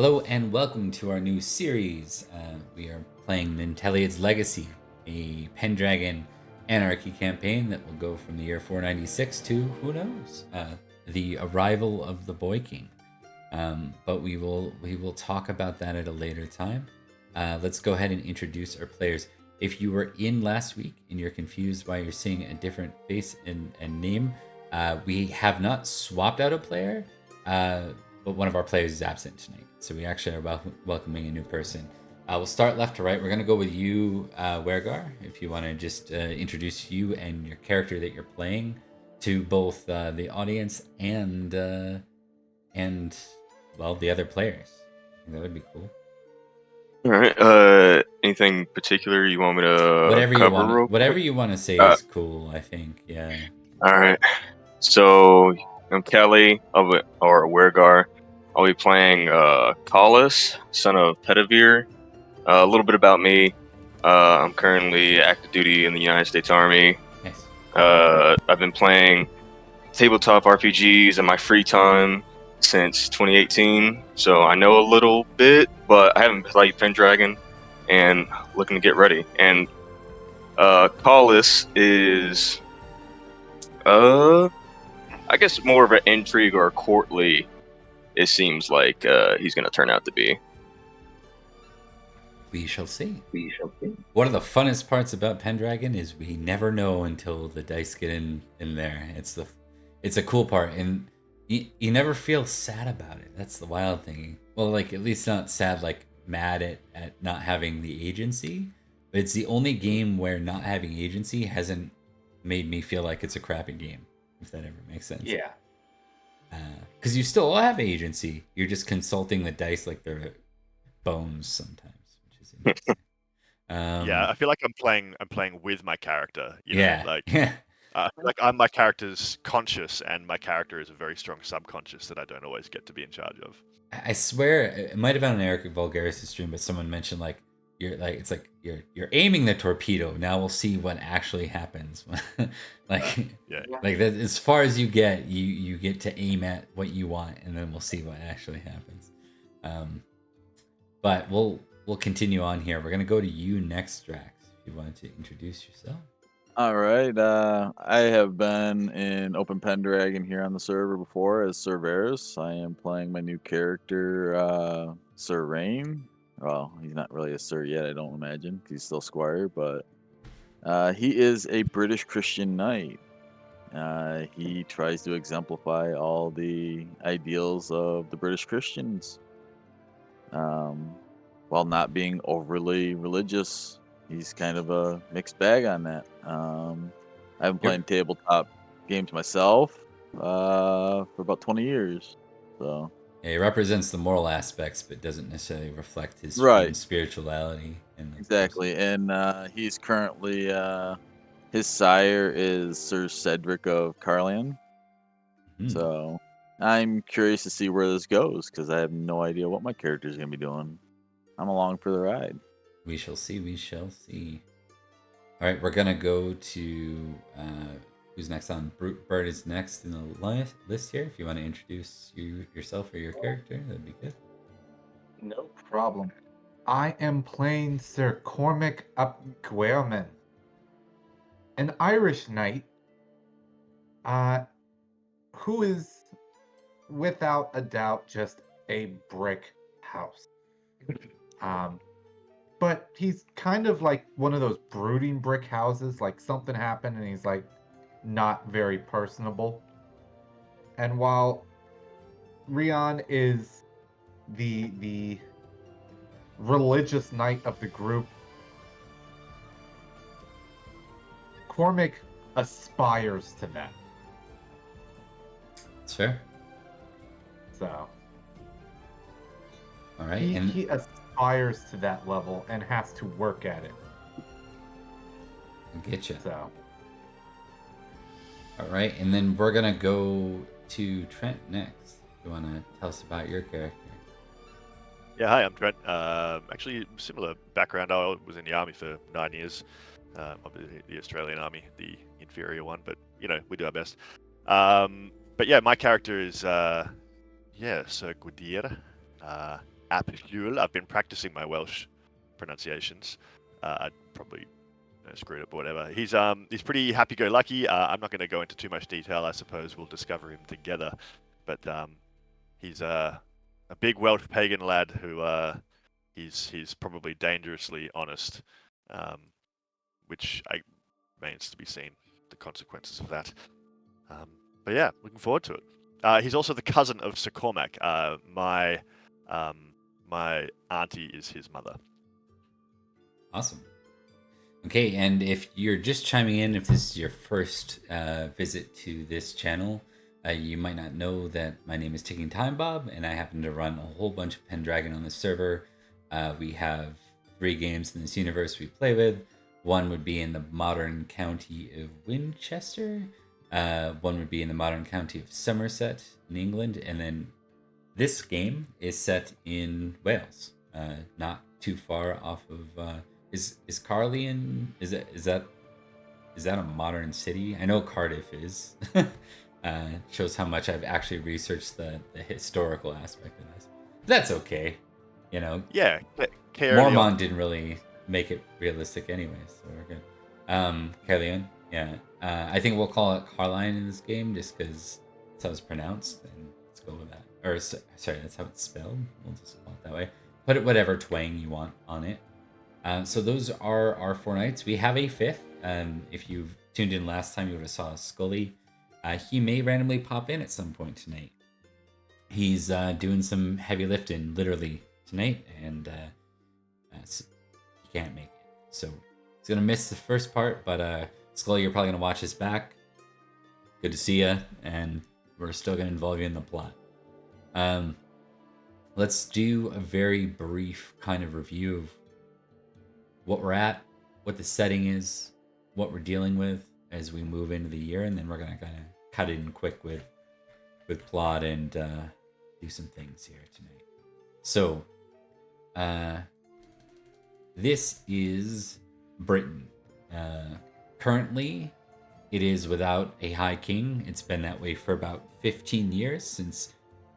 Hello and welcome to our new series. We are playing Nanteleod's Legacy, a Pendragon Anarchy campaign that will go from the year 496 to, who knows, the arrival of the Boy King. But we will talk about that at a later time. Let's go ahead and introduce our players. If you were in last week and you're confused why you're seeing a different face and name, we have not swapped out a player. But one of our players is absent tonight. So we actually are welcoming a new person. We'll start left to right. We're going to go with you, Wergar, if you want to just introduce you and your character that you're playing to both the audience and well, the other players. I think that would be cool. All right. Anything particular you want me to Whatever you want to say is cool, I think. Yeah. All right. So I'm Kelly or Wergar. I'll be playing Collis, son of Pedivere. A little bit about me. I'm currently active duty in the United States Army. Nice. I've been playing tabletop RPGs in my free time since 2018, so I know a little bit, but I haven't played Pendragon and looking to get ready. And Collis is I guess more of an intrigue or courtly, it seems like he's going to turn out to be. We shall see. One of the funnest parts about Pendragon is we never know until the dice get in there. It's a cool part, and you never feel sad about it. That's the wild thing. Well, like, at least not sad, like mad at not having the agency. But it's the only game where not having agency hasn't made me feel like it's a crappy game, if that ever makes sense. Yeah. Because you still have agency. You're just consulting the dice like they're bones sometimes, which is interesting. Yeah, I feel like I'm playing with my character. Yeah. I feel like I'm my character's conscious, and my character is a very strong subconscious that I don't always get to be in charge of. I swear it might have been on Eric Vulgaris' stream, but someone mentioned you're aiming the torpedo. Now we'll see what actually happens. Like that, as far as you get to aim at what you want, and then we'll see what actually happens. But we'll continue on here. We're gonna go to you next, Drax. If you wanted to introduce yourself. All right. I have been in Open Pendragon here on the server before as Sir Varus. I am playing my new character, Sir Rain. Well, he's not really a Sir yet, I don't imagine. He's still Squire, but he is a British Christian knight. He tries to exemplify all the ideals of the British Christians while not being overly religious. He's kind of a mixed bag on that. I've been playing tabletop games myself for about 20 years. So yeah, he represents the moral aspects, but doesn't necessarily reflect his spirituality. Exactly, and he's currently his sire is Sir Cerdic of Carlion. So I'm curious to see where this goes because I have no idea what my character is going to be doing. I'm along for the ride. We shall see. We shall see. All right, we're gonna go to who's next on. Bird is next in the list here. If you want to introduce yourself or your character, that'd be good. No problem. I am playing Sir Cormac ap Gwerman, an Irish knight, who is without a doubt just a brick house. But he's kind of like one of those brooding brick houses, like something happened and he's like not very personable. And while Rion is the religious knight of the group, Cormac aspires to that. That's fair. So all right, he aspires to that level and has to work at it. I'll get you. So all right, and then we're gonna go to Trent next. You want to tell us about your character? Yeah, hi, I'm Trent. Actually, similar background. I was in the army for 9 years. Obviously the Australian army, the inferior one, but we do our best. But yeah, my character is Sir Gudir. Apjul. I've been practicing my Welsh pronunciations. I probably screwed up, but whatever. He's pretty happy-go-lucky. I'm not going to go into too much detail. I suppose we'll discover him together. But he's a big Welsh pagan lad who he's probably dangerously honest, which remains to be seen. The consequences of that. But yeah, looking forward to it. He's also the cousin of Sir Cormac. My auntie is his mother. Awesome. Okay, and if you're just chiming in, if this is your first visit to this channel, you might not know that my name is Ticking Time Bob, and I happen to run a whole bunch of Pendragon on the server. We have 3 games in this universe we play with. One would be in the modern county of Winchester. One would be in the modern county of Somerset in England, and then this game is set in Wales, not too far off of. Is Carlion? Is that a modern city? I know Cardiff is. Shows how much I've actually researched the historical aspect of this. That's okay, you know. Yeah, Mormont didn't really make it realistic anyway, so we're good. Carlion, yeah. I think we'll call it Carline in this game just because that's how it's pronounced, and let's go with that. Or sorry, that's how it's spelled. We'll just call it that way. Put it whatever twang you want on it. So those are our 4 knights. We have a 5th. If you've tuned in last time, you would have saw Scully. He may randomly pop in at some point tonight. He's doing some heavy lifting, literally, tonight, and he can't make it. So he's going to miss the first part, but Scully, you're probably going to watch this back. Good to see you, and we're still going to involve you in the plot. Let's do a very brief kind of review of what we're at, what the setting is, what we're dealing with as we move into the year, and then we're going to kind of cut it in quick with plot and do some things here tonight. So, this is Britain. Currently, it is without a high king. It's been that way for about 15 years since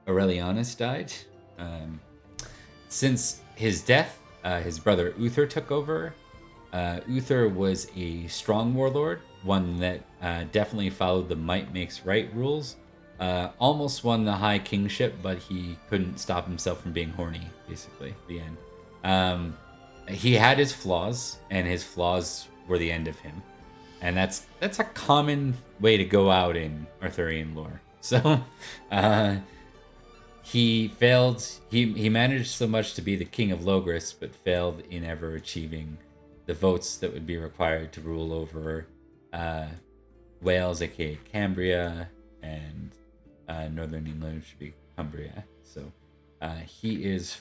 Aurelianus died. Since his death, his brother Uther took over. Uther was a strong warlord, one that definitely followed the might makes right rules. Almost won the high kingship, but he couldn't stop himself from being horny, basically, at the end. He had his flaws, and his flaws were the end of him. And that's a common way to go out in Arthurian lore. So he failed. He managed so much to be the king of Logres, but failed in ever achieving the votes that would be required to rule over Wales, aka Cambria, and northern England, which would be Cumbria. So he is,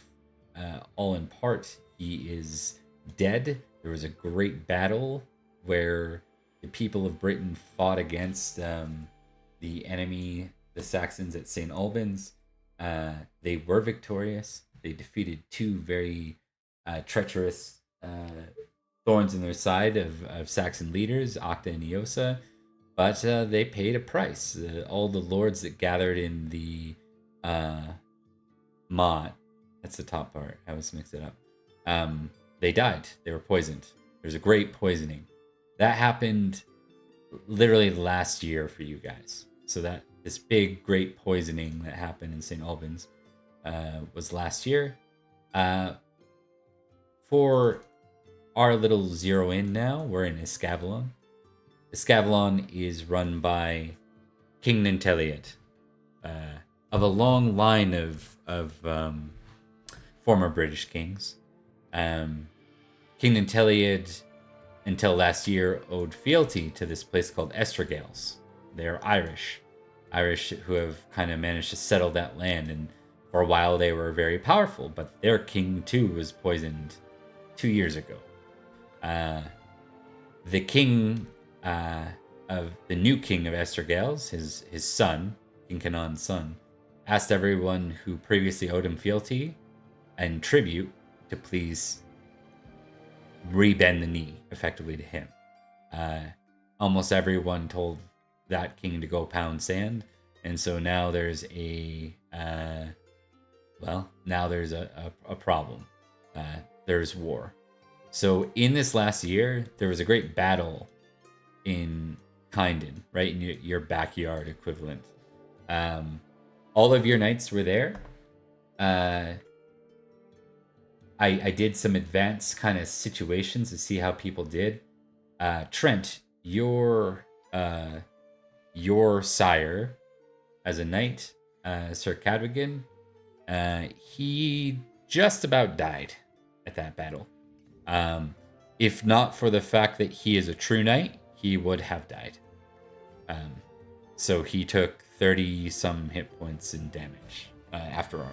all in part, he is dead. There was a great battle where the people of Britain fought against the enemy, the Saxons at St. Albans. They were victorious. They defeated 2 very treacherous thorns in their side of Saxon leaders, Octa and Eosa, but they paid a price. All the lords that gathered in the Mott, that's the top part, I always mix it up, they died. They were poisoned. There's a great poisoning. That happened literally last year for you guys. So that this big, great poisoning that happened in St. Albans was last year. For our little zero in now, we're in Escavalon. Escavalon is run by King Nanteleod, of a long line of former British kings. King Nanteleod, until last year, owed fealty to this place called Estragales. They're Irish who have kind of managed to settle that land, and for a while they were very powerful, but their king too was poisoned 2 years ago. The king of the new king of Estragales, his son, King Canon's son, asked everyone who previously owed him fealty and tribute to please rebend the knee effectively to him. Almost everyone told that king to go pound sand, and so now there's a Well, now there's a problem. There's war. So in this last year, there was a great battle in Kyndon, right in your backyard equivalent. All of your knights were there. I did some advanced kind of situations to see how people did. Trent, your sire as a knight, Sir Cadrigan, he just about died at that battle. If not for the fact that he is a true knight, he would have died. So he took 30 some hit points in damage after armor.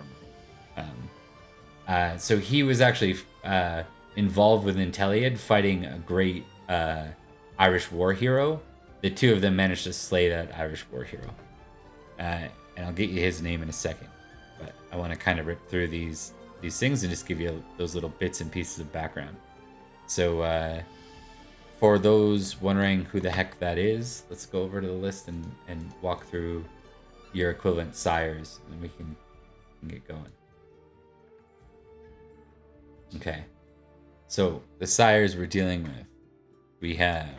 So he was actually involved with Nanteleod fighting a great Irish war hero. The two of them managed to slay that Irish war hero. And I'll get you his name in a second. But I want to kind of rip through these things and just give you those little bits and pieces of background. So for those wondering who the heck that is, let's go over to the list and walk through your equivalent sires, and we can get going. Okay. So the sires we're dealing with, we have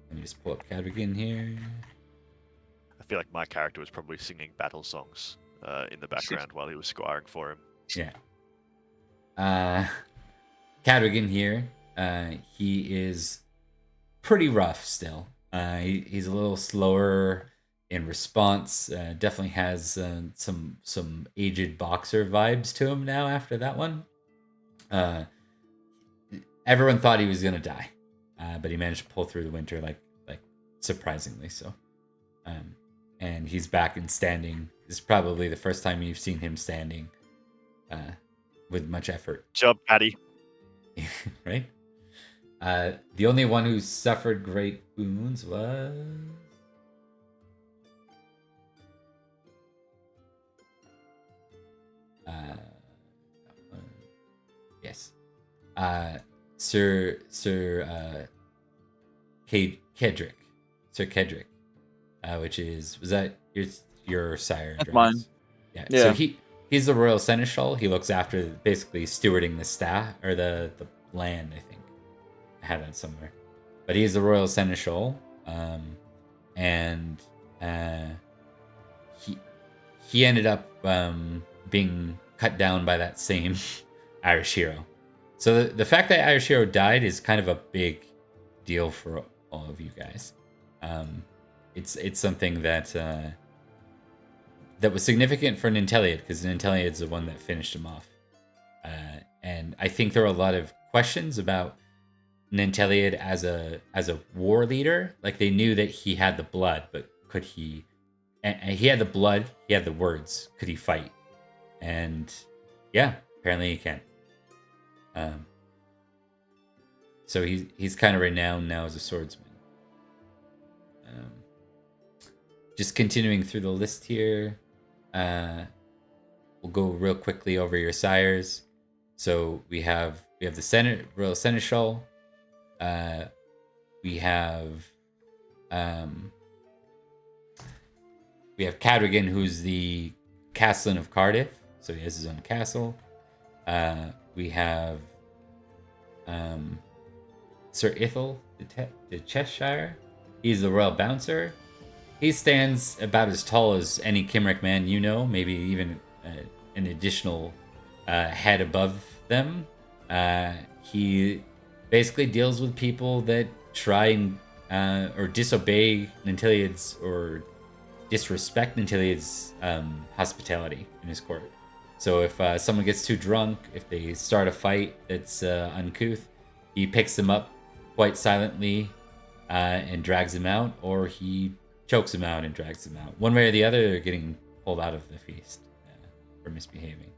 let me just pull up Cadrigan here. I feel like my character was probably singing battle songs in the background while he was squiring for him. Yeah. Cadrigan here, he is pretty rough still. He's a little slower in response. Definitely has some aged boxer vibes to him now after that one. Everyone thought he was gonna die, but he managed to pull through the winter, like surprisingly so. And he's back and standing. This is probably the first time you've seen him standing with much effort. Job, Paddy. Right? The only one who suffered great wounds was... yes. Sir Cedric. Sir Cedric. Was that your sire? That's mine. Yeah. Yeah. So he's the royal seneschal. He looks after basically stewarding the staff or the land, I think. I have that somewhere. But he's the royal seneschal. And he ended up being cut down by that same Irish hero. So the fact that Irish hero died is kind of a big deal for all of you guys. It's something that was significant for Nanteleod, because Nanteleod's the one that finished him off. And I think there are a lot of questions about Nanteleod as a war leader. Like, they knew that he had the blood, but could he? And he had the blood, he had the words. Could he fight? And yeah, apparently he can. So he's kind of renowned now as a swordsman. Just continuing through the list here. We'll go real quickly over your sires. So we have the royal seneschal. We have Cadrigan, who's the Castellan of Cardiff. So he has his own castle. We have Sir Ithel, the Cheshire. He's the royal bouncer. He stands about as tall as any Kimric man you know, maybe even an additional head above them. He basically deals with people that try and or disobey Nanteleod's or disrespect Nanteleod's hospitality in his court. So if someone gets too drunk, if they start a fight that's uncouth, he picks them up quite silently and drags them out, or he chokes them out and drags them out. One way or the other, they're getting pulled out of the feast for misbehaving.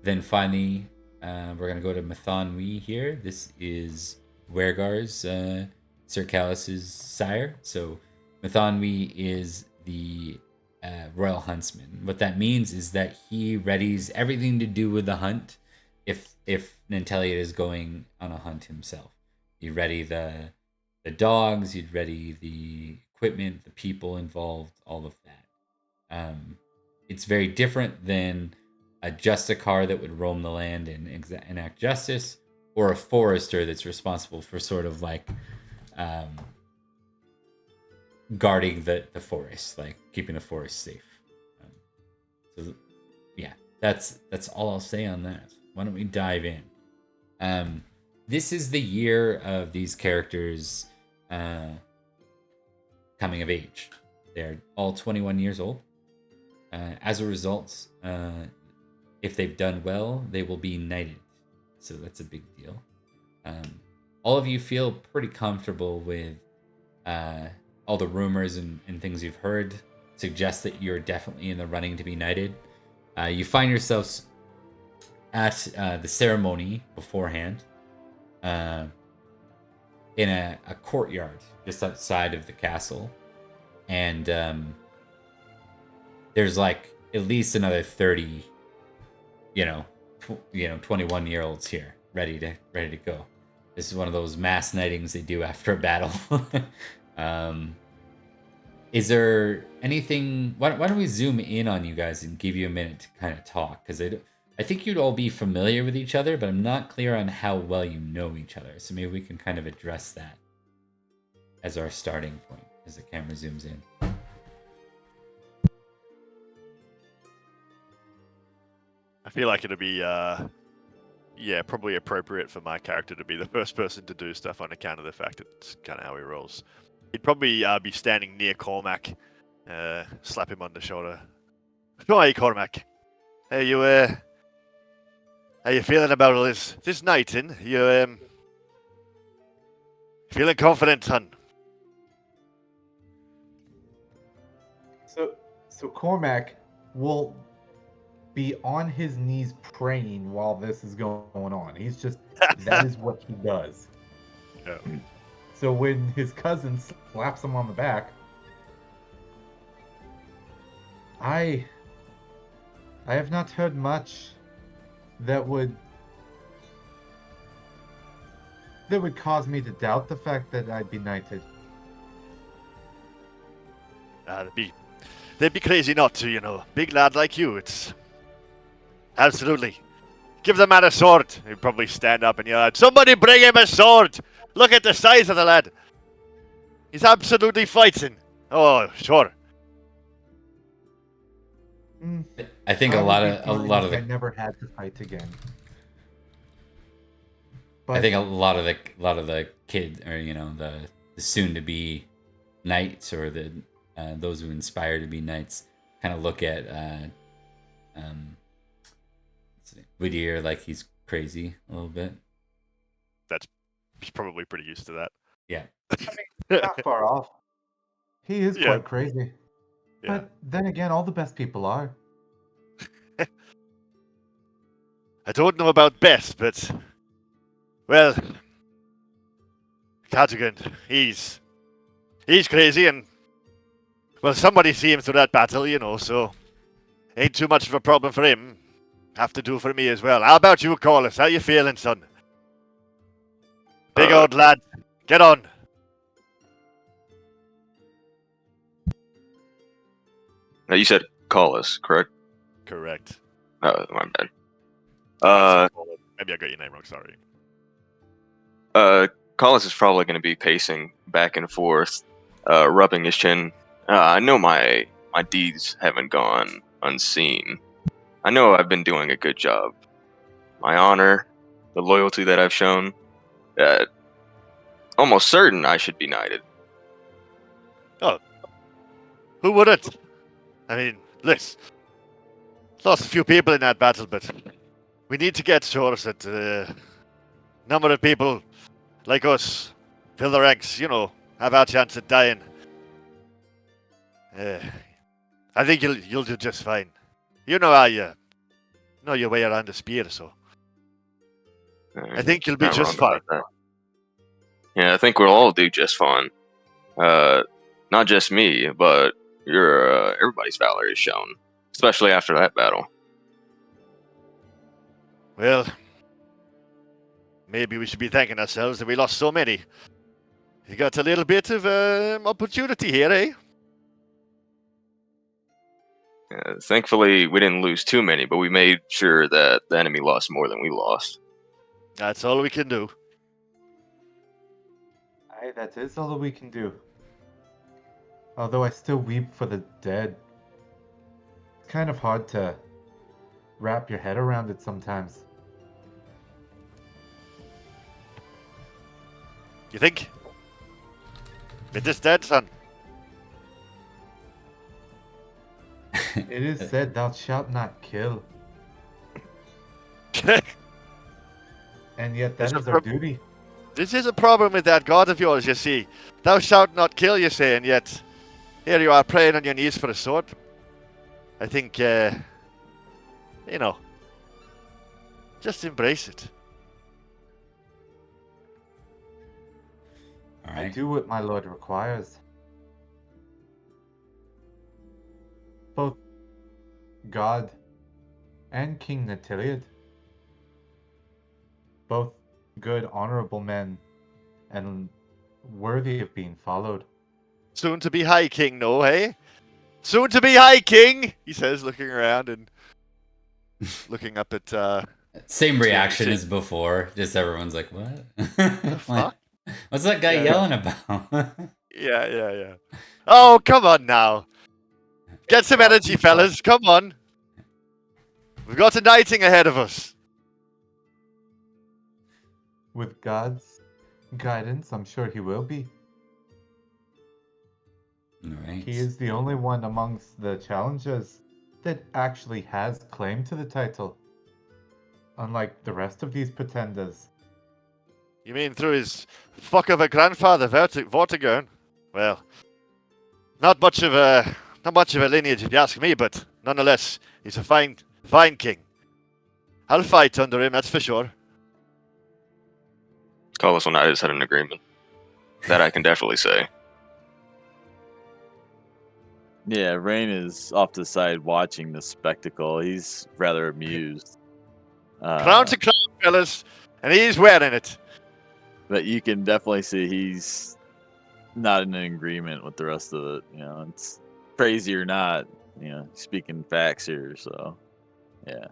Then finally, we're going to go to Mathanwi here. This is Wergar's, Sir Callus's sire. So Mathanwi is the royal huntsman. What that means is that he readies everything to do with the hunt if Nanteleod is going on a hunt himself. He'd ready the dogs, he'd ready the equipment, the people involved, all of that. It's very different than a Justicar that would roam the land and enact justice, or a forester that's responsible for sort of like guarding the forest, like keeping the forest safe. So yeah, that's all I'll say on that. Why don't we dive in? This is the year of these characters coming of age. They're all 21 years old. As a result, if they've done well, they will be knighted. So that's a big deal. All of you feel pretty comfortable with all the rumors and things you've heard suggest that you're definitely in the running to be knighted. You find yourselves at the ceremony beforehand in a courtyard just outside of the castle. And there's like at least another 30, 21-year-olds here ready to go. This is one of those mass knightings they do after a battle. Is there anything? Why don't we zoom in on you guys and give you a minute to kind of talk? Because I think you'd all be familiar with each other, but I'm not clear on how well you know each other. So maybe we can kind of address that as our starting point as the camera zooms in. I feel like it'll be, probably appropriate for my character to be the first person to do stuff on account of the fact that it's kind of how he rolls. He'd probably be standing near Cormac, slap him on the shoulder. Hi, Cormac. How you feeling about all this knighting? You feeling confident, son? So Cormac will be on his knees praying while this is going on. He's just that is what he does. Yeah. So when his cousin slaps him on the back, I have not heard much that would cause me to doubt the fact that I'd be knighted. They'd be crazy not to, Big lad like you, it's absolutely. Give the man a sword. He'd probably stand up and yell, somebody bring him a sword! Look at the size of the lad. He's absolutely fighting. Oh, sure. I think a lot of the I never had to fight again. I think a lot of the kids, or the soon to be knights, or the those who inspire to be knights, kind of look at Whittier like he's crazy a little bit. He's probably pretty used to that. Yeah. Not far off. He is Yeah. quite crazy. Yeah. But then again, all the best people are. I don't know about best, but well, Cardigan, he's crazy, and well, somebody see him through that battle, so ain't too much of a problem for him. Have to do for me as well. How about you, Corliss? How you feeling, son? Big old lad, get on. Now, you said Collis, correct? Correct. Oh, my bad. Maybe I got your name wrong. Sorry. Collis is probably going to be pacing back and forth, rubbing his chin. I know my deeds haven't gone unseen. I know I've been doing a good job. My honor, the loyalty that I've shown, almost certain I should be knighted. Oh, who wouldn't? I mean, lost a few people in that battle, but we need to get sure that number of people like us fill the ranks, have our chance at dying. I think you'll do just fine. You know how you know your way around a spear, so I think you'll be Not just wrong fine. about that. Yeah, I think we'll all do just fine. Not just me, but everybody's valor is shown, especially after that battle. Well, maybe we should be thanking ourselves that we lost so many. You got a little bit of opportunity here, eh? Thankfully, we didn't lose too many, but we made sure that the enemy lost more than we lost. That's all we can do. Aye, that is all that we can do. Although I still weep for the dead. It's kind of hard to wrap your head around it sometimes. You think? It is dead, son. It is said, thou shalt not kill. And yet that There's a is our duty. This is a problem with that god of yours, you see. Thou shalt not kill, you say, and yet here you are praying on your knees for a sword. I think, you know, just embrace it. All I right. do what my lord requires. Both God and King Nanteleod. Both good, honorable men and worthy of being followed. Soon to be High King, no, hey? Soon to be High King, he says, looking around and looking up at, Same reaction see. as before. Just everyone's like, "What? the fuck? What's that guy Yeah. yelling about?" Yeah. Oh, come on now. Get some energy, fellas. Come on. We've got a knighting ahead of us. With God's guidance, I'm sure he will be. All right. He is the only one amongst the challengers that actually has claim to the title. Unlike the rest of these pretenders. You mean through his fuck of a grandfather, Vortigern? Well, not much of a lineage if you ask me, but nonetheless, he's a fine king. I'll fight under him, that's for sure. Call us when I just had an agreement. That I can definitely say. Yeah, Rain is off to the side watching the spectacle. He's rather amused. Crown to crown, fellas, and he's wearing it. But you can definitely see he's not in agreement with the rest of it. You know, it's crazy or not. You know, speaking facts here. So, yeah.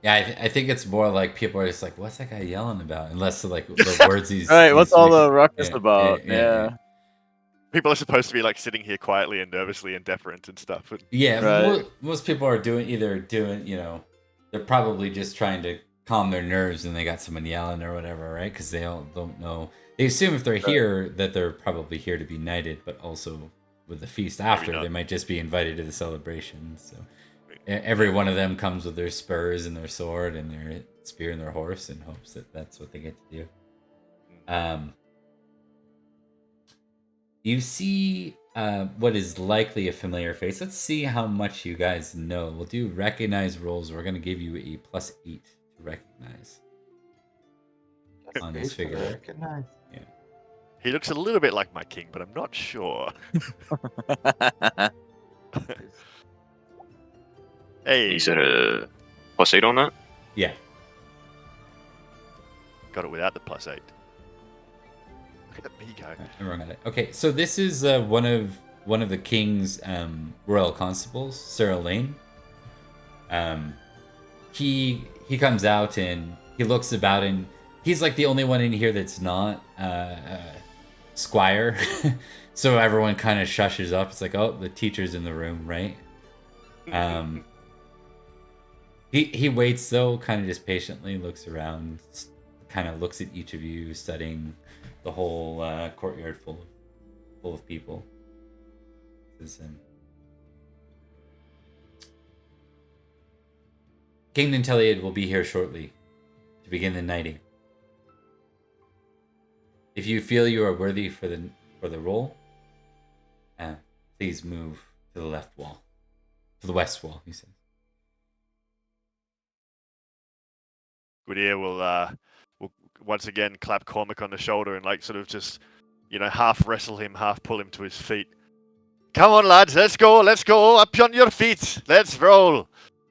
Yeah, I think it's more like people are just like, "What's that guy yelling about?" Unless like the words he's Right. What's he's all making- the ruckus yeah, about? yeah. People are supposed to be like sitting here quietly and nervously indifferent and stuff. But Yeah, Right. most people are doing, you know, they're probably just trying to calm their nerves and they got someone yelling or whatever, right? Because they don't know. They assume if they're here that they're probably here to be knighted, but also with the feast after, not. they might just be invited to the celebration. So every one of them comes with their spurs and their sword and their spear and their horse in hopes that that's what they get to do. You see what is likely a familiar face. Let's see how much you guys know. We'll do recognize rolls. We're going to give you a +8 to recognize on this figure. Recognize. Yeah. he looks a little bit like my king, but I'm not sure. Hey, You said a +8 on that? Yeah. got it without the +8. Look at me go. Everyone got it. Okay, so this is one of the king's royal constables, Sir Lane. He comes out and he looks about and he's like the only one in here that's not squire. So everyone kind of shushes up. It's like, oh, the teacher's in the room, right? He waits though, kind of just patiently looks around, kind of looks at each of you, studying the whole courtyard full of people. This is him. King Nanteleod will be here shortly to begin the knighting. If you feel you are worthy for the role, please move to the left wall, to the west wall. He says. Goodyear will once again clap Cormac on the shoulder and like sort of just, you know, half wrestle him, half pull him to his feet. Come on, lads, let's go, up on your feet, let's roll.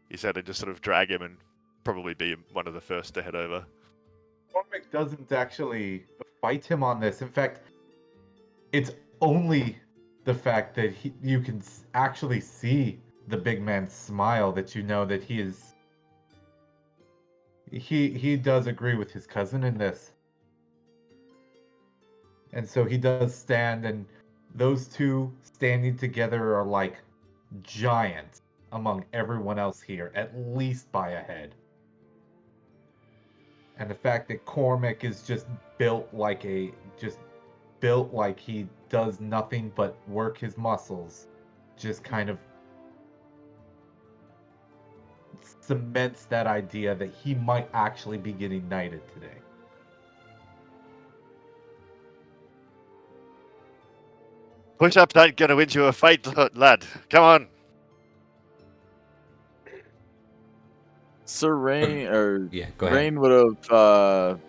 He said, and just sort of drag him and probably be one of the first to head over. Cormac doesn't actually fight him on this. In fact, it's only the fact that you can actually see the big man's smile that you know that he does agree with his cousin in this. And so he does stand, and those two standing together are like giants among everyone else here, at least by a head. And the fact that Cormac is just built like he does nothing but work his muscles, just kind of cements that idea that he might actually be getting knighted today. Push-ups aren't going to win you a fight, lad. Come on. Sir Rain, or Yeah, go ahead. Rain would have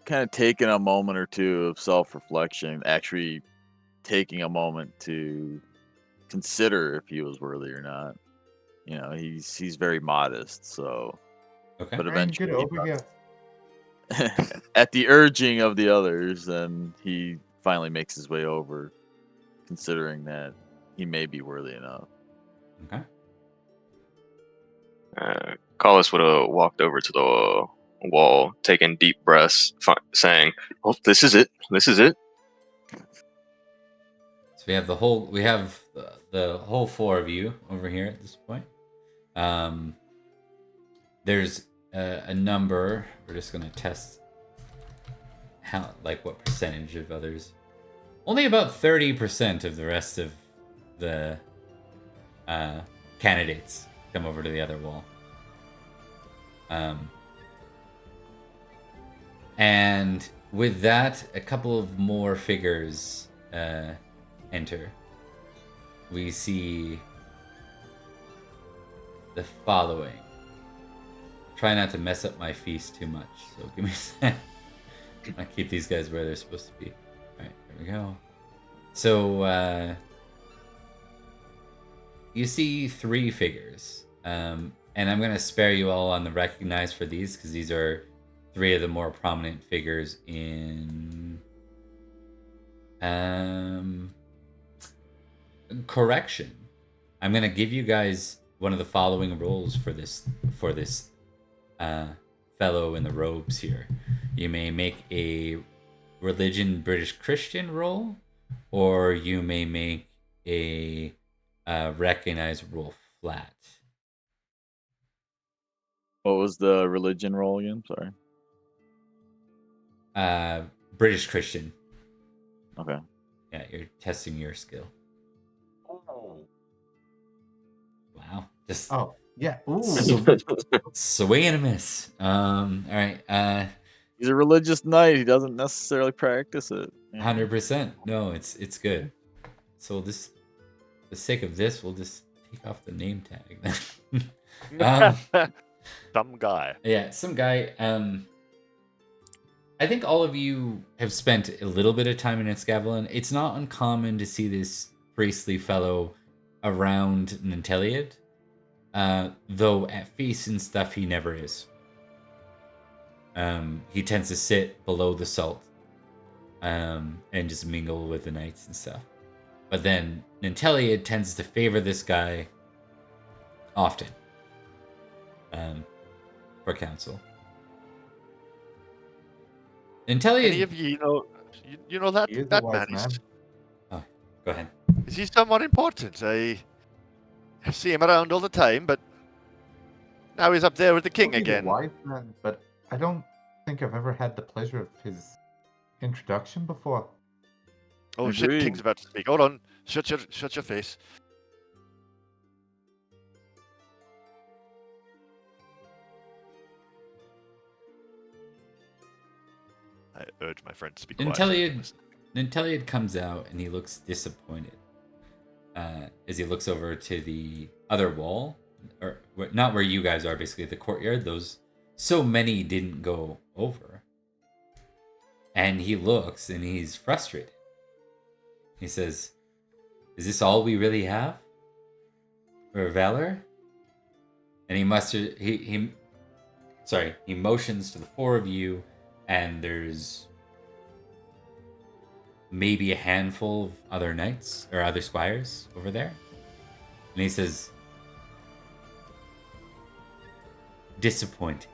kind of taken a moment or two of self-reflection, actually taking a moment to consider if he was worthy or not. You know, he's very modest, so. Okay. But Rain, get eventually, over here. at the urging of the others, then he finally makes his way over, considering that he may be worthy enough. Okay. Collis would have walked over to the wall, taking deep breaths, saying, "Oh, this is it. This is it." So we have the whole four of you over here at this point. There's a number. We're just gonna test what percentage of others. Only about 30% of the rest of the candidates come over to the other wall. And with that, a couple of more figures enter. We see the following. Try not to mess up my feast too much, so give me a sec. I'll keep these guys where they're supposed to be. Alright, there we go. So, you see 3 figures. And I'm going to spare you all on the recognize for these, because these are 3 of the more prominent figures in... correction. I'm going to give you guys one of the following roles for this fellow in the robes here. You may make a religion British Christian roll, or you may make a recognize roll flat. What was the religion roll again? Sorry. British Christian. Okay. Yeah, you're testing your skill. Oh. Wow. Just Yeah. Ooh. swing and a miss. All right. He's a religious knight. He doesn't necessarily practice it. 100%. No, it's good. So this, for the sake of this, we'll just take off the name tag. Some guy. Yeah, some guy. I think all of you have spent a little bit of time in Escavalon. It's not uncommon to see this priestly fellow around Nanteleod. Though at feasts and stuff, he never is. He tends to sit below the salt and just mingle with the knights and stuff. But then Nanteleod tends to favor this guy often for counsel. Nanteleod... Any of you know that He is a that wise man is... Oh, go ahead. Is he someone important? I see him around all the time, but now he's up there with the king He's a again. wise man, but I don't think I've ever had the pleasure of his introduction before. Oh shit, Agreed. king's about to speak. Hold on. Shut your face. I urge my friend to be quiet. Nanteleod comes out and he looks disappointed as he looks over to the other wall, or not where you guys are, basically the courtyard. Those so many didn't go over, and he looks and he's frustrated. He says, "Is this all we really have for valor?" And he motions to the 4 of you, and there's maybe a handful of other knights or other squires over there. And he says, disappointing.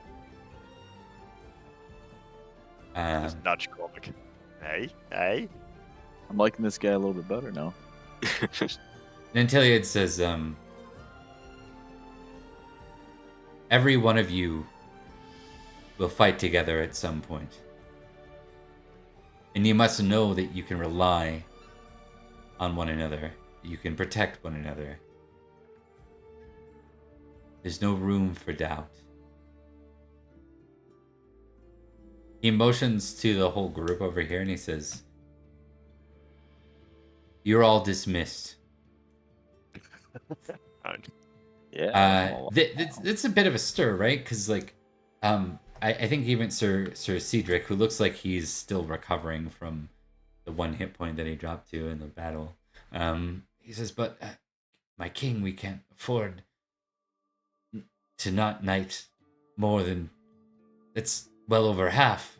Just nudge comic. Hey, hey. I'm liking this guy a little bit better now. Nanteleod says, every one of you will fight together at some point. And you must know that you can rely on one another. You can protect one another. There's no room for doubt. He motions to the whole group over here and he says, you're all dismissed. Yeah. It's a bit of a stir, right? Because like, I think even Sir Cerdic, who looks like he's still recovering from the one hit point that he dropped to in the battle, he says, "But my king, we can't afford to not knight more than it's well over half.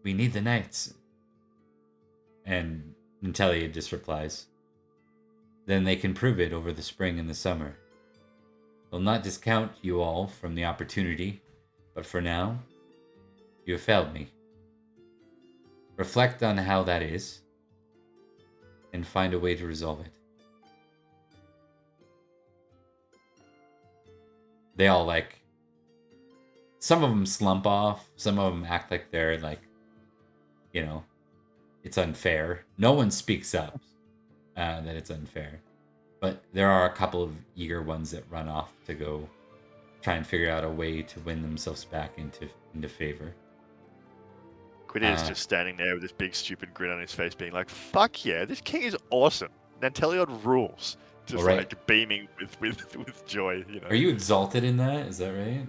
We need the knights." And Nanteleod just replies, "Then they can prove it over the spring and the summer. They'll not discount you all from the opportunity, but for now, you have failed me. Reflect on how that is, and find a way to resolve it." They all like, some of them slump off, some of them act like they're like, you know, it's unfair. No one speaks up that it's unfair. But there are a couple of eager ones that run off to go try and figure out a way to win themselves back into favor. Quidier's just standing there with this big stupid grin on his face, being like, "Fuck yeah, this king is awesome. Nanteleod rules." Just All right. like beaming with joy, you know. Are you exalted in that? Is that right?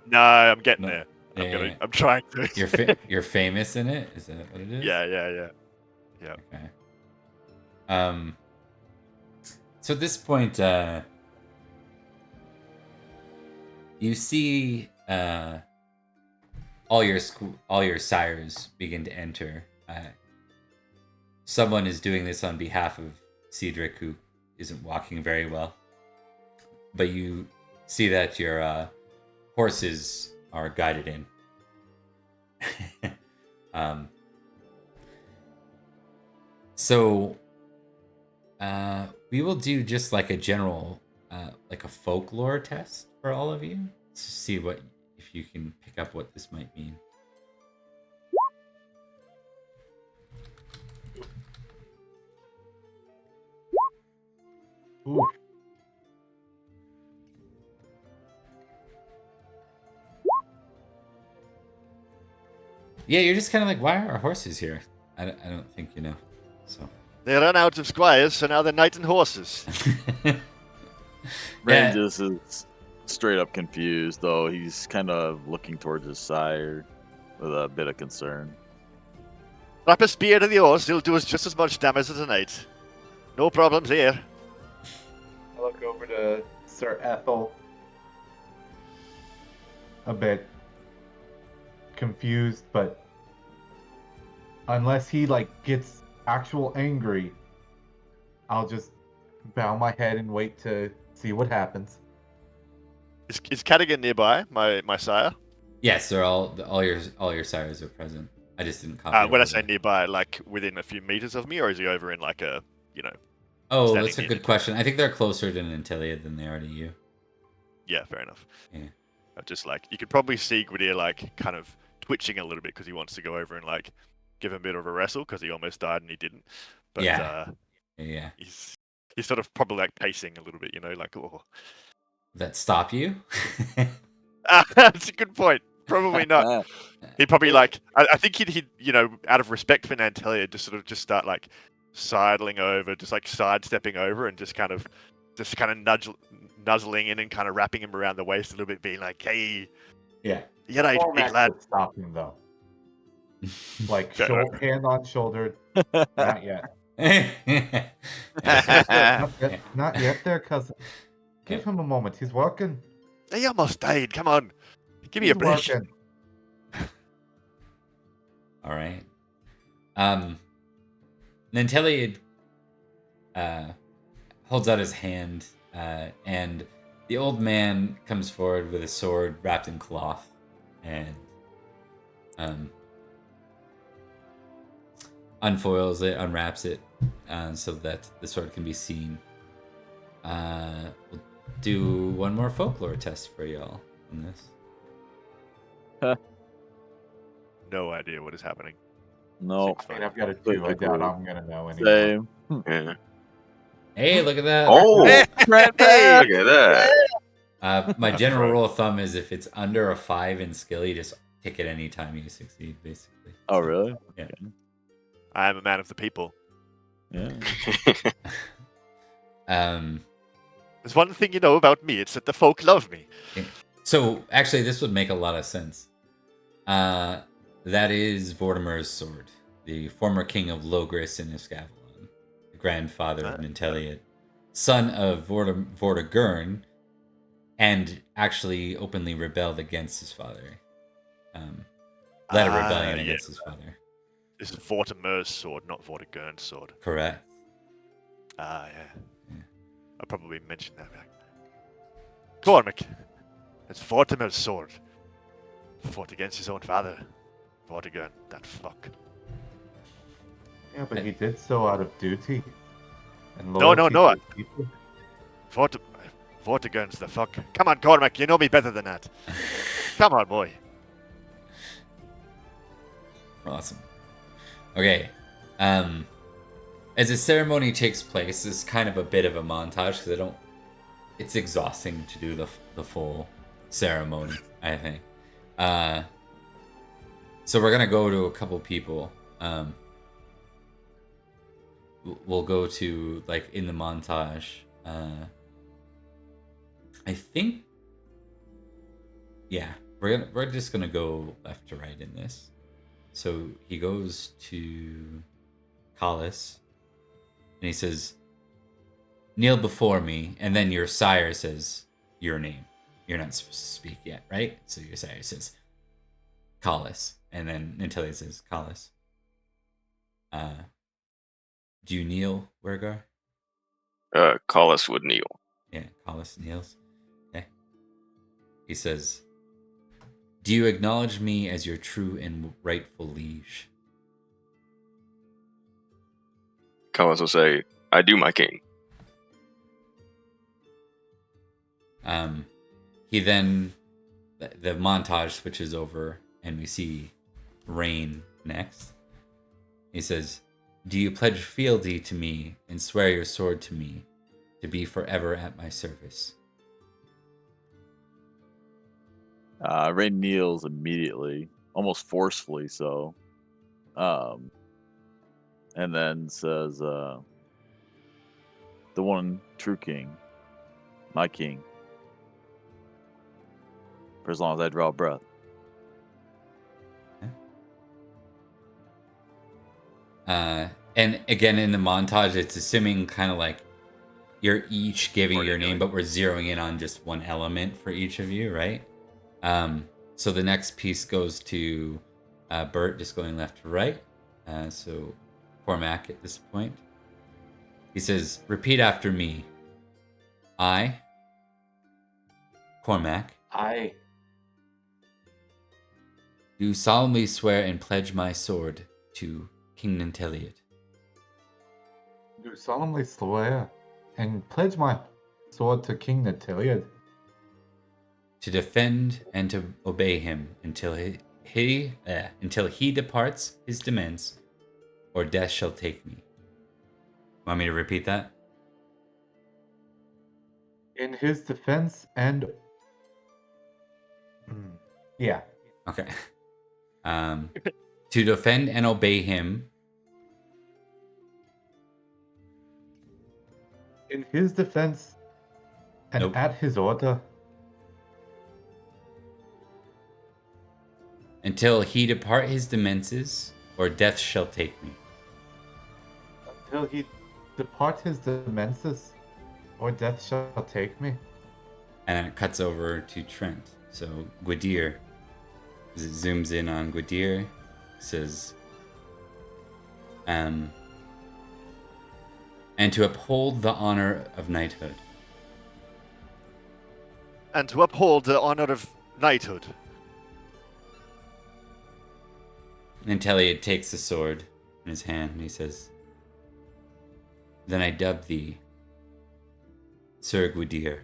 No, I'm getting No. there. Yeah. I'm trying to. You're famous in it? Is that what it is? Yeah. Okay. So at this point, you see all your sires begin to enter. Someone is doing this on behalf of Cerdic, who isn't walking very well. But you see that your horses are guided in. So we will do just like a general, like a folklore test for all of you to see if you can pick up what this might mean. Ooh. Yeah, you're just kind of like, why are our horses here? I don't think you know. So They ran out of squires, so now they're knights and horses. Ren just is straight up confused, though. He's kind of looking towards his sire with a bit of concern. Wrap a spear to the horse, he'll do us just as much damage as a knight. No problems here. I look over to Sir Ethel, a bit confused, but unless he like gets actual angry, I'll just bow my head and wait to see what happens. Is Cadigan nearby, my sire? Yes, they're all your sires are present. I just didn't copy. When I say nearby, like within a few meters of me, or is he over in like a, Oh, standing that's a near good me? question. I think they're closer to Nanteleod than they are to you. Yeah, fair enough. Yeah. Just like, you could probably see Gwydir like kind of twitching a little bit because he wants to go over and like give him a bit of a wrestle because he almost died and he didn't. But Yeah. he's sort of probably like pacing a little bit, like, oh. That stop you? That's a good point. Probably not. He'd probably like, I think he'd out of respect for Nanteleod, just start like sidling over, just like sidestepping over and just kind of nuzzling in and kind of wrapping him around the waist a little bit, being like, "Hey, Yeah. you're right, big Cormac lad." would stop him though. Like hand on shoulder. Not yet. Not yet there, cousin. Give him a moment. He's working. He almost died. Come on, give me He's a break. working. All right. Nanteleod holds out his hand, and the old man comes forward with a sword wrapped in cloth, and unfoils it, unwraps it, so that the sword can be seen. We'll do one more folklore test for y'all on this. No idea what is happening. No. Seems I fun. mean, I've got a 2. I doubt I'm gonna know anymore. Same. Yeah. Hey, look at that! Oh, Hey, Hey! look at that. My That's general right. rule of thumb is if it's under a 5 in skill, you just tick it anytime you succeed, basically. Oh, So, really? Yeah. Okay. I am a man of the people. Yeah. There's one thing you know about me, it's that the folk love me. So actually, this would make a lot of sense. That is Vortimer's sword, the former king of Logris and Escavalon, the grandfather of Nanteleod, son of Vortigern, and actually openly rebelled against his father. Led a rebellion Yeah. against his father. This is Vortimer's sword, not Vortigern's sword. Correct. Ah, yeah. Yeah. I probably mentioned that back. Cormac, it's Vortimer's sword. Fought against his own father. Vortigern, that fuck. Yeah, but he did so out of duty. And No, no, loyalty no, to his people. Vortigern's the fuck. Come on, Cormac, you know me better than that. Come on, boy. Awesome. Okay. As the ceremony takes place, it's kind of a bit of a montage because I don't. It's exhausting to do the full ceremony, I think. So we're gonna go to a couple people. We'll go to like in the montage. I think. Yeah, we're just gonna go left to right in this. So he goes to Collis, and he says, "Kneel before me," and then your sire says your name. You're not supposed to speak yet, right? So your sire says, Collis, and then until he says Collis. Do you kneel, Wergar? Collis would kneel. Yeah, Collis kneels. Okay. He says, "Do you acknowledge me as your true and rightful liege?" Collis will say, "I do, my king." He then the montage switches over and we see Rain next. He says, "Do you pledge fealty to me and swear your sword to me to be forever at my service?" Ray kneels immediately, almost forcefully so. And then says, "The one true king, my king, for as long as I draw breath." And again in the montage, it's assuming kind of like you're each giving your name, but we're zeroing in on just one element for each of you, right? So the next piece goes to Bert, just going left to right. So Cormac at this point. He says, "Repeat after me. I, Cormac, I do solemnly swear and pledge my sword to King Nanteleod do solemnly swear and pledge my sword to King Nanteleod to defend and to obey him until he departs his demands, or death shall take me." Want me to repeat that? in his defense and yeah, Okay. To defend and obey him in his defense and Nope. at his order until he depart his demences, or death shall take me. until he depart his demences, or death shall take me. And then it cuts over to Trent. So Gwydir, as it zooms in on Gwydir, says, and to uphold the honor of knighthood. And to uphold the honor of knighthood. Nanteleod takes the sword in his hand and he says, "Then I dub thee Sir Gwydir."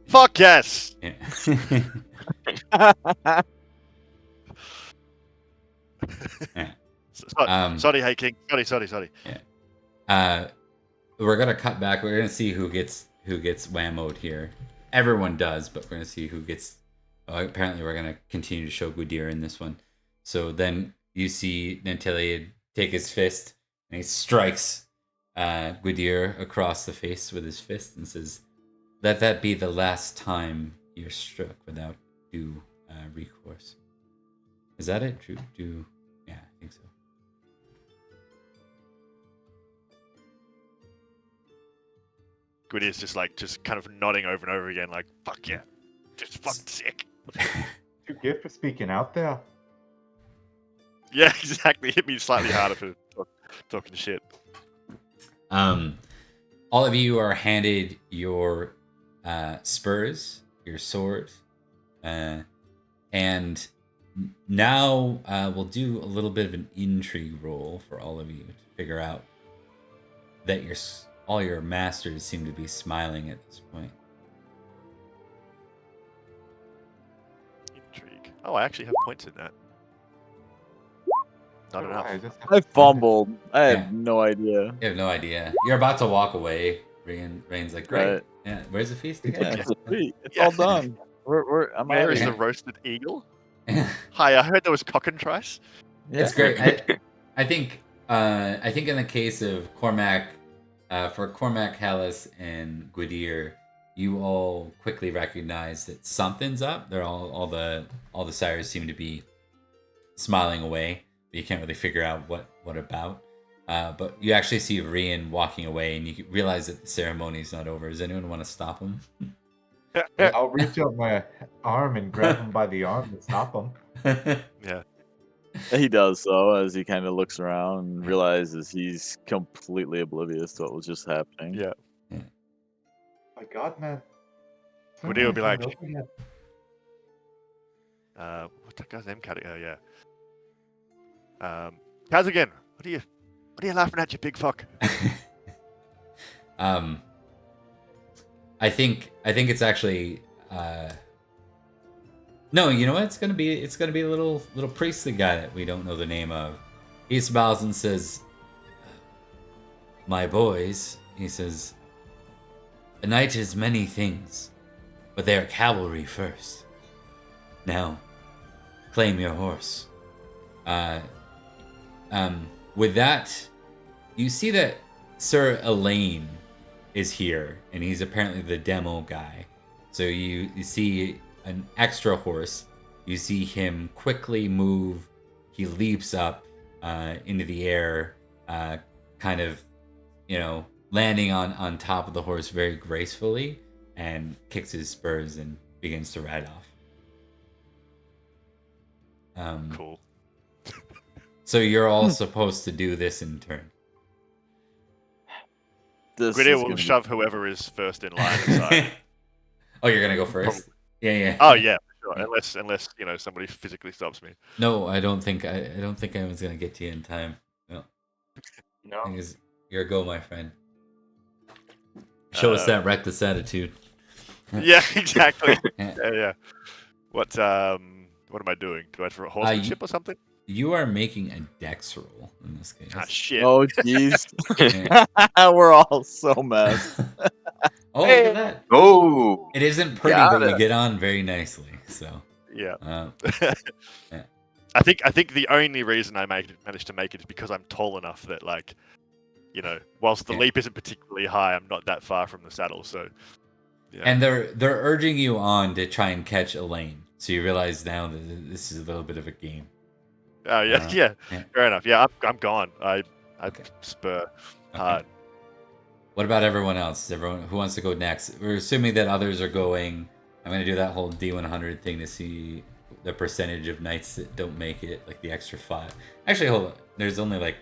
Fuck yes! Yeah. Yeah. Sorry, hey King. Sorry. We're gonna cut back. We're gonna see who gets whammoed here. Everyone does, but we're gonna see who gets. Apparently, we're gonna continue to show Gwydir in this one. So then you see Nanteleod take his fist and he strikes Gwydir across the face with his fist and says, "Let that be the last time you're struck without due recourse." Is that it? Do yeah, I think so. Gwydir's just kind of nodding over and over again, like, fuck yeah. Just fucking sick. Too good for speaking out there. Yeah, exactly. Hit me slightly harder for talking shit. All of you are handed your spurs, your sword, and now we'll do a little bit of an intrigue roll for all of you to figure out that all your masters seem to be smiling at this point. Intrigue. Oh, I actually have points in that. Not enough. I fumbled. I Yeah. had no idea. You have no idea. You're about to walk away. Rain's like, great. Right. Yeah. Where's the feast Yeah, again? it's sweet. It's Yeah. all done. I'm Where out is here. the roasted eagle? Hi, I heard there was cockatrice. Yeah. It's great. I think in the case of Cormac, for Cormac, Hallis, and Gwydir, you all quickly recognize that something's up. They're all the sires seem to be smiling away, but you can't really figure out what about. But you actually see Rian walking away, and you realize that the ceremony's not over. Does anyone want to stop him? I'll reach out my arm and grab him by the arm and stop him. Yeah. He does so as he kind of looks around and realizes he's completely oblivious to what was just happening. Yeah. My God, man. Gwydir will be like, Over yet. what's that guy's name? Oh yeah. Kazagan, what are you laughing at, you big fuck? I think it's actually no, you know what? It's gonna be a little priestly guy that we don't know the name of. He smiles and says, "My boys," he says, "a knight is many things, but they are cavalry first. Now, claim your horse." With that, you see that Sir Elaine is here, and he's apparently the demo guy. So you see an extra horse. You see him quickly move. He leaps up into the air, kind of, landing on top of the horse very gracefully, and kicks his spurs and begins to ride off. Cool. So you're all supposed to do this in turn. This Gwydir is will gonna be- shove whoever is first in line aside. Oh, you're gonna go first? Yeah. Oh yeah, for sure. Unless somebody physically stops me. No, I don't think anyone's gonna get to you in time. No. No. Thing is, you're a go, my friend. Show us that reckless attitude. Yeah, exactly. Yeah. Yeah. What am I doing? Do I have a horsemanship or something? You are making a dex roll in this case. Ah, shit. Oh jeez. Yeah. We're all so messed. Oh, look at that. Oh, It isn't pretty, Got but you it. get on very nicely. So, Yeah. Yeah. I think the only reason I managed to make it is because I'm tall enough that, whilst the Yeah. leap isn't particularly high, I'm not that far from the saddle. So, yeah. and they're urging you on to try and catch Elaine. So you realize now that this is a little bit of a game. Oh yeah, yeah. fair enough. Yeah, I'm gone. I Okay. spur Okay. hard. What about everyone else? Everyone who wants to go next? We're assuming that others are going. I'm gonna do that whole D100 thing to see the percentage of knights that don't make it, like the extra 5. Actually, hold on. There's only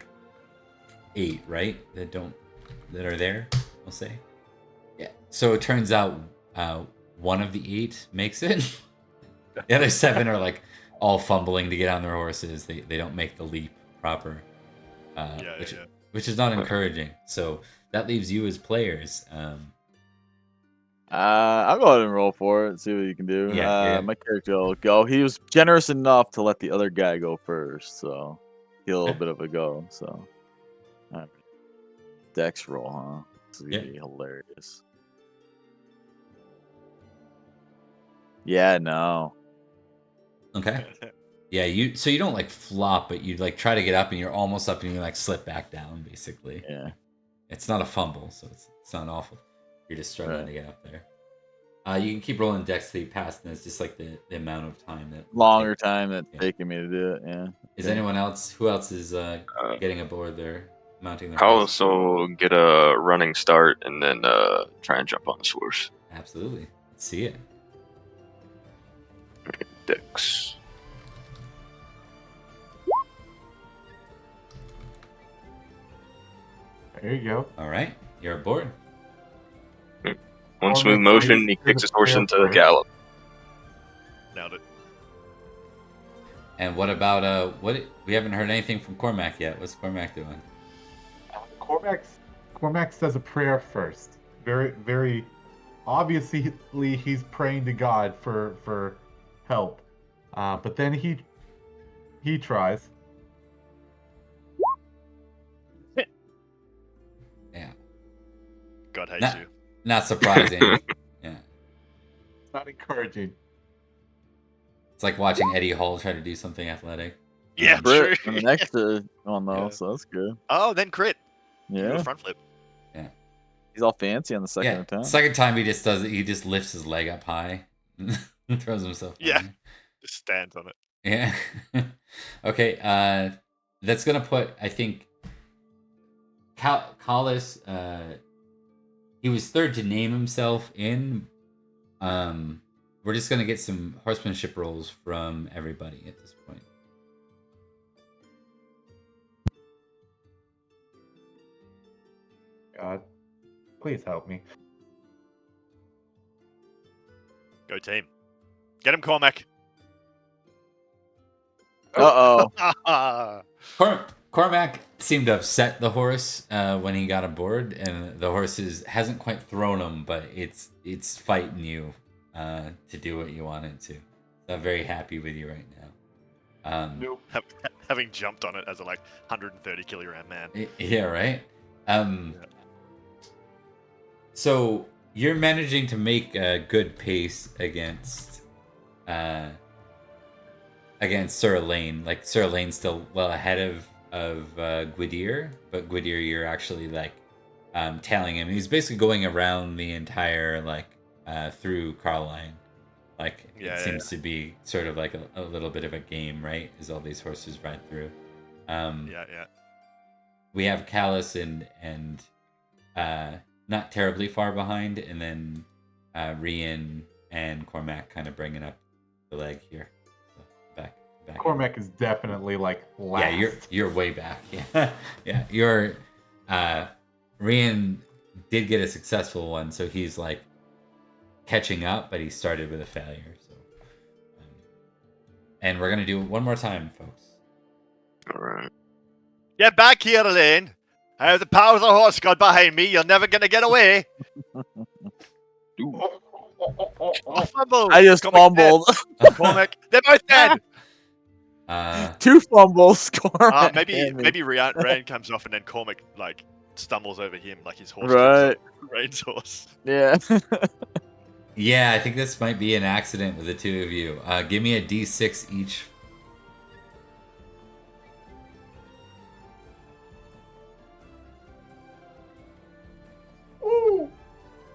8, right? That don't. that are there, we'll say. Yeah. So it turns out one of the 8 makes it. The other 7 are like all fumbling to get on their horses. They don't make the leap proper, which is not encouraging. So that leaves you as players. I'll go ahead and roll for it. See what you can do. Yeah. My character will go. He was generous enough to let the other guy go first, so he'll a bit of a go. So, all right. Dex roll, huh? This is gonna be hilarious. Yeah, no. Okay. Yeah, you don't like flop, but you like try to get up and you're almost up and you like slip back down basically. Yeah. It's not a fumble, so it's not awful. You're just struggling Right. to get up there. You can keep rolling dex till you pass, and it's just like the amount of time that Longer time that's taking me to do it, yeah. Is anyone else who else is getting aboard there, mounting their I'll horse? also get a running start and then try and jump on the horse. Absolutely. Let's see it. Dex. There you go. All right, you're aboard. One smooth motion, he kicks his horse into the gallop. Nailed it. And what about we haven't heard anything from Cormac yet. What's Cormac doing? Cormac says a prayer first. Very, very obviously he's praying to God for help. But then he tries. Yeah. God hates you. Not surprising. Yeah. It's not encouraging. It's like watching Eddie Hall try to do something athletic. Yeah, true. And the next one though, so that's good. Oh, then crit. Yeah. Front flip. Yeah. He's all fancy on the second attempt. Second time he just does it. He just lifts his leg up high and throws himself. Yeah. Just stands on it. Yeah. Okay. That's gonna put, I think, Collis. He was third to name himself in. We're just gonna get some horsemanship rolls from everybody at this point. God, please help me. Go team. Get him, Cormac. Uh-oh. Cormac seemed to upset the horse when he got aboard, and the horse hasn't quite thrown him, but it's fighting you to do what you want it to. So I'm very happy with you right now. Nope. Having jumped on it as a 130 kilogram man. Yeah, right. So you're managing to make a good pace against Sir Elaine. Like Sir Elaine's still well ahead of Gwydir, but Gwydir, you're actually tailing him. He's basically going around the entire through Carline. It seems to be sort of like a little bit of a game, right? As all these horses ride through. We have Callus and not terribly far behind, and then Rian and Cormac kind of bringing up the leg here. So back. Cormac is definitely last. Yeah, you're way back. Yeah, yeah. Your Rian did get a successful one, so he's catching up, but he started with a failure. So, and we're gonna do it one more time, folks. All right. Get back here, Elaine. I have the power of the horse god behind me. You're never gonna get away. I just fumbled. Cormac, they're both dead. 2 fumbles. Cormac. Maybe Ryan comes off and then Cormac stumbles over him like his horse. Right. Rain's horse. Yeah. Yeah, I think this might be an accident with the two of you. Give me a D6 each.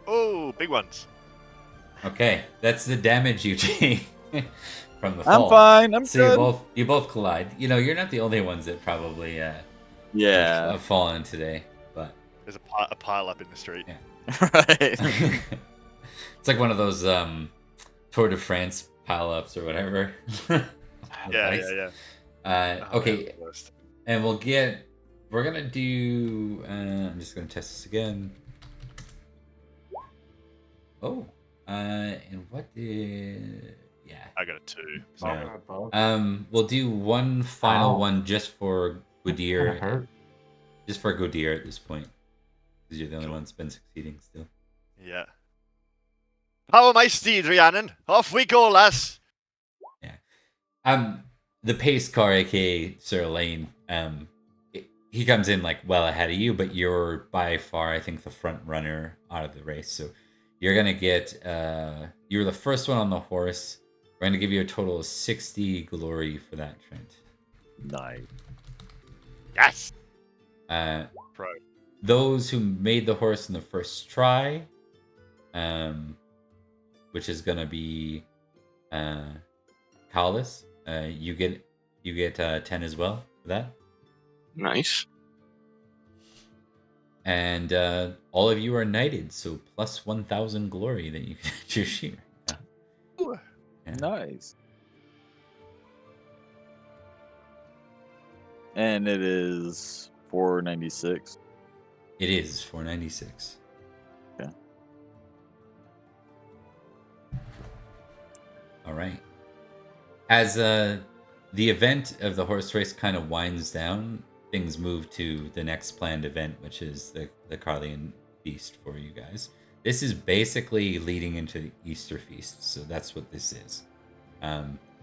Oh, big ones. Okay, that's the damage you take from the fall. I'm fine. I'm so good. You both collide. You're not the only ones that probably have fallen today, but there's a pile up in the street. Yeah. Right. It's like one of those Tour de France pile ups or whatever. Yeah. Okay, and we'll get we're gonna do. I'm just gonna test this again. Oh, and what did? Yeah. I got a 2. So. No. We'll do one final Ow. one just for Gonna Gaudir. hurt. Just for Gaudir at this point, because you're the only Cool. one that's been succeeding still. Yeah. Power my steed, Rhiannon. Off we go, lass. Yeah. The pace car, aka Sir Lane, he comes in like well ahead of you, but you're by far, I think, the front runner out of the race. So you're gonna get you're the first one on the horse. We're gonna give you a total of 60 glory for that, Trent. Nice. Yes. Pro. Those who made the horse in the first try, which is gonna be Kalis, you get 10 as well for that. Nice. And all of you are knighted, so plus 1,000 glory that you can choose here. Yeah. Nice. And it is 496. It is 496. Yeah. All right. As the event of the horse race kind of winds down, things move to the next planned event, which is the Carlian Feast for you guys. This is basically leading into the Easter Feast, so that's what this is.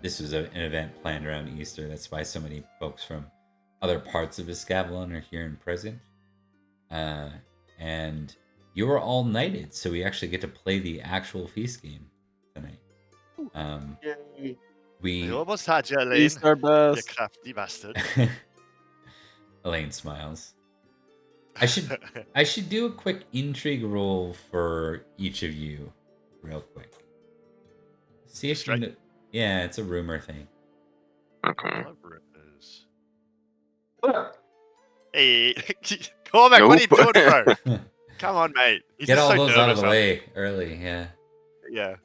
This was an event planned around Easter. That's why so many folks from other parts of Escavalon are here and present. And you are all knighted, so we actually get to play the actual feast game tonight. Yay. We We almost had you, Elaine. He's our You best. crafty bastard. Elaine smiles. I should do a quick intrigue roll for each of you, real quick. See if you Straight? know, yeah, it's a rumor thing. Okay. Hey, Cormac, what are you Nope. doing, bro? Come on, mate. He's Get just all so those out of nervous, the way early, yeah. Yeah.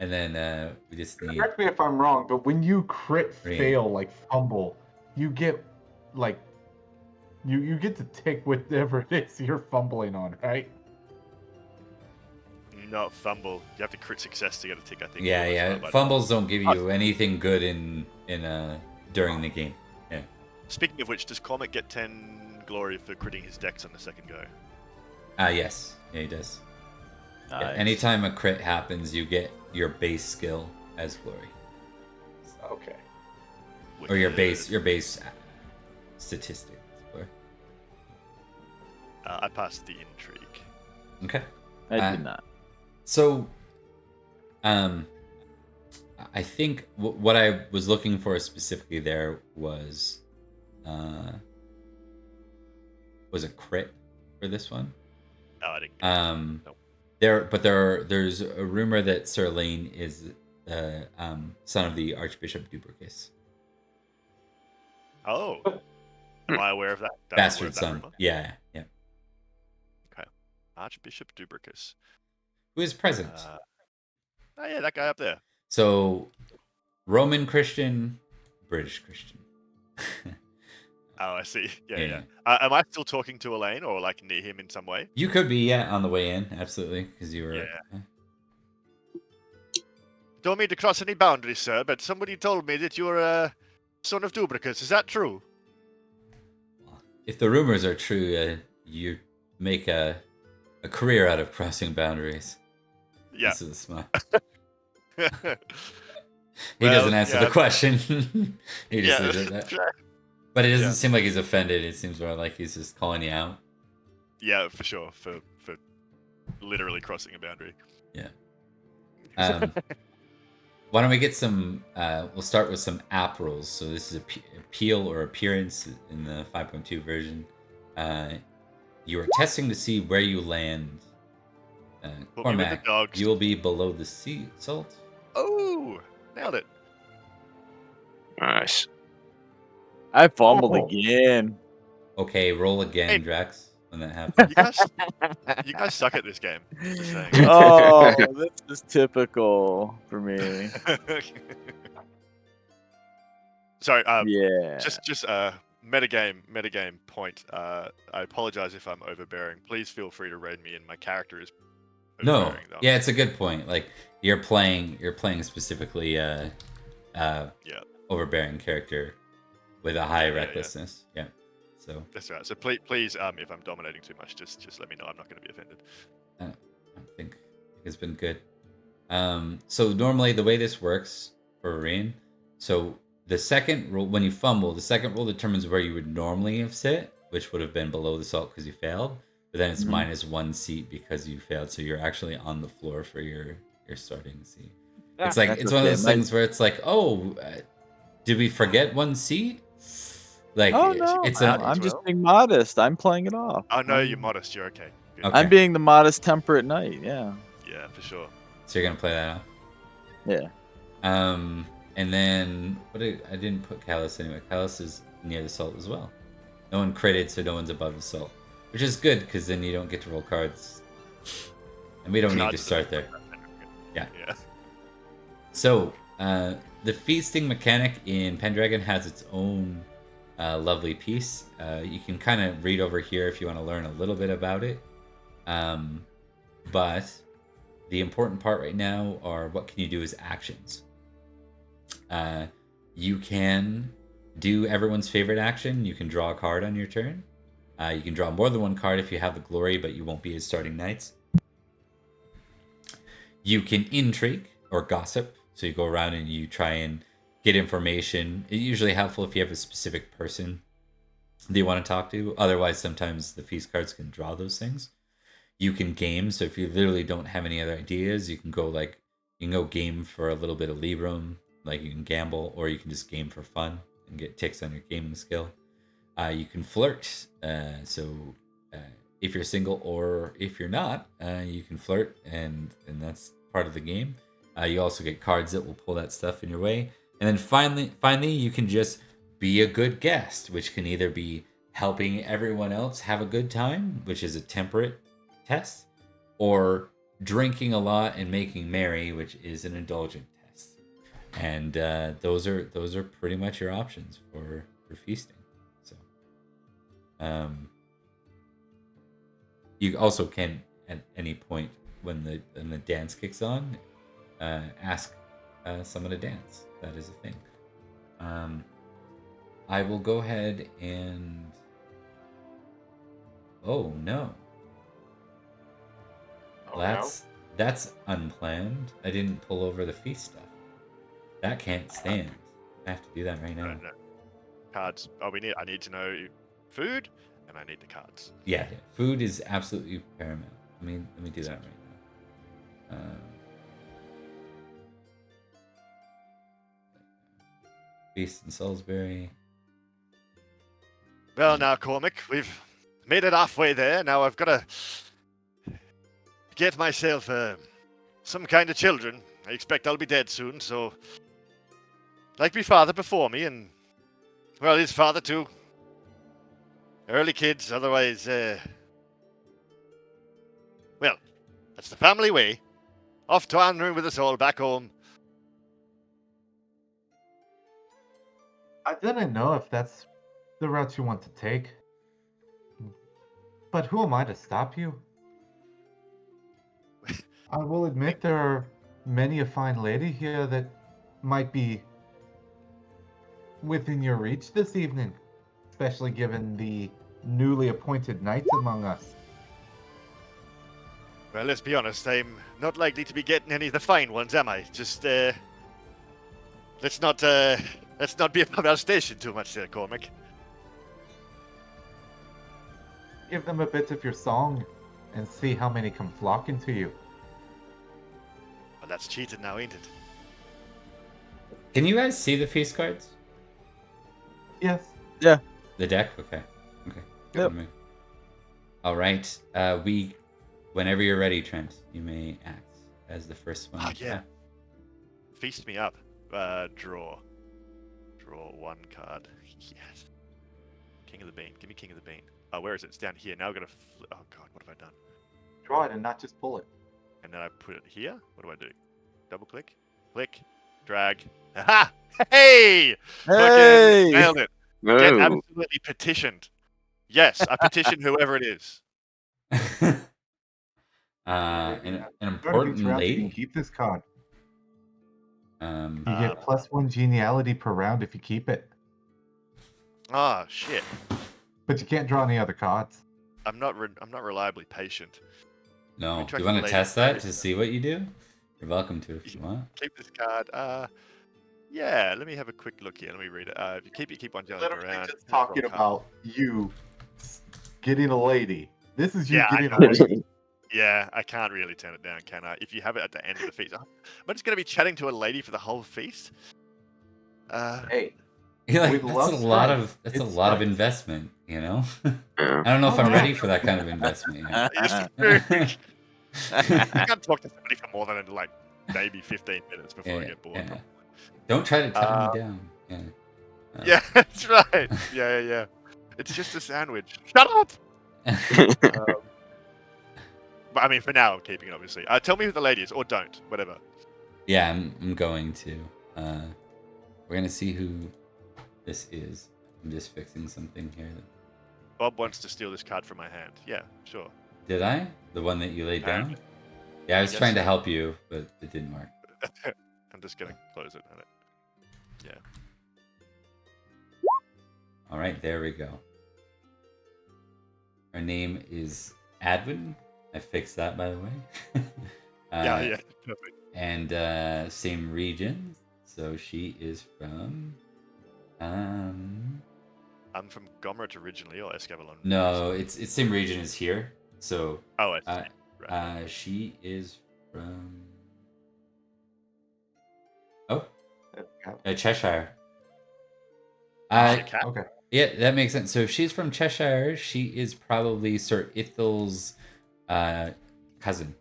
And then we just need. Correct me if I'm wrong, but when you crit Three. fail, like fumble, you get like you get to take whatever it is you're fumbling on, right? Not fumble. You have to crit success to get a tick, I think. Yeah, That's yeah. right, but- Fumbles don't give you anything good in during the game. Yeah. Speaking of which, does Cormac get 10 glory for critting his dex on the second go? Yes. Yeah, he does. Yeah, Nice. anytime a crit happens, you get your base skill as glory, Okay. or your Wicked. base statistics. I passed the intrigue. Okay. I did not. So, I think what I was looking for specifically there was a crit for this one. Oh, I didn't get Nope. There's a rumor that Sir Lane is the son of the Archbishop Dubricus. Oh. Am I aware of that? Am I aware Bastard of that son. rumor? Yeah. Archbishop Dubricus. Who is present. Oh, yeah, that guy up there. So, Roman Christian, British Christian. Oh, I see. Yeah, Yeah. yeah. Am I still talking to Elaine or like near him in some way? You could be, yeah, on the way in, absolutely, because you were. Yeah. Don't mean to cross any boundaries, sir, but somebody told me that you're a son of Dubricus. Is that true? If the rumors are true, you make a career out of crossing boundaries. Yeah. This is a smile. He doesn't answer the question. He just leaves it at that. But it doesn't seem like he's offended. It seems more like he's just calling you out. Yeah, for sure. For literally crossing a boundary. Yeah. Why don't we get some? We'll start with some app rolls. So this is appeal or appearance in the 5.2 version. You are testing to see where you land. Put me with the Cormac, dogs. you will be below the sea salt. Oh, nailed it. Nice. I fumbled Oh. again. Okay, roll again, Hey. Drax, when that happens. You guys suck at this game. Just saying. Oh, this is typical for me. Sorry. Yeah. Just metagame point. I apologize if I'm overbearing. Please feel free to raid me, and my character is No, overbearing. Though. yeah, it's a good point. Like you're playing specifically overbearing character with a high recklessness. Yeah. So that's right. So please, if I'm dominating too much, just let me know. I'm not going to be offended. I think it's been good. So normally the way this works for Rain, so the second roll, when you fumble, the second roll determines where you would normally have sit, which would have been below the salt because you failed. But then it's -1 seat because you failed, so you're actually on the floor for your starting seat. It's like it's one of those things where it's like, oh, did we forget 1 seat? Like, oh no, it's I'm just being modest. I'm playing it off. Oh no, you're modest. You're okay. Okay. I'm being the modest, temperate knight. Yeah. Yeah, for sure. So you're gonna play that out. Yeah. And then I didn't put Callus anyway. Callus is near the salt as well. No one critted, so no one's above the salt, which is good because then you don't get to roll cards, and we don't need to start there. Yeah. So the feasting mechanic in Pendragon has its own lovely piece. You can kind of read over here if you want to learn a little bit about it. But the important part right now are what can you do as actions. You can do everyone's favorite action. You can draw a card on your turn. You can draw more than one card if you have the glory, but you won't be as starting knights. You can intrigue or gossip. So you go around and you try and get information. It's usually helpful if you have a specific person that you want to talk to. Otherwise, sometimes the feast cards can draw those things. You can game. So if you literally don't have any other ideas, you can go game for a little bit of Librum. Like you can gamble, or you can just game for fun and get ticks on your gaming skill. You can flirt. If you're single or if you're not, you can flirt, and that's part of the game. You also get cards that will pull that stuff in your way. And then finally, you can just be a good guest, which can either be helping everyone else have a good time, which is a temperate test, or drinking a lot and making merry, which is an indulgent test. And those are pretty much your options for feasting. So, you also can at any point when the dance kicks on, ask someone to dance. That is a thing. I will go ahead and. Oh no. That's unplanned. I didn't pull over the feast stuff. That can't stand. I have to do that right now. No. Cards. Oh, I need to know food, and I need the cards. Yeah. Food is absolutely paramount. Let me do that right now. Feast in Salisbury. Well, now, Cormac, we've made it halfway there. Now I've got to get myself some kind of children. I expect I'll be dead soon, so like my father before me, and well, his father too. Early kids, otherwise, well, that's the family way. Off to wandering with us all back home. I didn't know if that's the route you want to take. But who am I to stop you? I will admit there are many a fine lady here that might be within your reach this evening, especially given the newly appointed knights among us. Well, let's be honest, I'm not likely to be getting any of the fine ones, am I? Just, let's not be above our station too much there, Cormac. Give them a bit of your song and see how many come flocking to you. Well, that's cheating now, ain't it? Can you guys see the feast cards? Yes. Yeah. The deck? Okay. Yep. All right. Whenever you're ready, Trent, you may act as the first one. Oh, yeah. Feast me up. Draw one card. Yes. King of the Bean. Give me King of the Bean. Oh, where is it? It's down here. Now I've got to... Oh, God, what have I done? Draw it and not just pull it. And then I put it here? What do I do? Double click? Click. Drag. Aha! Hey! Hey! Fucking nailed it. Get No. absolutely petitioned. Yes, I petition whoever it is. An Start of each important round, you can lady. keep this card. Um, You get +1 geniality per round if you keep it, Oh shit! but you can't draw any other cards. I'm not reliably patient. no. Do tracking you want the to lady test that every to see what you do? You're welcome to if you want. Keep this card. Yeah. Let me have a quick look here. Let me read it. If you keep one gentleman per Literally round. just draw a talking card. about you getting a lady. This is you Yeah, I getting a know. lady. Yeah, I can't really turn it down, can I? If you have it at the end of the feast, am I just going to be chatting to a lady for the whole feast? Hey, You're like, with that's love a lot strikes, of it of strikes. investment, you know. Yeah. I don't know if Oh, I'm yeah. ready for that kind of investment yet. It's true. I can't talk to somebody for more than like maybe 15 minutes before I Yeah, get bored. yeah. Don't try to tie me down. Yeah. Yeah, that's right. Yeah. It's just a sandwich. Shut up. But I mean, for now, I'm keeping it, obviously. Tell me who the lady is, or don't, whatever. Yeah, I'm going to. We're gonna see who this is. I'm just fixing something here. Bob wants to steal this card from my hand. Yeah, sure. Did I? The one that you laid down? Apparently. Yeah, I was guess trying to so. help you, but it didn't work. I'm just gonna close it. Yeah. All right, there we go. Her name is Adwin. I fixed that, by the way. Yeah. Perfect. And same region. So she is from. I'm from Gomrit originally, or Escavalon. No, it's same region as here. So. Oh, I see. Right. She is from. Oh. Cheshire. Okay. Yeah, that makes sense. So if she's from Cheshire, she is probably Sir Ithel's cousin.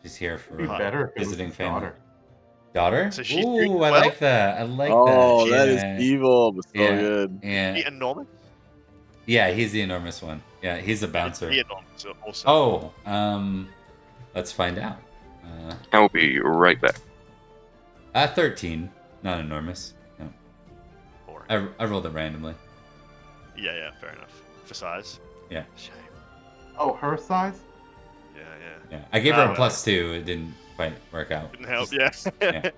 She's here for It'd be better if it was visiting his family. daughter. Daughter? So she's Ooh, doing I well? like that. I like Oh, that. that is Yeah. evil, but so Yeah. good. Yeah. The enormous? Yeah, he's the enormous one. Yeah, he's a It's bouncer. the enormous also. Oh, let's find out. I will be right back. 13, not enormous. No. Boring. I rolled it randomly. Yeah, fair enough. For size. Yeah. Shame. Oh, her size? Yeah, I gave her a well. +2. It didn't quite work out. Didn't help, Just- yeah. yeah.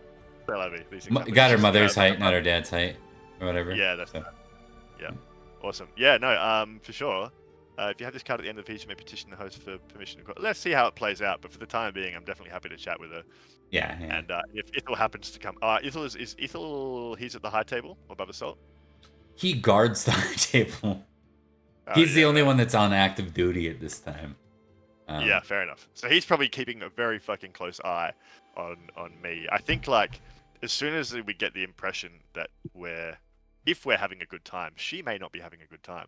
They'll have it. These things happen. Got her She's mother's got- height, not her dad's height, or whatever. Yeah, that's so. Yeah. Awesome. Yeah, no, for sure. If you have this card at the end of the feature, you may petition the host for permission to call. Let's see how it plays out, but for the time being, I'm definitely happy to chat with her. Yeah. And if Ithel happens to come, Ithel is Ithel. He's at the high table or above assault. He guards the high table. Oh, He's the yeah, only right. one that's on active duty at this time. Yeah, fair enough. So he's probably keeping a very fucking close eye on me. I think like as soon as we get the impression that if we're having a good time, she may not be having a good time.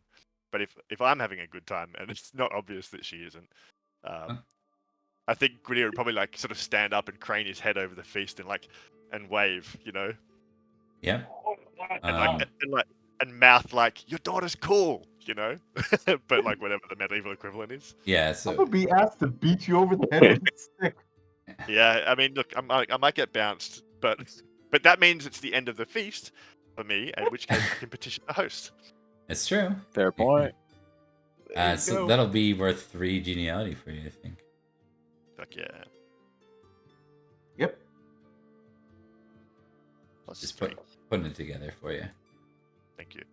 But if I'm having a good time and it's not obvious that she isn't, I think Gwydir would probably like sort of stand up and crane his head over the feast and wave, you know. Yep. And mouth like your daughter's cool, you know, but like whatever the medieval equivalent is. Yeah. I'm So gonna be asked to beat you over the head with a stick. Yeah, I mean, look, I might get bounced, but that means it's the end of the feast for me, in which case I can petition the host. it's true. Fair point. So go. that'll be worth 3 geniality for you, I think. Fuck yeah. Yep. Plus Just 3. putting it together for you. Thank you.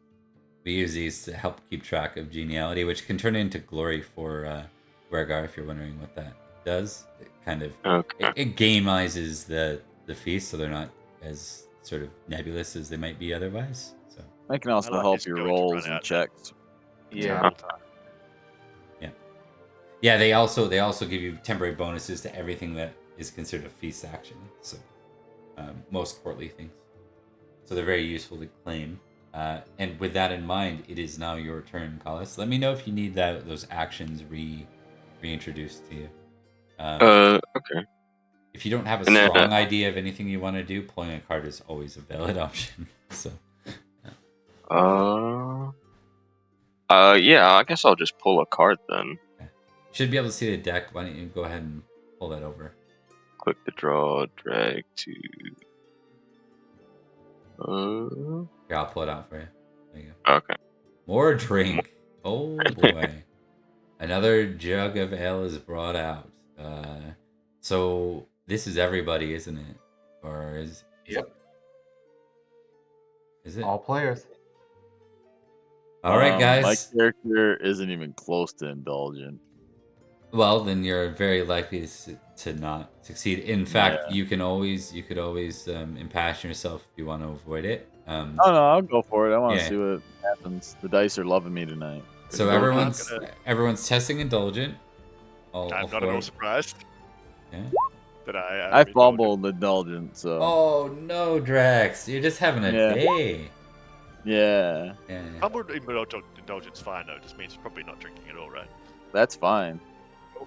We use these to help keep track of geniality, which can turn into glory for Wergar, if you're wondering what that does. It kind of Okay. it gamizes the feast, so they're not as sort of nebulous as they might be otherwise. So That can also like help this your going to rolls run and out. checks. Yeah. yeah, they also give you temporary bonuses to everything that is considered a feast action. So most courtly things. So they're very useful to claim. And with that in mind, it is now your turn, Collis. Let me know if you need those actions reintroduced to you. Okay. If you don't have a And then, strong idea of anything you want to do, pulling a card is always a valid option. So. Yeah, I guess I'll just pull a card then. You should be able to see the deck. Why don't you go ahead and pull that over? Click the draw, drag to. Here, I'll pull it out for you. There you go. Okay. More drink. Oh boy. Another jug of ale is brought out. So this is everybody, isn't it? Or is Yep. Is it? All players. All right, My guys. character isn't even close to indulgent. Well, then you're very likely to not succeed. In fact, you could always impassion yourself if you want to avoid it. Oh no, I'll go for it. I want to Yeah. see what happens. The dice are loving me tonight. So everyone's testing indulgent. I'm not at all surprised Yeah. that I. I fumbled indulgent, so. Oh no, Drax! You're just having a day. Yeah. Fumbled indulgence fine though. Just means probably not drinking at all, right? That's fine.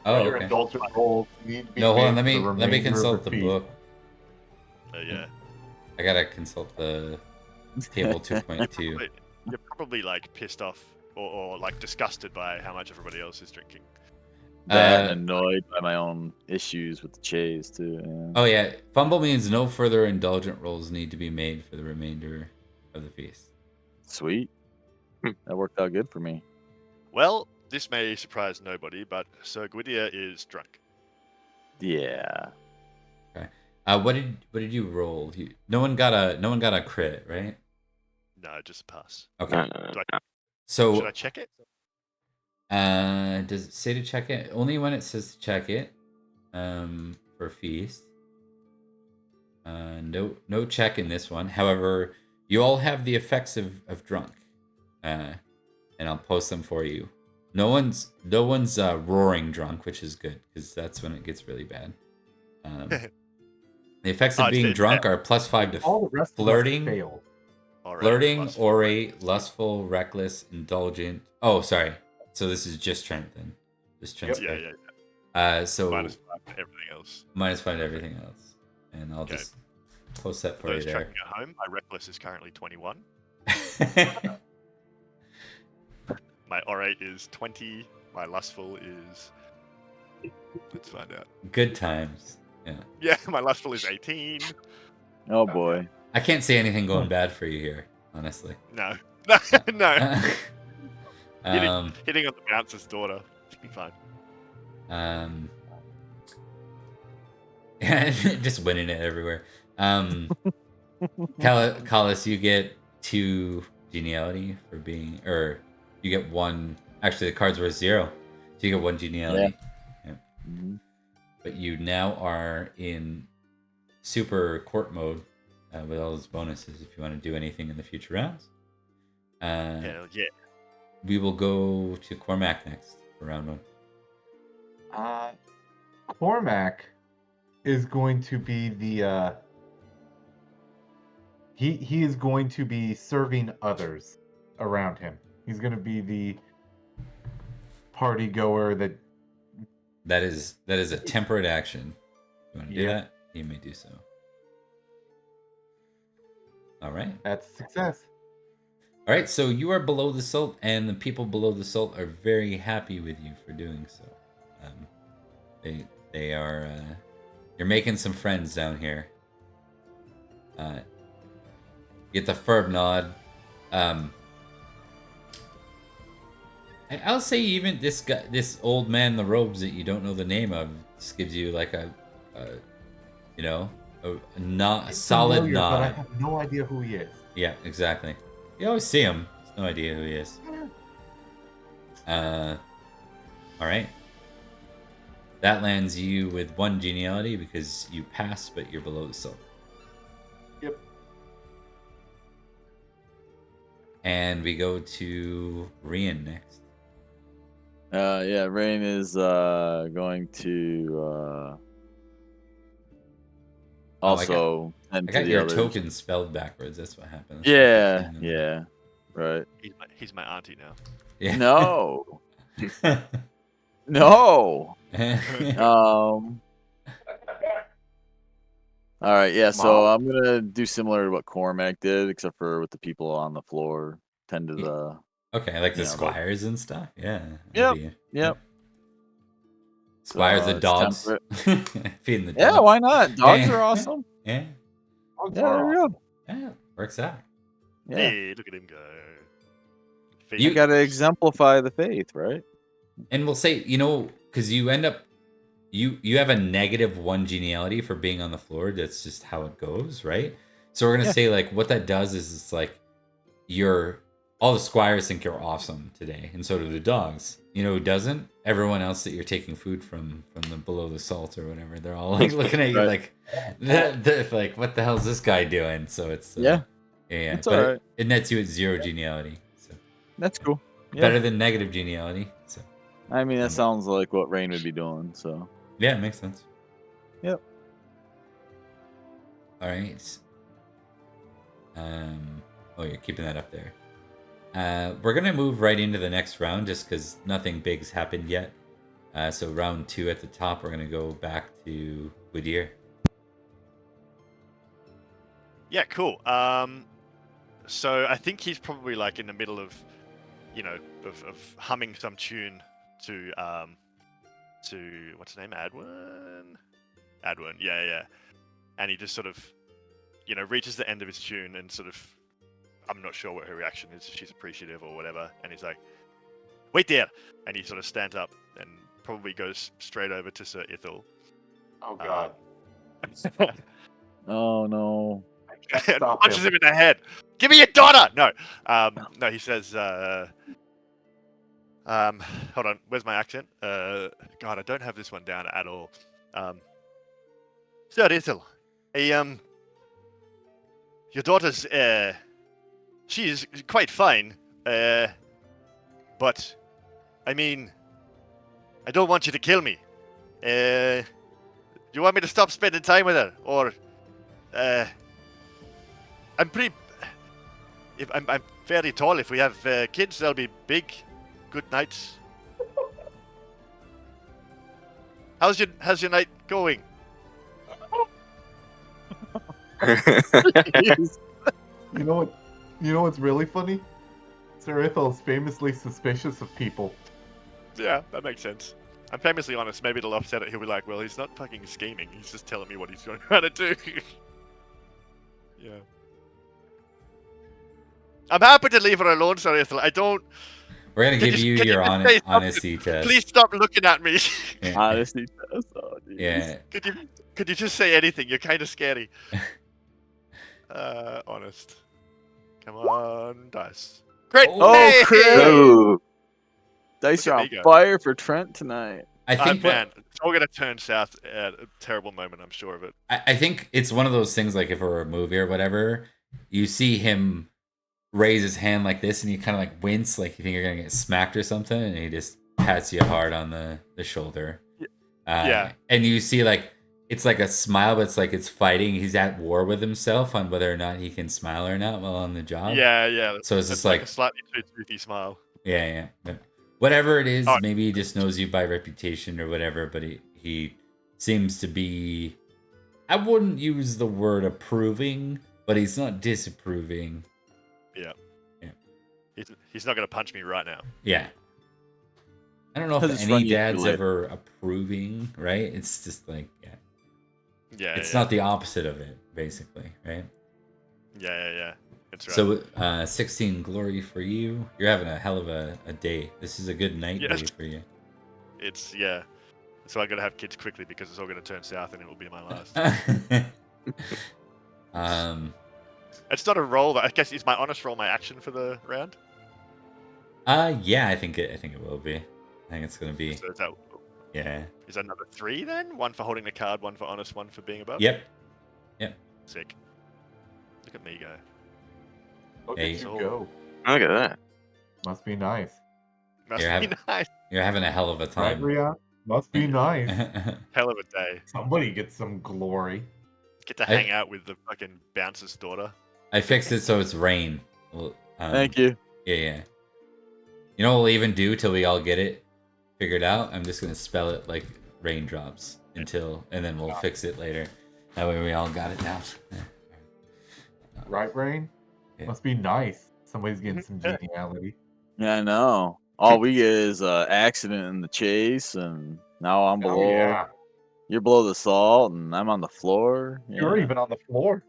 Oh, Your okay. indulgent rolls need to be No, hold on. made for the Let me remainder of consult the feast. book. Yeah. I gotta consult the table 2.2. You're probably like pissed off or like disgusted by how much everybody else is drinking. That and annoyed by my own issues with the chase too. Yeah. Oh yeah, fumble means no further indulgent rolls need to be made for the remainder of the feast. Sweet. That worked out good for me. Well, this may surprise nobody, but Sir Gwydia is drunk. Yeah. Okay. What did you roll? No one got a crit, right? No, just a pass. Okay. So should I check it? Does it say to check it? Only when it says to check it. For feast. No check in this one. However, you all have the effects of drunk. And I'll post them for you. No one's roaring drunk, which is good because that's when it gets really bad. The effects of being drunk are +5 to all the rest flirting. Of us failed. Flirting, orate, lustful, reckless, indulgent. Oh, sorry. So this is just Trent then. Just Trent. Yep. Yeah. So -5 to everything else. -5 to everything else, and I'll just post that for you there. Tracking at home, my reckless is currently 21. My orate is 20. My lustful is. Let's find out. Good times. Yeah. Yeah, my lustful is 18. Oh boy. I can't see anything going bad for you here, honestly. No. No. Hitting on the bouncer's daughter should be fine. Just winning it everywhere. Callis, you get 2 geniality for being, or you get 1. Actually, the cards were 0, so you get 1 geniality. Yeah. Mm-hmm. But you now are in super court mode with all those bonuses. If you want to do anything in the future rounds, Hell yeah. We will go to Cormac next for round 1. Cormac is going to be the he is going to be serving others around him. He's going to be the party goer that is a temperate action. You want to do that? You may do so. All right. That's success. All right, so you are below the salt, and the people below the salt are very happy with you for doing so. They are. You're making some friends down here. Get the firm nod. I'll say even this old man in the robes that you don't know the name of, just gives you like a solid familiar, nod. But I have no idea who he is. Yeah, exactly. You always see him. Just no idea who he is. All right. That lands you with 1 geniality because you pass, but you're below the salt. Yep. And we go to Rian next. Rain is going to also I got your token spelled backwards. That's what happens. Yeah, right. He's my auntie now. Yeah. No. No. All right, yeah. So I'm gonna do similar to what Cormac did, except for with the people on the floor tend to the. Okay, like the squires and stuff. Yeah. Yep. Squires, the dogs. Feeding the dogs. Yeah, why not? Dogs are awesome. Yeah. Dogs there we go. Yeah, works out. Yeah. Hey, look at him go. You gotta exemplify the faith, right? And we'll say, because you end up you have a -1 geniality for being on the floor. That's just how it goes, right? So we're gonna say like what that does is it's like all the squires think you're awesome today, and so do the dogs. You know who doesn't? Everyone else that you're taking food from the below the salt or whatever. They're all like looking at you Right. like, what the hell's this guy doing? So it's Yeah. yeah. It's But alright. it nets you at 0 geniality. So That's cool. Yeah. better than negative geniality. So I mean, that sounds like what Rain would be doing. So yeah, it makes sense. Yep. All right. Oh, you're keeping that up there. We're gonna move right into the next round just because nothing big's happened yet. So round 2 at the top, we're gonna go back to Whittier. Yeah, cool. So I think he's probably like in the middle of, of humming some tune to what's his name, Adwin. Yeah. And he just sort of, reaches the end of his tune and sort of, I'm not sure what her reaction is. If she's appreciative or whatever, and he's like, "Wait there!" And he sort of stands up and probably goes straight over to Sir Ithel. Oh god. Oh no. And punches him in the head. Give me your daughter! No. No, he says, hold on, where's my accent? God, I don't have this one down at all. Sir Ithel, your daughter's, she is quite fine, but, I mean, I don't want you to kill me. Do you want me to stop spending time with her? Or, I'm pretty... I'm fairly tall. If we have kids, they'll be big. Good nights. How's your night going? You know what? You know what's really funny? Sir Ithel's famously suspicious of people. Yeah, that makes sense. I'm famously honest. Maybe it'll upset it. He'll be like, well, he's not fucking scheming. He's just telling me what he's trying to do. Yeah. I'm happy to leave her alone, Sir Ithel. I don't... We're gonna give you your honesty test. Please stop looking at me. Yeah. Honesty test. Oh, geez. Yeah. Could you just say anything? You're kind of scary. Honest. Come on, dice. Great. Oh, Hey! crit! Oh, Dice Look are at on me go. fire for Trent tonight. I think Man, it's all gonna turn south at a terrible moment. I'm sure of it. I think it's one of those things like if it were a movie or whatever, you see him raise his hand like this and you kind of like wince, like you think you're gonna get smacked or something, and he just pats you hard on the shoulder. Yeah. And you see like it's like a smile, but it's like it's fighting. He's at war with himself on whether or not he can smile or not while on the job. Yeah. So it's just like like a slightly too toothy smile. yeah. But whatever it is, Oh. maybe he just knows you by reputation or whatever, but he seems to be, I wouldn't use the word approving, but he's not disapproving. Yeah. He's not gonna punch me right now. Yeah. I don't know Because if it's any running dad's too late. ever approving, right? It's just like, yeah. Yeah. It's not the opposite of it, basically, right? Yeah. That's right. So 16 glory for you. You're having a hell of a day. This is a good night Yes. day for you. It's So I gotta have kids quickly because it's all gonna turn south and it will be my last. It's not a roll. I guess is my honest roll my action for the round. Yeah, I think it will be. I think it's gonna be. So is that number 3 then? One for holding the card, one for honest, one for being above. Yep. Sick. Look at me go. Look Hey. at you go. look at that. Must be nice. Must You're be nice. You're having a hell of a Right, time. Ria? Must be nice. Hell of a day. Somebody gets some glory. Get to hang out with the fucking bouncer's daughter. I fixed it so it's rain. Well, Thank you. Yeah. You know what we'll even do till we all get it figured out? I'm just gonna spell it like raindrops and then we'll fix it later. That way we all got it now. Right, Rain? Yeah. Must be nice. Somebody's getting some geniality. Yeah, I know. All we get is accident in the chase, and now I'm below. Oh, yeah. You're below the salt, and I'm on the floor. You're Yeah. even on the floor.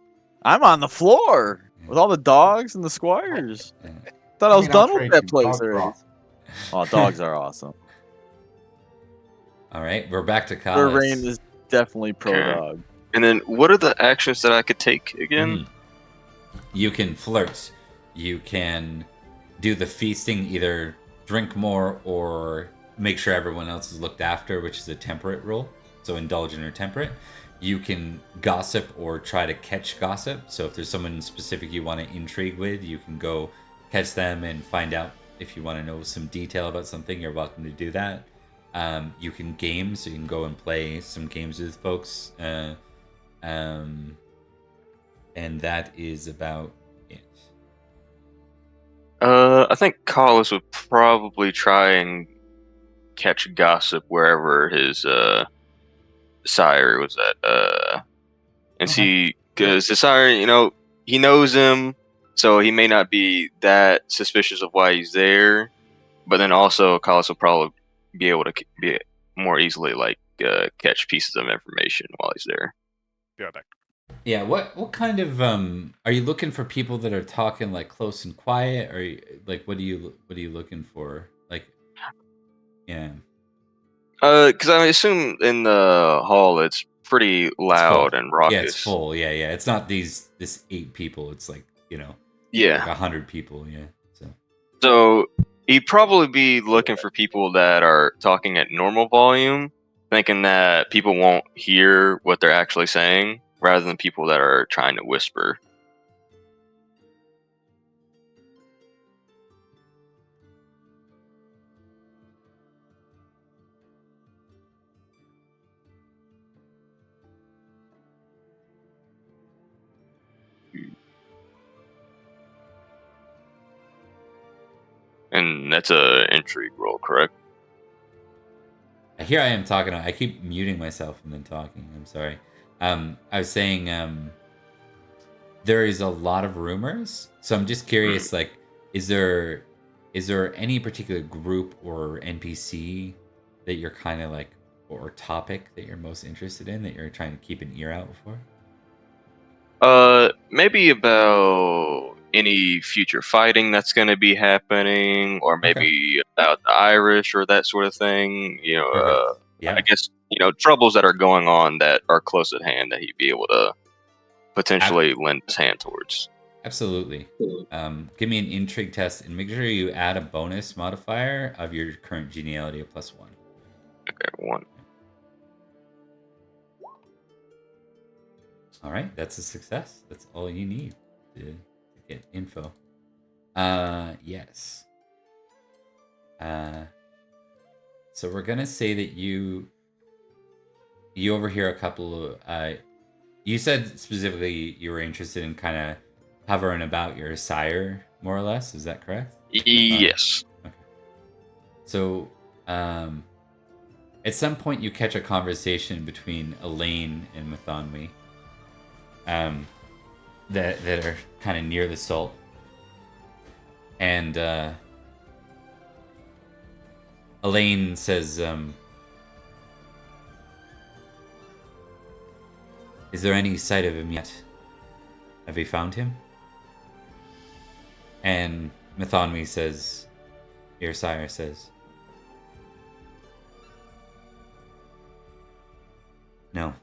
I'm on the floor with all the dogs and the squires. Yeah. Thought I was I'll done with trade that you. place Dogs are already. awesome. Oh, dogs are awesome. All right, we're back to Sir Rain Kalis. is definitely pro Okay. dog. And then what are the actions that I could take again? You can flirt. You can do the feasting, either drink more or make sure everyone else is looked after, which is a temperate rule. So indulgent or temperate. You can gossip or try to catch gossip. So if there's someone specific you want to intrigue with, you can go catch them and find out if you want to know some detail about something. You're welcome to do that. You can game, so you can go and play some games with folks. And that is about it. I think Collis would probably try and catch gossip wherever his sire was at. And see, because the sire, he knows him, so he may not be that suspicious of why he's there. But then also, Collis will probably be able to be more easily catch pieces of information while he's there. Be right back. Yeah, what kind of are you looking for? People that are talking like close and quiet, or like what are you looking for? Like, yeah, Because I assume in the hall it's pretty it's full. loud and raucous. Yeah, it's full. Yeah. It's not this 8 people. It's like Yeah. like 100 people. Yeah. So he'd probably be looking for people that are talking at normal volume, thinking that people won't hear what they're actually saying, rather than people that are trying to whisper. And that's a intrigue roll, correct? Here I am talking. I keep muting myself and then talking. I'm sorry. I was saying there is a lot of rumors, so I'm just curious. Like, is there any particular group or NPC that you're kind of like, or topic that you're most interested in that you're trying to keep an ear out for? Maybe about any future fighting that's going to be happening, or maybe about the Irish or that sort of thing. Perfect. Yeah. I guess troubles that are going on that are close at hand that he'd be able to potentially lend his hand towards. Absolutely. Give me an intrigue test and make sure you add a bonus modifier of your current geniality of +1. Okay, 1. All right, that's a success. That's all you need to get info. Yes. So we're gonna say that you overhear a couple of. You said specifically you were interested in kind of hovering about your sire, more or less. Is that correct? Yes. Okay. So, at some point, you catch a conversation between Elaine and Mathonwe. That are kind of near the salt, and Elaine says, "Is there any sight of him yet? Have we found him?" And Mathonwe says, "Your sire says, no.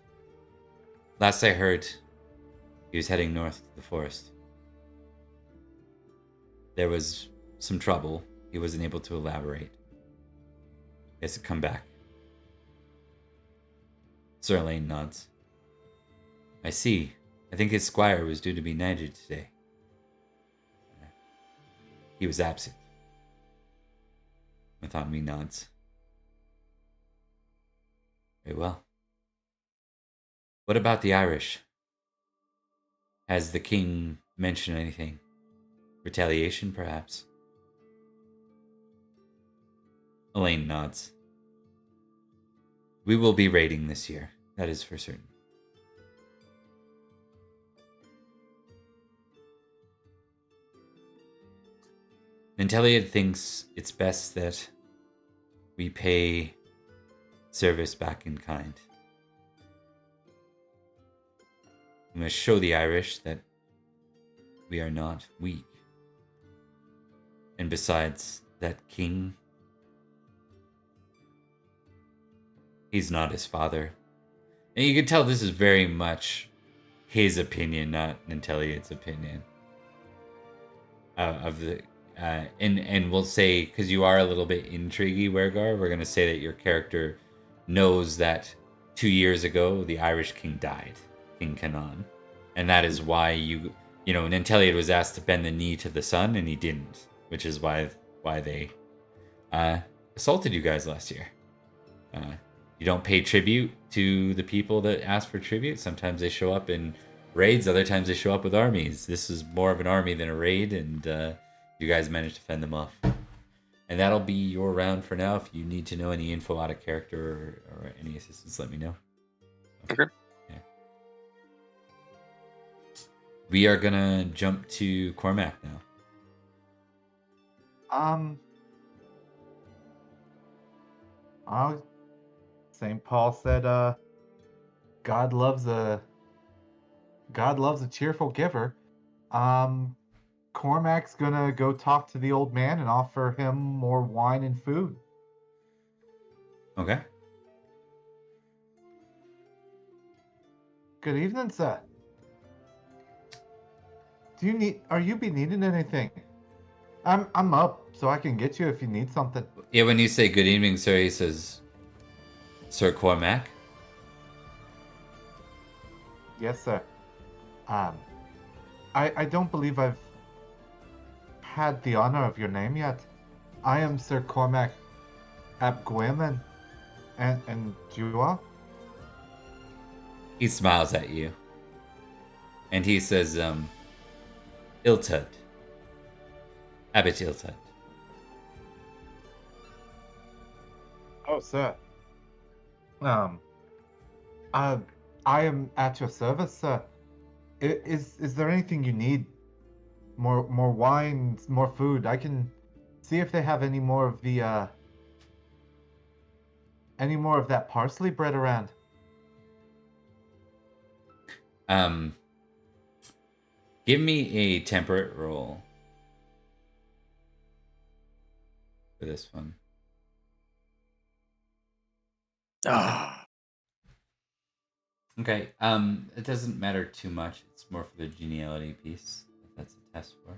Last I heard, he was heading north to the forest. There was some trouble. He wasn't able to elaborate. He has to come back." Sir Elaine nods. "I see. I think his squire was due to be knighted today. He was absent." Mathonwe nods. "Very well. What about the Irish? Has the king mentioned anything? Retaliation, perhaps?" Elaine nods. "We will be raiding this year. That is for certain." Nanteleod thinks it's best that we pay service back in kind. We must show the Irish that we are not weak. And besides, that king, he's not his father. And you can tell this is very much his opinion, not Nanteleod's opinion. And we'll say, because you are a little bit intriguey, Wergar, we're going to say that your character knows that 2 years ago the Irish king died, King Canaan, and that is why Nanteleod was asked to bend the knee to the sun, and he didn't, which is why they assaulted you guys last year. You don't pay tribute to the people that ask for tribute. Sometimes they show up in raids, other times they show up with armies. This is more of an army than a raid, and you guys managed to fend them off. And that'll be your round for now. If you need to know any info out of character or any assistance, let me know. Okay. Yeah. We are gonna jump to Cormac now. St. Paul said, God loves a cheerful giver. Cormac's gonna go talk to the old man and offer him more wine and food. Okay. Good evening, sir. Are you needing anything? I'm up, so I can get you if you need something. Yeah, when you say good evening, sir, he says, Sir Cormac. Yes, sir. I don't believe I've had the honor of your name yet. I am Sir Cormac ap Gwynedd, and you are? He smiles at you. And he says, Iltud. Abbot Iltud. Oh, sir. I am at your service, sir. Is there anything you need? More wine, more food. I can see if they have any more of that parsley bread around. Give me a temperate roll for this one. Okay. It doesn't matter too much. It's more for the geniality piece. That's a test for.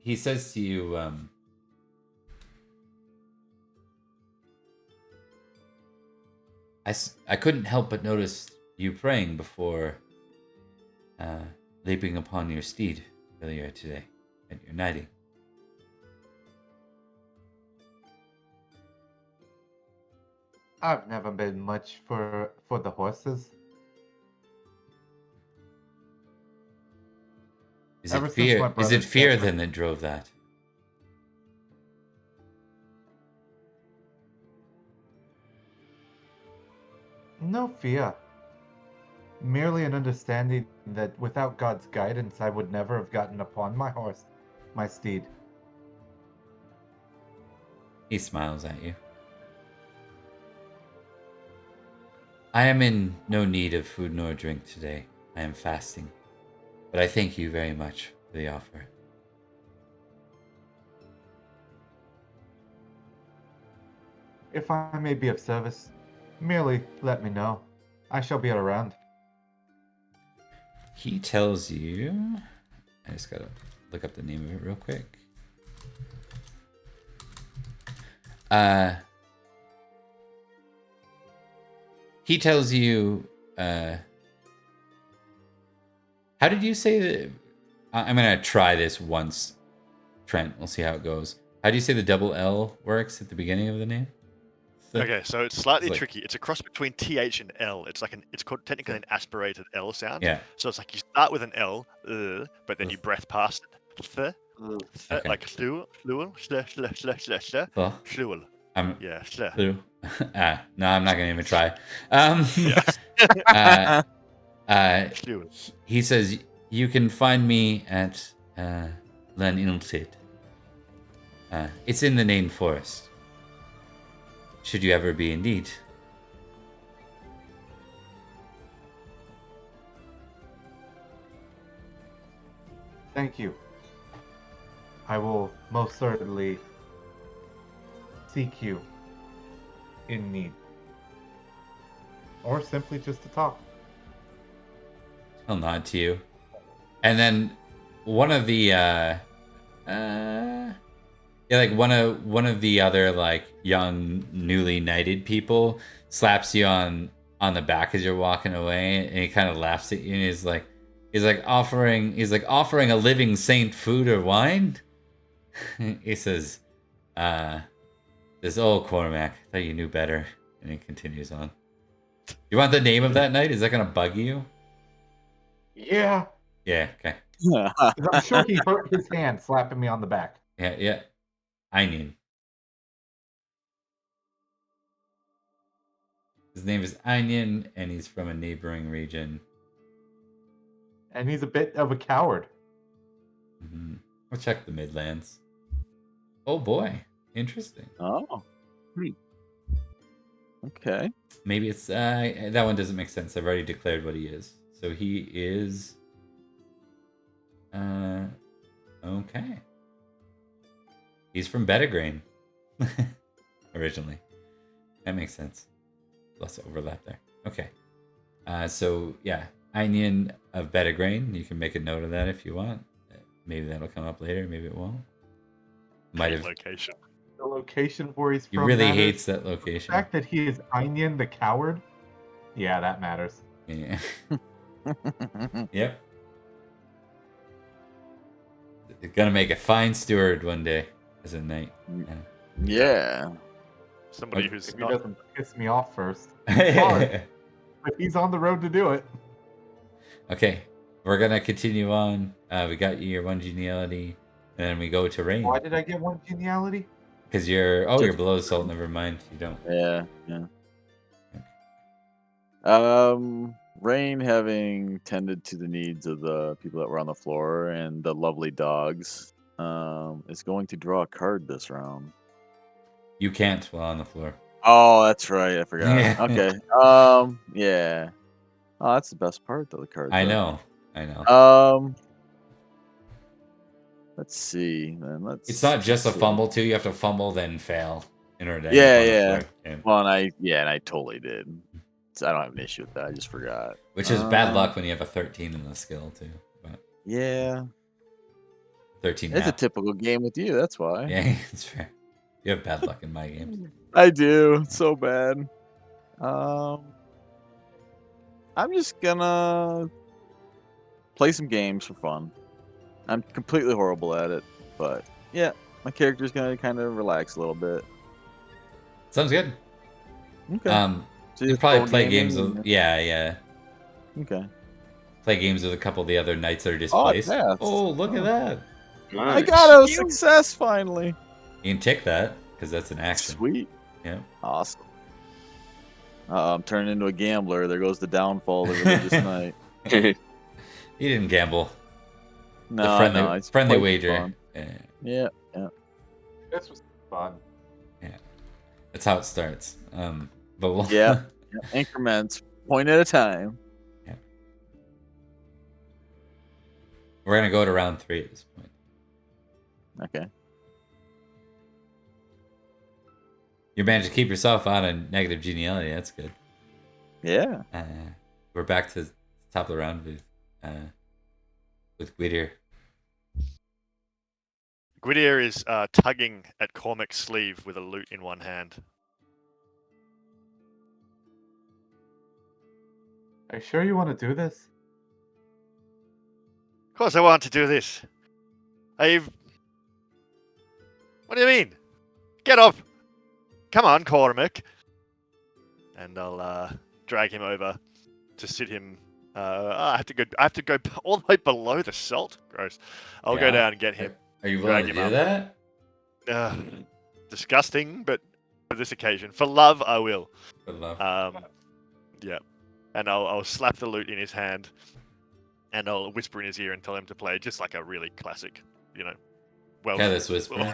He says to you, I couldn't help but notice you praying before leaping upon your steed earlier today at your knighting. I've never been much for the horses. Is Ever it since my fear? Is brother's it fear death, then that drove that? No fear. Merely an understanding that without God's guidance, I would never have gotten upon my horse, my steed. He smiles at you. I am in no need of food nor drink today. I am fasting. But I thank you very much for the offer. If I may be of service, merely let me know. I shall be around. He tells you... I just gotta look up the name of it real quick. He tells you... how did you say that? I'm gonna try this once, Trent. We'll see how it goes. How do you say the double L works at the beginning of the name? Okay, so it's slightly It's like- tricky. It's a cross between TH and L. It's called technically an aspirated L sound. Yeah. So it's like you start with an L, but then you breath past it. Okay. Like fluel, Well, fluel. I'm Yeah, blue. No, I'm not gonna even try. fluel. He says you can find me at Lan Iltid. It's in the Nain Forest. Should you ever be in need. Thank you. I will most certainly seek you in need. Or simply just to talk. He'll nod to you. And then one of the one of the other like young newly knighted people slaps you on the back as you're walking away, and he kind of laughs at you, and he's like offering a living saint food or wine. He says, this old Cormac, I thought you knew better. And he continues on. You want the name of that knight? Is that gonna bug you? Yeah. Yeah, okay. 'Cause I'm sure he hurt his hand slapping me on the back. Yeah. Einian. His name is Einian, and he's from a neighboring region. And he's a bit of a coward. Mm-hmm. We'll check the Midlands. Oh boy, interesting. Oh. Okay. Maybe it's that one doesn't make sense. I've already declared what he is. So he is okay. He's from Pendragon. Originally. That makes sense. Less overlap there. Okay. So yeah, Einian of Pendragon. You can make a note of that if you want. Maybe that'll come up later. Maybe it won't. Might have. Location. The location where he's He from really matters. hates that location. The fact that he is Einian the coward, yeah, that matters. Yeah. Yep. You're gonna make a fine steward one day as a knight. Yeah. Somebody who's If he not. doesn't piss me off first. Yeah. But he's on the road to do it. Okay, we're gonna continue on. We got you your one geniality, and then we go to Rain. Why did I get one geniality? Because you're you're below the salt. Never mind, you don't. Yeah. Rain, having tended to the needs of the people that were on the floor and the lovely dogs, is going to draw a card this round. You can't while on the floor. Oh, that's right. I forgot. Yeah. Okay. Yeah. Oh, that's the best part of the card. I know. Let's see. Then It's not just a see. fumble too. You have to fumble then fail in order to Yeah, end up on the yeah. floor. Well, and I totally did. So I don't have an issue with that. I just forgot. Which is bad luck when you have a 13 in the skill too. But Yeah. 13. It's a typical game with you. That's why. Yeah, it's fair. You have bad luck in my games. I do. It's so bad. I'm just gonna play some games for fun. I'm completely horrible at it, but yeah, my character's gonna kind of relax a little bit. Sounds good. Okay. So you just probably board play gaming games with and- yeah. Okay. Play games with a couple of the other knights that are displaced. passed. Oh, look at that. Nice. I got a success finally. You can tick that because that's an action. Sweet. Yeah. Awesome. I'm turning into a gambler. There goes the downfall of the religious knight. You didn't gamble. No, The friendly, no, it's friendly quite wager. fun. Yeah, Yeah. This was fun. that's how it starts. But we'll Yeah. Increments, point at a time. we're gonna go to round 3 at this point. Okay. You managed to keep yourself out of negative geniality. That's good. Yeah. We're back to the top of the round with Whittier. Gwydir is tugging at Cormac's sleeve with a lute in one hand. Are you sure you want to do this? Of course I want to do this. What do you mean? Get up! Come on, Cormac. And I'll drag him over to sit him. I have to go all the way below the salt. Gross. I'll go Yeah. down and get him. Are you willing to Drag do him that? Disgusting, but for this occasion, for love, I will. For love. Yeah. And I'll slap the lute in his hand, and I'll whisper in his ear and tell him to play just like a really classic, Welsh Careless Whisper.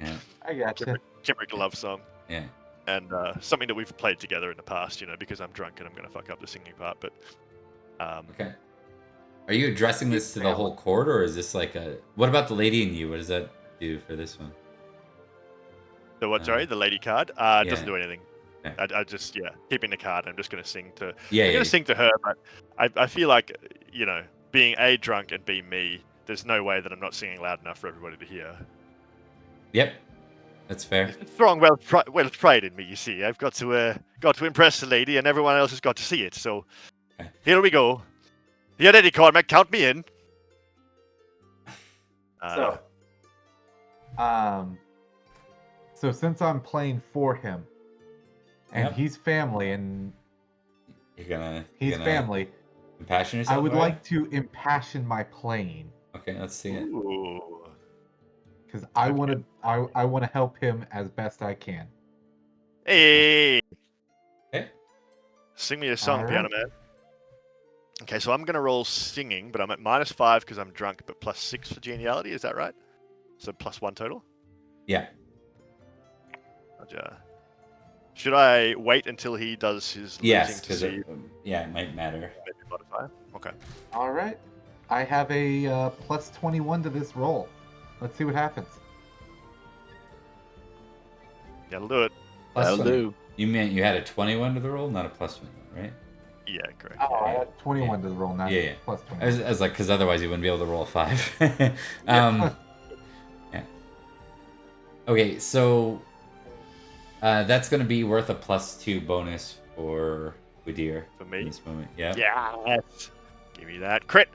Yeah. I got you. Cymric love song. Yeah. And something that we've played together in the past, because I'm drunk and I'm going to fuck up the singing part. But Okay. Are you addressing this to the whole court, or is this like a? What about the lady in you? What does that do for this one? The what? Sorry, the lady card. yeah. Doesn't do anything. Okay. I just keeping the card. I'm just gonna sing to. Yeah, I'm yeah. gonna sing to her, but I feel like being A, drunk, and B, me. There's no way that I'm not singing loud enough for everybody to hear. Yep, that's fair. It's strong, well pride in me. You see, I've got to impress the lady, and everyone else has got to see it. So here we go. You ready, Cormac? Count me in. So since I'm playing for him, and Yep. he's family, and he's family, impassion yourself. I would like to impassion my playing. Okay, let's see it. Ooh. Because I want to help him as best I can. Hey. Okay. Sing me a song, All Piano right. Man. Okay, so I'm gonna roll singing, but I'm at -5 because I'm drunk, but +6 for geniality. Is that right? So +1 total. Yeah. Roger. Should I wait until he does his Yes, losing to because see? it might matter. Maybe modify. Okay. All right. I have a +21 to this roll. Let's see what happens. Yeah, I'll do it. That'll do. You meant you had a 21 to the roll, not a +1, right? Yeah, correct. Oh, I had 21 to the roll, not Yeah. +21. I was like, because otherwise you wouldn't be able to roll a 5. Yeah. Okay, so that's going to be worth a +2 bonus for Widir For me? in this moment. Yeah. Yes. Give me that crit.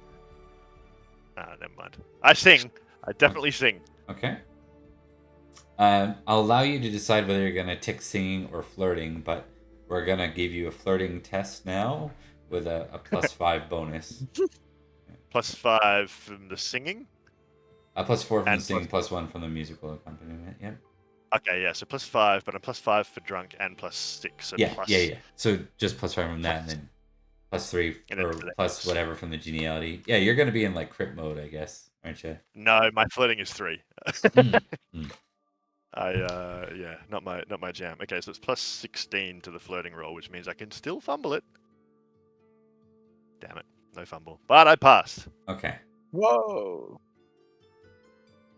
Ah, never mind. I sing. I definitely sing. Okay. I'll allow you to decide whether you're going to tick singing or flirting, but we're going to give you a flirting test now with a +5 bonus. +5 from the singing? A +4 from the And singing, +1 from the musical accompaniment. Yeah. Okay, yeah, so +5, but I'm +5 for drunk and +6. So Yeah, plus... yeah. So just +5 from that, and then +3 or plus whatever from the geniality. Yeah, you're going to be in like crit mode, I guess, aren't you? No, my flirting is 3. Not my jam. Okay, so it's +16 to the flirting roll, which means I can still fumble it. Damn it, no fumble, but I passed. Okay. Whoa.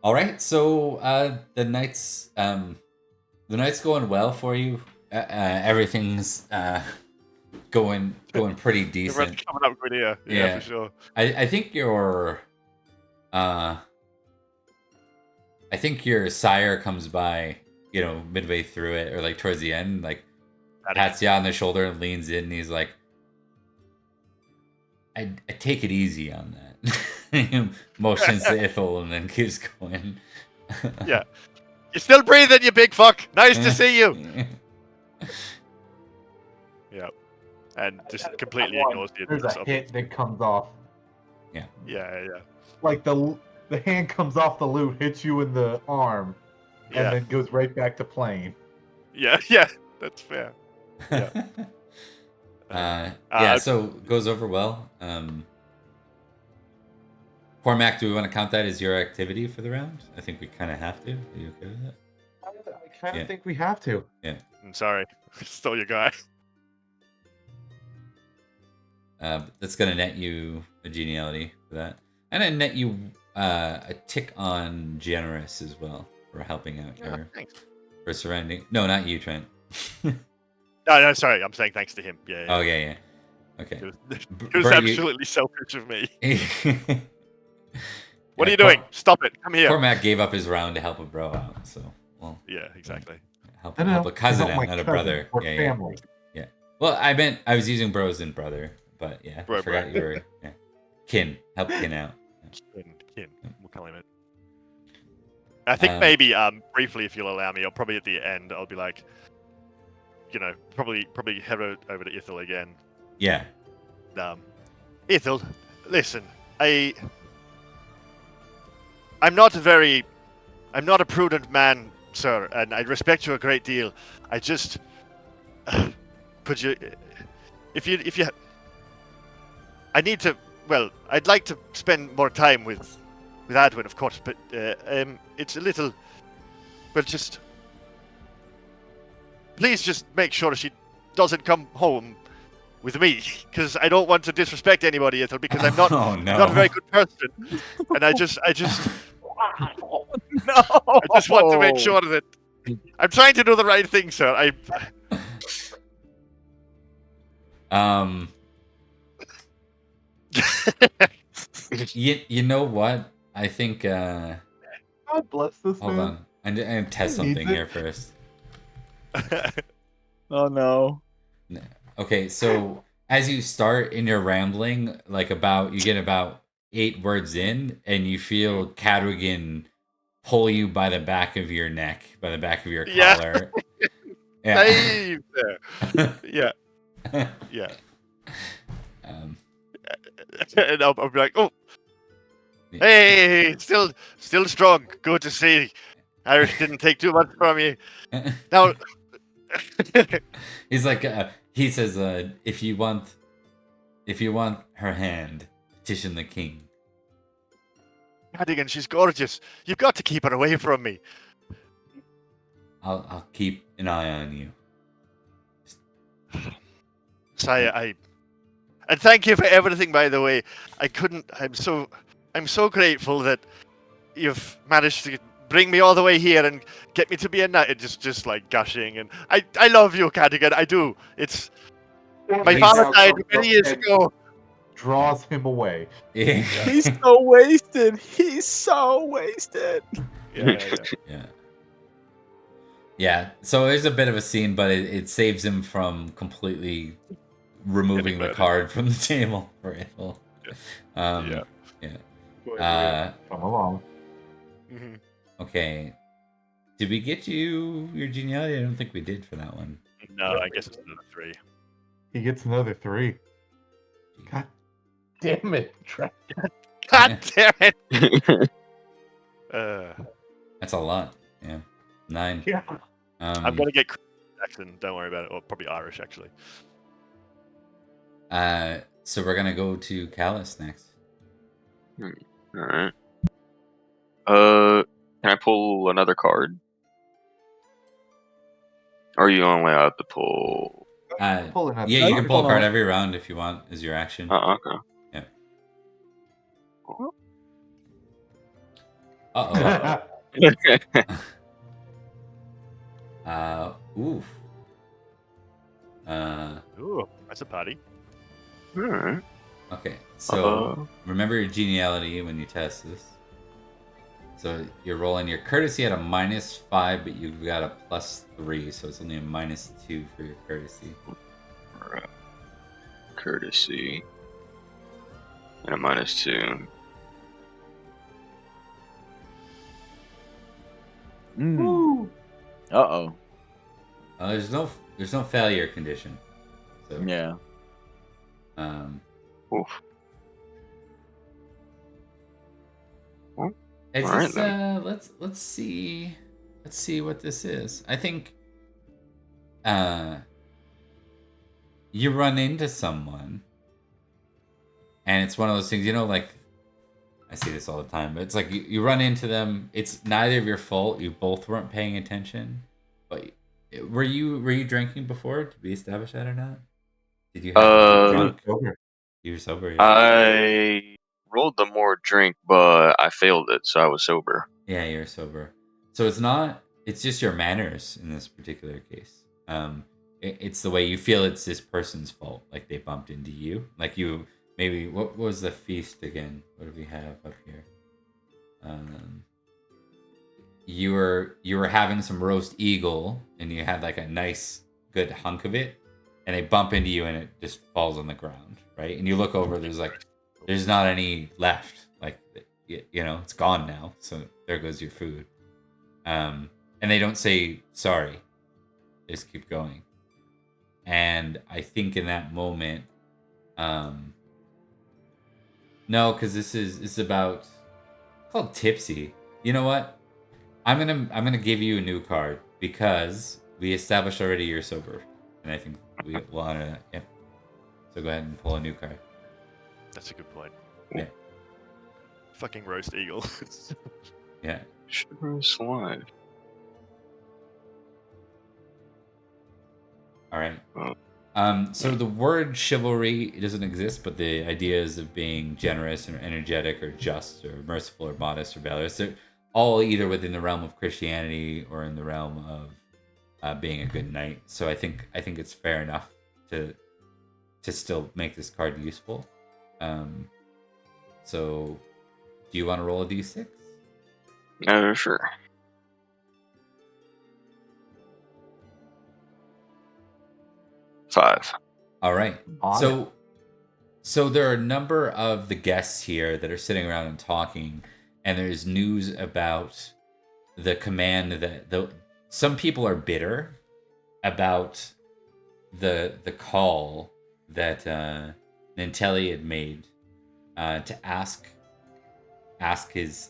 All right. So the night's going well for you. Everything's going pretty decent. Everyone's coming up good here. Yeah, for sure. I think your sire comes by, midway through it or like towards the end, like pats you on the shoulder and leans in, and he's like, I take it easy on that. Motions to Ithel and then keeps going. Yeah. You're still breathing, you big fuck. Nice to see you. Yeah. And just completely ignores the There's a hit that comes off. Yeah. Like the hand comes off the loot, hits you in the arm, and then goes right back to playing. Yeah, that's fair. Yeah. So goes over well. Cormac, do we want to count that as your activity for the round? I think we kind of have to. Are you okay with that? I kind of think we have to. Yeah. I'm sorry. I stole your guy. That's going to net you a geniality for that. And then net you a tick on generous as well for helping out here. Thanks. For surrounding. No, not you, Trent. No, sorry. I'm saying thanks to him. Yeah. Oh, yeah. Okay. It was absolutely selfish of me. What are you doing? Stop it. Come here. Cormac gave up his round to help a bro out, so yeah, exactly. Help a cousin out, not a brother. Or family. Yeah. Well, I was using bros and brother, but yeah, I forgot you were kin. Help kin out. Kin. We'll call him it. I think maybe briefly, if you'll allow me, or probably at the end, I'll be like, probably head over to Ithel again. Yeah. Ithel, listen, I'm not a prudent man, sir, and I respect you a great deal. I just, if you, I need to. Well, I'd like to spend more time with Adwin, of course, but it's a little. Well, please just make sure she doesn't come home with me because I don't want to disrespect anybody, Ethel, because I'm not Oh no. not a very good person, and I just No. I just want to make sure that I'm trying to do the right thing, sir. You know what? I think. God bless this Hold man. on. I'm gonna test He needs something it. here first. Oh no. Okay, so as you start in your rambling, you get about 8 words in, and you feel Cadrigan pull you by the back of your neck, by the back of your Yeah. collar. Save there. Yeah, yeah. Um, And I'll be like, oh, Yeah. hey, still strong. Good to see. Irish didn't take too much from you. Now, he's like, he says, if you want her hand, petition the king. Madigan, she's gorgeous. You've got to keep her away from me. I'll keep an eye on you. Sire, and thank you for everything, by the way. I'm so grateful that you've managed to bring me all the way here and get me to be a knight. Just like gushing, and I love you, Cadigan. I do. It's my father died many years ago. Draws him away. Yeah. He's so wasted. He's so wasted. Yeah. Yeah, so there's a bit of a scene, but it saves him from completely removing the card from the table for Ethel. Yeah. Come along. Mhm. Okay. Did we get you your geniality? I don't think we did for that one. No, I guess it's another 3. He gets another 3. God damn it. God damn it! That's a lot. Yeah. 9. Yeah. I'm gonna get accent. Don't worry about it. Or probably Irish, actually. So we're gonna go to Callus next. Alright. Can I pull another card? Or are you only allowed to pull? Pull another Yeah, you card. can pull a Hold card on. every round if you want as your action. Okay. Yeah. Oof. Ooh, that's a party. Alright. Okay, so remember your geniality when you test this. So you're rolling your courtesy at a -5, but you've got a +3, so it's only a -2 for your courtesy. Alright. Courtesy. And a -2. Uh-oh. There's no failure condition. So Yeah. Oof. Is All right, this, then. let's see what this is. I think you run into someone, and it's one of those things, like I see this all the time, but it's like you run into them. It's neither of your fault. You both weren't paying attention. But were you drinking before? Did we establish that or not? Did you have drunk? You were sober. Yeah. I rolled the more drink, but I failed it, so I was sober. Yeah, you're sober. So it's just your manners in this particular case. It's the way you feel it's this person's fault. Like they bumped into you. Like you, maybe, what was the feast again? What do we have up here? You were having some roast eagle, and you had like a nice, good hunk of it, and they bump into you, and it just falls on the ground, right? And you look over, there's not any left. Like, it's gone now. So there goes your food. And they don't say sorry. They just keep going. And I think in that moment, no, because this is about, it's called tipsy. You know what? I'm gonna give you a new card because we established already you're sober, and I think we will honor that. Yeah. So go ahead and pull a new card. That's a good point. Yeah. Fucking roast eagle. Yeah. Chivalrous live. All right. Oh. So the word chivalry doesn't exist, but the ideas of being generous or energetic or just or merciful or modest or valorous, they're all either within the realm of Christianity or in the realm of being a good knight. So I think it's fair enough to still make this card useful. So do you want to roll a d6? Sure. Five. All right. On it. So there are a number of the guests here that are sitting around and talking, and there's news about the command that some people are bitter about the call that Nanteleod made to ask his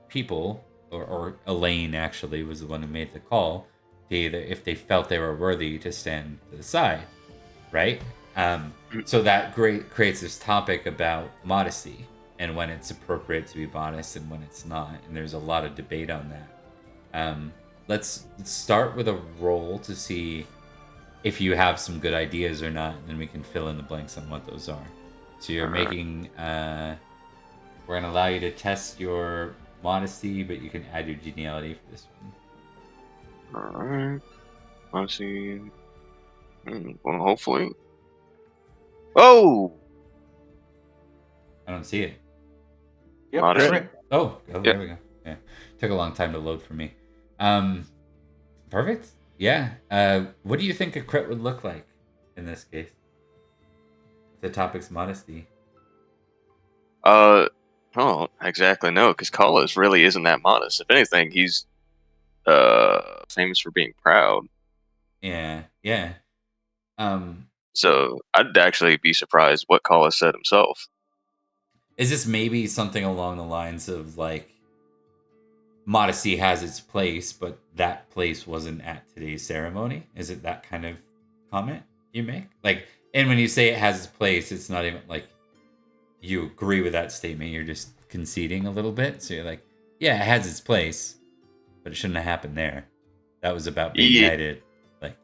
people, or Elaine actually was the one who made the call, to either, if they felt they were worthy, to stand to the side, right? So that creates this topic about modesty and when it's appropriate to be modest and when it's not, and there's a lot of debate on that. Let's start with a roll to see if you have some good ideas or not, and then we can fill in the blanks on what those are. So you're making we're going to allow you to test your modesty, but you can add your geniality for this one. Alright. Let's see. Well, hopefully. Oh! I don't see it. Yep, Modesty. correct. Oh, there we go. Yeah, took a long time to load for me. Perfect. Yeah. What do you think a crit would look like in this case? The topic's modesty. I don't exactly know, because Collis really isn't that modest. If anything, he's famous for being proud. Yeah. So I'd actually be surprised what Collis said himself. Is this maybe something along the lines of like, modesty has its place, but that place wasn't at today's ceremony? Is it that kind of comment you make? Like, and when you say it has its place, it's not even like you agree with that statement. You're just conceding a little bit. So you're like, yeah, it has its place, but it shouldn't have happened there. That was about being united. Like,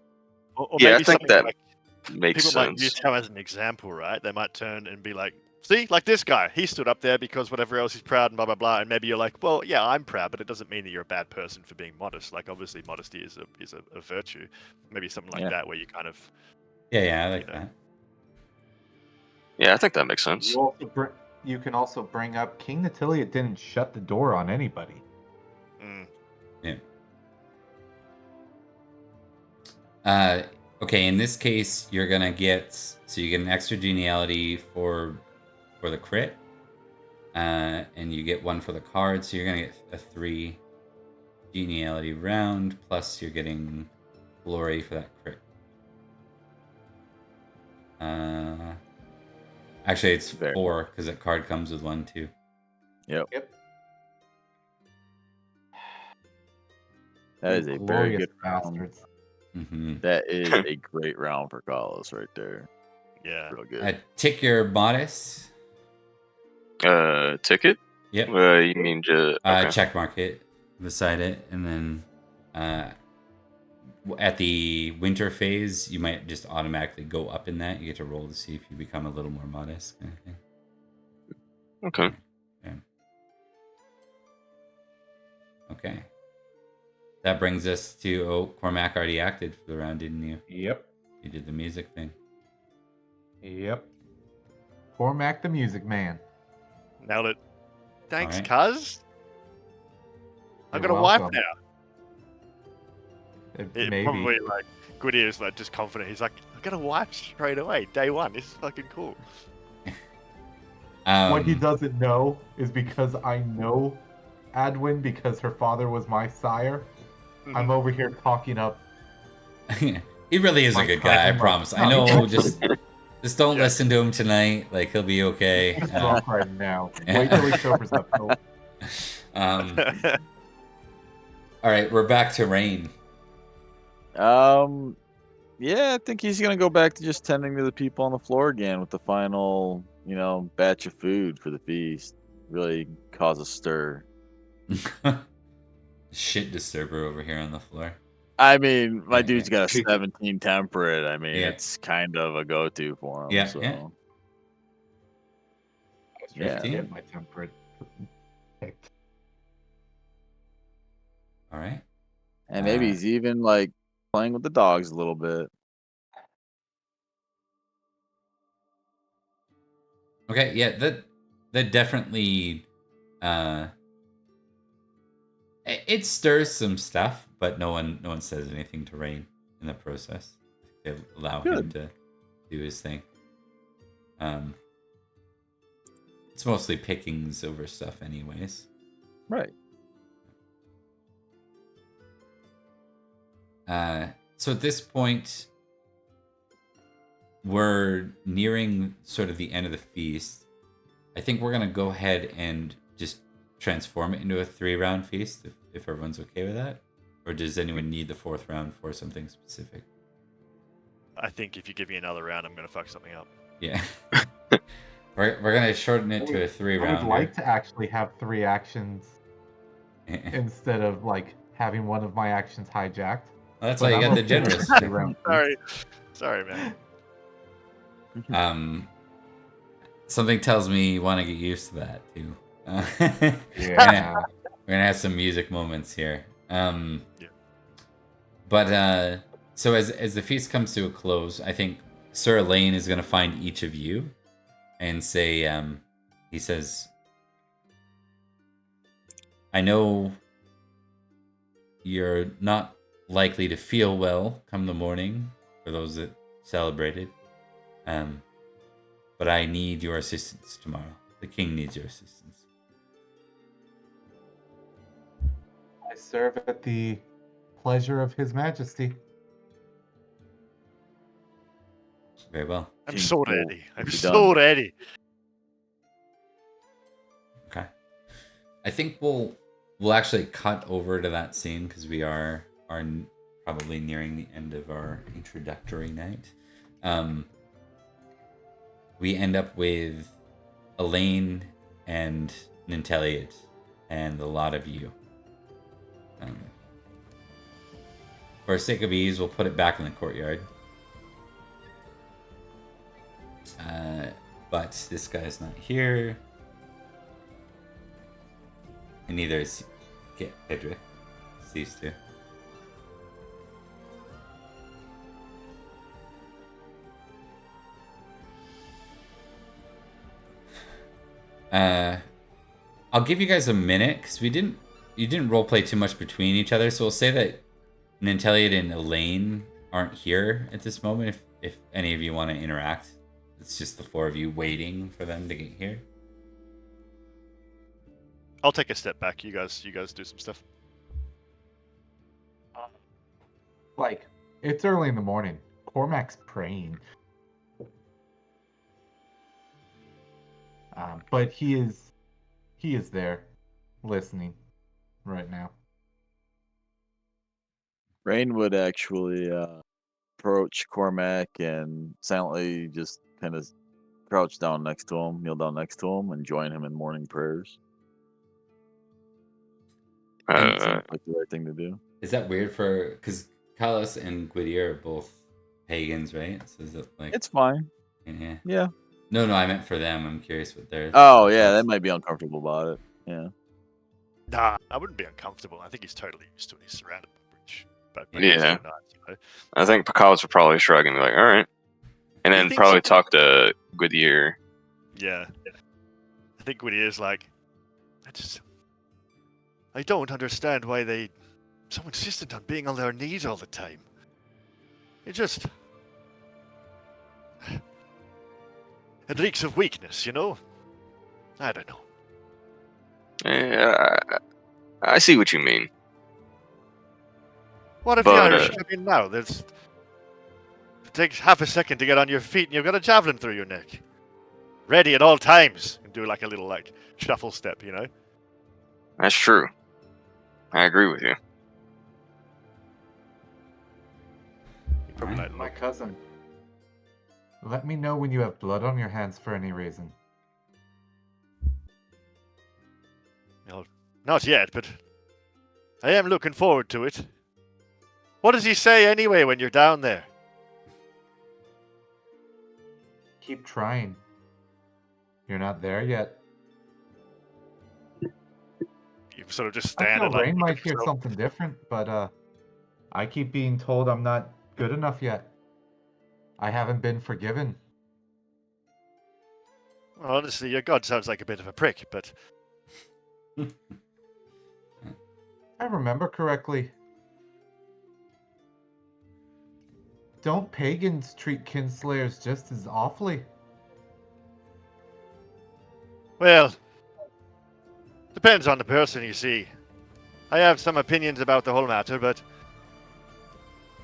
Or Yeah, maybe I think something that like makes people might sense. use him as an example, right? They might turn and be like, see, like this guy, he stood up there because whatever else he's proud and blah blah blah. And maybe you're like, well, yeah, I'm proud, but it doesn't mean that you're a bad person for being modest. Like obviously, modesty is a virtue. Maybe something like that where you kind of yeah, I like that. Yeah, I think that makes sense. You can also bring up King Nanteleod didn't shut the door on anybody. Yeah. Okay, in this case, you're gonna get an extra geniality for the crit, and you get one for the card, so you're gonna get a 3 geniality round, plus you're getting glory for that crit. Actually, it's 4 because that card comes with 1 too. Yep. That is a very good bastards. Mm-hmm. That is a great round for Collis right there. Yeah. Real good. Tick your modest. Ticket? Yep. You mean just okay. Check mark it beside it, and then at the winter phase, you might just automatically go up in that. You get to roll to see if you become a little more modest. Okay. Yeah. Okay. That brings us to Cormac already acted for the round, didn't you? Yep. You did the music thing. Yep. Cormac the Music Man. Nailed it. Thanks, All right. cuz. I've got a wife now. Maybe. Probably like Goody is like just confident. He's like, I got a wife straight away, day one. This is fucking cool. What he doesn't know is because I know Adwin because her father was my sire. I'm over here talking up. He really is a good guy, I promise. I know, just don't listen to him tonight. Like, he'll be okay. He's drunk right now. Wait till he sobers up. All right, we're back to Rain. Yeah, I think he's gonna go back to just tending to the people on the floor again with the final, batch of food for the feast. Really cause a stir. Shit disturber over here on the floor. I mean, my Yeah, dude's yeah. got a 17 temperate. I mean, Yeah. it's kind of a go-to for him. Yeah, so yeah. I was trying to 15. get my temperate picked. All right. and maybe he's even like playing with the dogs a little bit. Okay, yeah, that definitely it stirs some stuff, but no one says anything to Rain in the process. They allow him Good. to do his thing. It's mostly pickings over stuff, anyways. Right. So at this point, we're nearing sort of the end of the feast. I think we're gonna go ahead and just transform it into a 3-round feast, if everyone's okay with that. Or does anyone need the 4th round for something specific? I think if you give me another round, I'm gonna fuck something up. Yeah. we're gonna shorten it to a 3-rounder. I would like to actually have 3 actions instead of like having one of my actions hijacked. Well, that's But why you I'm got the okay with generous. a 3-round feast. Sorry, man. Something tells me you want to get used to that too. Yeah. We're gonna have some music moments here. Yeah. But so as the feast comes to a close, I think Sir Elaine is gonna find each of you and say, he says, I know you're not likely to feel well come the morning for those that celebrated. But I need your assistance tomorrow. The king needs your assistance. I serve at the pleasure of His Majesty. Very well. I'm Seems so cool. ready. I'm Be so done. ready. Okay. I think we'll actually cut over to that scene because we are probably nearing the end of our introductory night. We end up with Elaine and Nanteleod and a lot of you. For sake of ease, we'll put it back in the courtyard. But this guy's not here. And neither is Pedrick. It's these two. I'll give you guys a minute because you didn't roleplay too much between each other, so we'll say that Nanteleod and Elaine aren't here at this moment. If any of you want to interact, it's just the 4 of you waiting for them to get here. I'll take a step back. You guys do some stuff. Like, it's early in the morning. Cormac's praying. But he is there, listening right now. Rain would actually approach Cormac and silently just kind of crouch down next to him, kneel down next to him, and join him in morning prayers. Seems like the right thing to do. Is that weird for... Because Kalos and Gwydir are both pagans, right? So is it like... It's fine. Yeah. Yeah. No, I meant for them. I'm curious what they're... Oh, yeah, they might be uncomfortable about it. Yeah. Nah, I wouldn't be uncomfortable. I think he's totally used to it. He's surrounded by rich. But Yeah. he's not, you know? I think Pakalis would probably shrug and be like, all right. And He then thinks probably he- talk to Goodyear. Yeah. I think what he is like, I don't understand why they so insistent on being on their knees all the time. It just... It reeks of weakness, you know? I don't know. I see what you mean. What if But, the Irish come in now? It takes half a second to get on your feet and you've got a javelin through your neck. Ready at all times. And do like a little like shuffle step, you know? That's true. I agree with you. You'd probably like, My look. cousin. Let me know when you have blood on your hands for any reason. Not yet, but I am looking forward to it. What does he say anyway when you're down there? Keep trying. You're not there yet. You sort of just I stand feel and like Rain look might at hear yourself. something different, but I keep being told I'm not good enough yet. I haven't been forgiven. Well, honestly, your god sounds like a bit of a prick, but If I remember correctly, don't pagans treat kinslayers just as awfully? well, depends on the person, you see. I have some opinions about the whole matter, but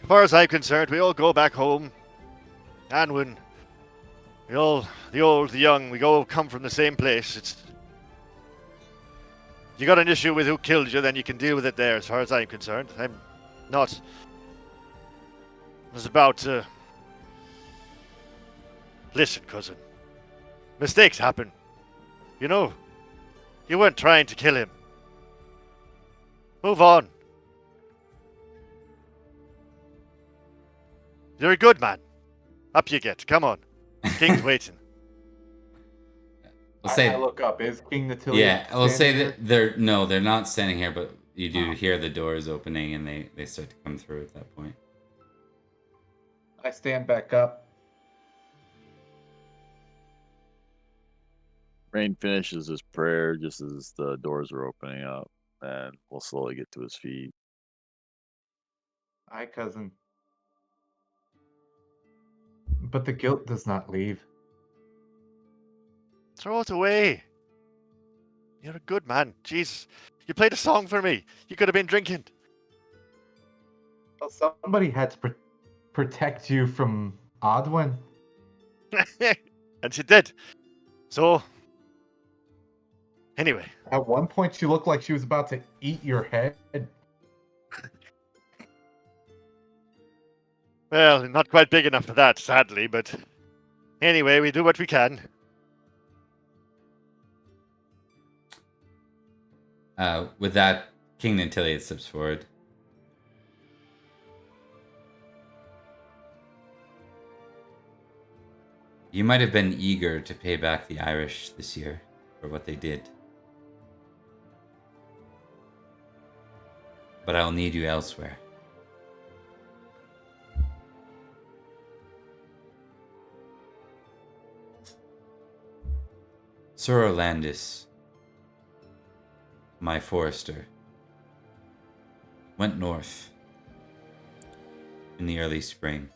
as far as I'm concerned, we all go back home. And when we all, the old, the young, we all come from the same place. It's you got an issue with who killed you, then you can deal with it there. As far as I'm concerned, I'm not. I was about to listen, cousin. Mistakes happen. You know, you weren't trying to kill him. Move on. You're a good man. Up you get. Come on. King's waiting. We'll say, I look up. Is King Nanteleod yeah, we'll say standing that they're not standing here, but you do Oh. hear the doors opening and they start to come through at that point. I stand back up. Rain finishes his prayer just as the doors are opening up, and will slowly get to his feet. Aye, cousin. But the guilt does not leave. Throw it away. You're a good man. Jesus. You played a song for me. You could have been drinking. Well, somebody had to protect you from Odwin. And she did. So, anyway. At one point, she looked like she was about to eat your head. Well, not quite big enough for that, sadly, but anyway, we do what we can. With that, King Nanteleod steps forward. You might have been eager to pay back the Irish this year for what they did. But I'll need you elsewhere. Sir Orlandus, my forester, went north in the early spring.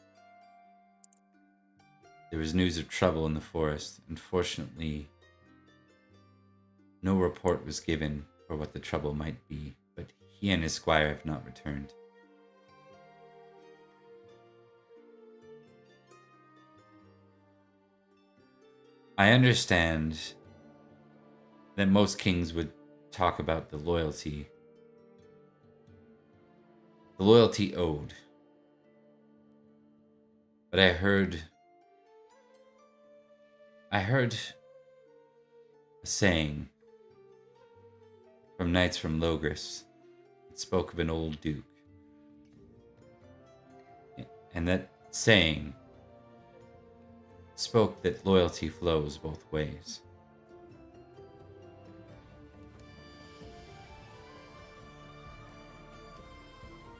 There was news of trouble in the forest. Unfortunately, no report was given for what the trouble might be, but he and his squire have not returned. I understand that most kings would talk about the loyalty owed. But I heard a saying from knights from Logris. It spoke of an old duke. And that saying spoke that loyalty flows both ways.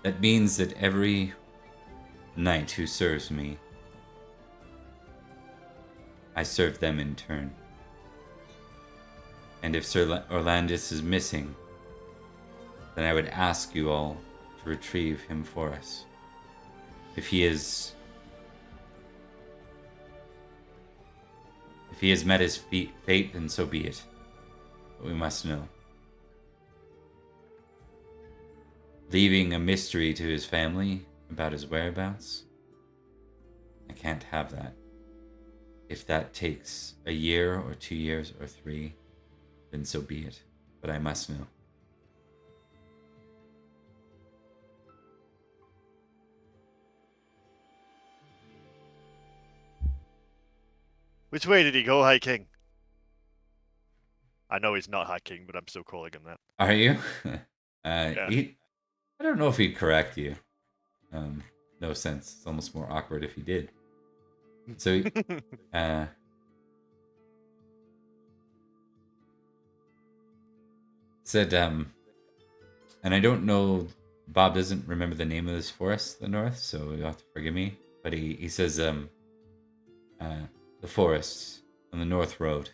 That means that every knight who serves me, I serve them in turn. And if Sir Orlandus is missing, then I would ask you all to retrieve him for us. If he has met his fate, then so be it. But we must know. Leaving a mystery to his family about his whereabouts, I can't have that. If that takes a year or 2 years or 3, then so be it. But I must know. Which way did he go, High King? I know he's not High King, but I'm still calling him that. Are you? Yeah. I don't know if he'd correct you. no sense. It's almost more awkward if he did. So, said, and I don't know, Bob doesn't remember the name of this forest, the north, so you'll have to forgive me. But he says, the forest on the north road,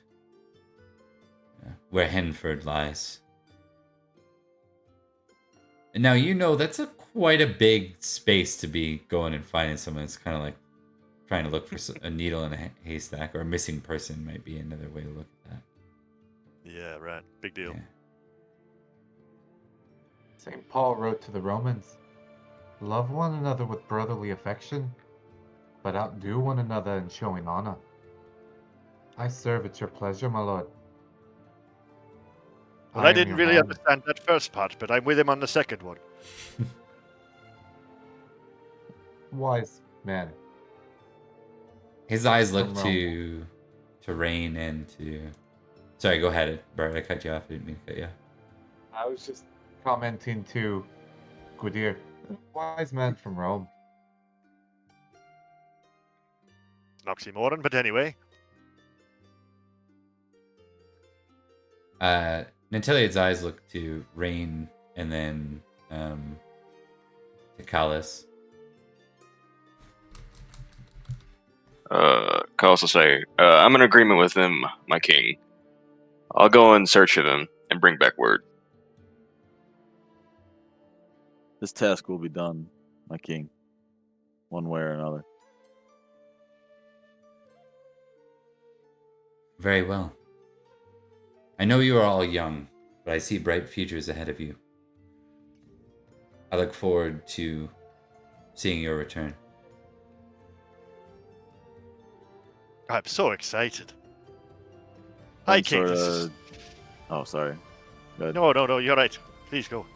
where Henford lies. And now you know that's quite a big space to be going and finding someone. It's kind of like trying to look for a needle in a haystack, or a missing person might be another way to look at that. Yeah, right. Big deal. Yeah. St. Paul wrote to the Romans, "Love one another with brotherly affection, but outdo one another in showing honor." I serve at your pleasure, my lord. Well, I am didn't your really man. understand that first part, but I'm with him on the second one. Wise man. His eyes look From to Rain and to. Sorry, go ahead, Bart. I cut you off. I didn't mean to cut you off. I was just commenting to Gwydir, wise man from Rome. It's an oxymoron, but anyway. Nanteleod's eyes look to Rain and then to Callus. Can also say, I'm in agreement with him, my king. I'll go in search of him and bring back word. This task will be done, my king, one way or another. Very well. I know you are all young, but I see bright futures ahead of you. I look forward to seeing your return. I'm so excited. Hi, I'm King. sorta... Oh, sorry. Go ahead. No, you're right. Please go.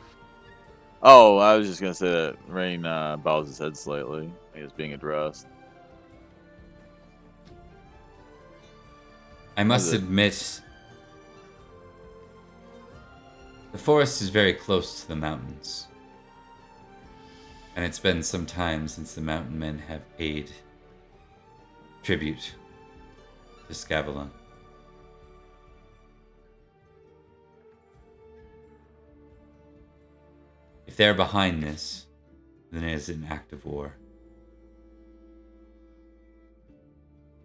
Oh, I was just gonna say that Rain bows his head slightly. He is being addressed. I must it? admit, the forest is very close to the mountains. And it's been some time since the mountain men have paid tribute to Escavalon. If they're behind this, then it is an act of war.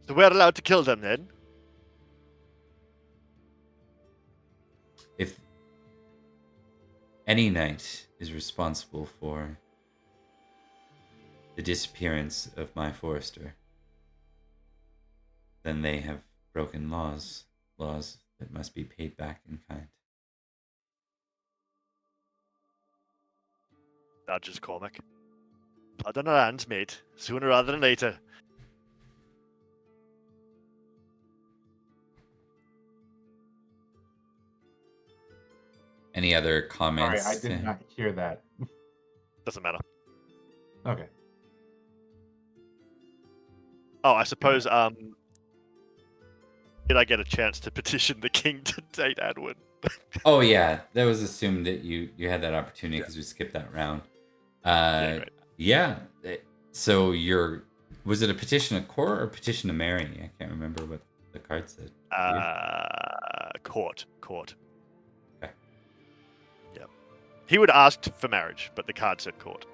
So we're allowed to kill them then? If any knight is responsible for the disappearance of my forester, then they have broken laws that must be paid back in kind. That's just comic. Blood on our hands, mate. Sooner rather than later. Any other Sorry, comments? I did not hear that. Doesn't matter. Okay. Oh, I suppose, did I get a chance to petition the king to date Edwin? Oh yeah, that was assumed that you had that opportunity because we skipped that round. Yeah, right. Yeah. So was it a petition to court or a petition to marry? I can't remember what the card said. Court. Okay. Yep. He would ask for marriage, but the card said court.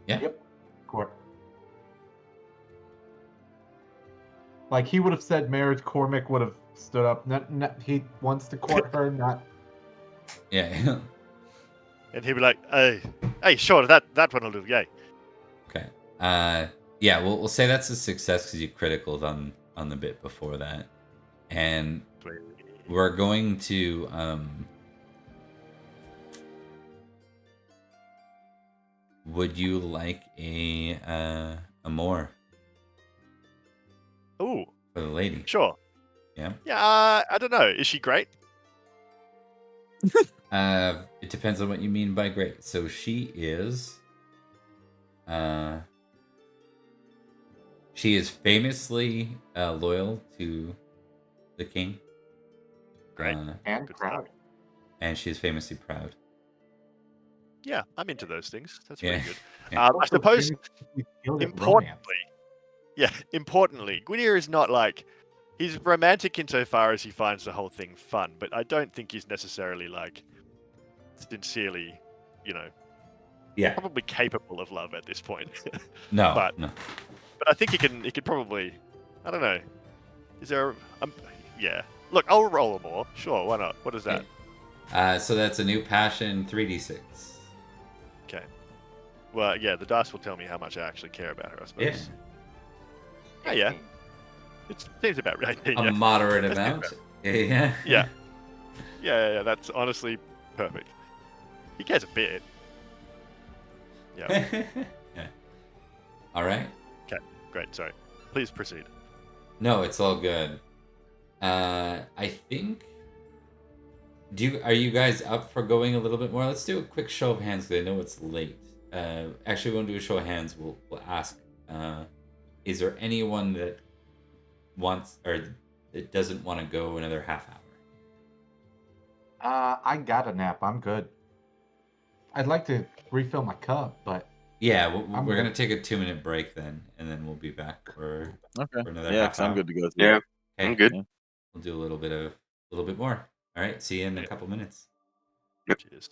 Yeah. Yep. Court. Like he would have said marriage, Cormac would have stood up. He wants to court her, not. Yeah. And he'd be like, hey, sure, that one will do, yay. Okay. Yeah, we'll say that's a success because you criticaled on the bit before that. And we're going to would you like a more Ooh, for the lady? sure. Yeah. Yeah, I don't know. Is she great? It depends on what you mean by great. So she is famously loyal to the king. Great. And Good proud. And she is famously proud. Yeah, I'm into those things. That's Yeah. pretty good. Yeah. I suppose Importantly, importantly, Gwydir is not like he's romantic insofar as he finds the whole thing fun, but I don't think he's necessarily like sincerely, Yeah. probably capable of love at this point. No. but No. I think he could probably, I don't know. Is there? Yeah. Look, I'll roll more. Sure, why not? What is that? So that's a new passion 3d6. Okay. Well, yeah, the dice will tell me how much I actually care about her, I Yeah. suppose. Oh, yeah. It seems about right. A Yeah. moderate That seems amount. about- Yeah. Yeah. That's honestly perfect. He cares a bit. Yeah. Yeah. All right. Great. Sorry. Please proceed. No, it's all good. I think. Are you guys up for going a little bit more? Let's do a quick show of hands because I know it's late. Actually, we won't do a show of hands. We'll ask. Is there anyone that wants or that doesn't want to go another half hour? I got a nap. I'm good. I'd like to refill my cup, but Yeah, I'm we're good. gonna take a 2-minute break then, and then we'll be back for another Yeah, half because I'm hour. good to go. Too. Yeah, Okay. I'm good. Yeah. We'll do a little bit more. All right. See you in a couple minutes. Cheers.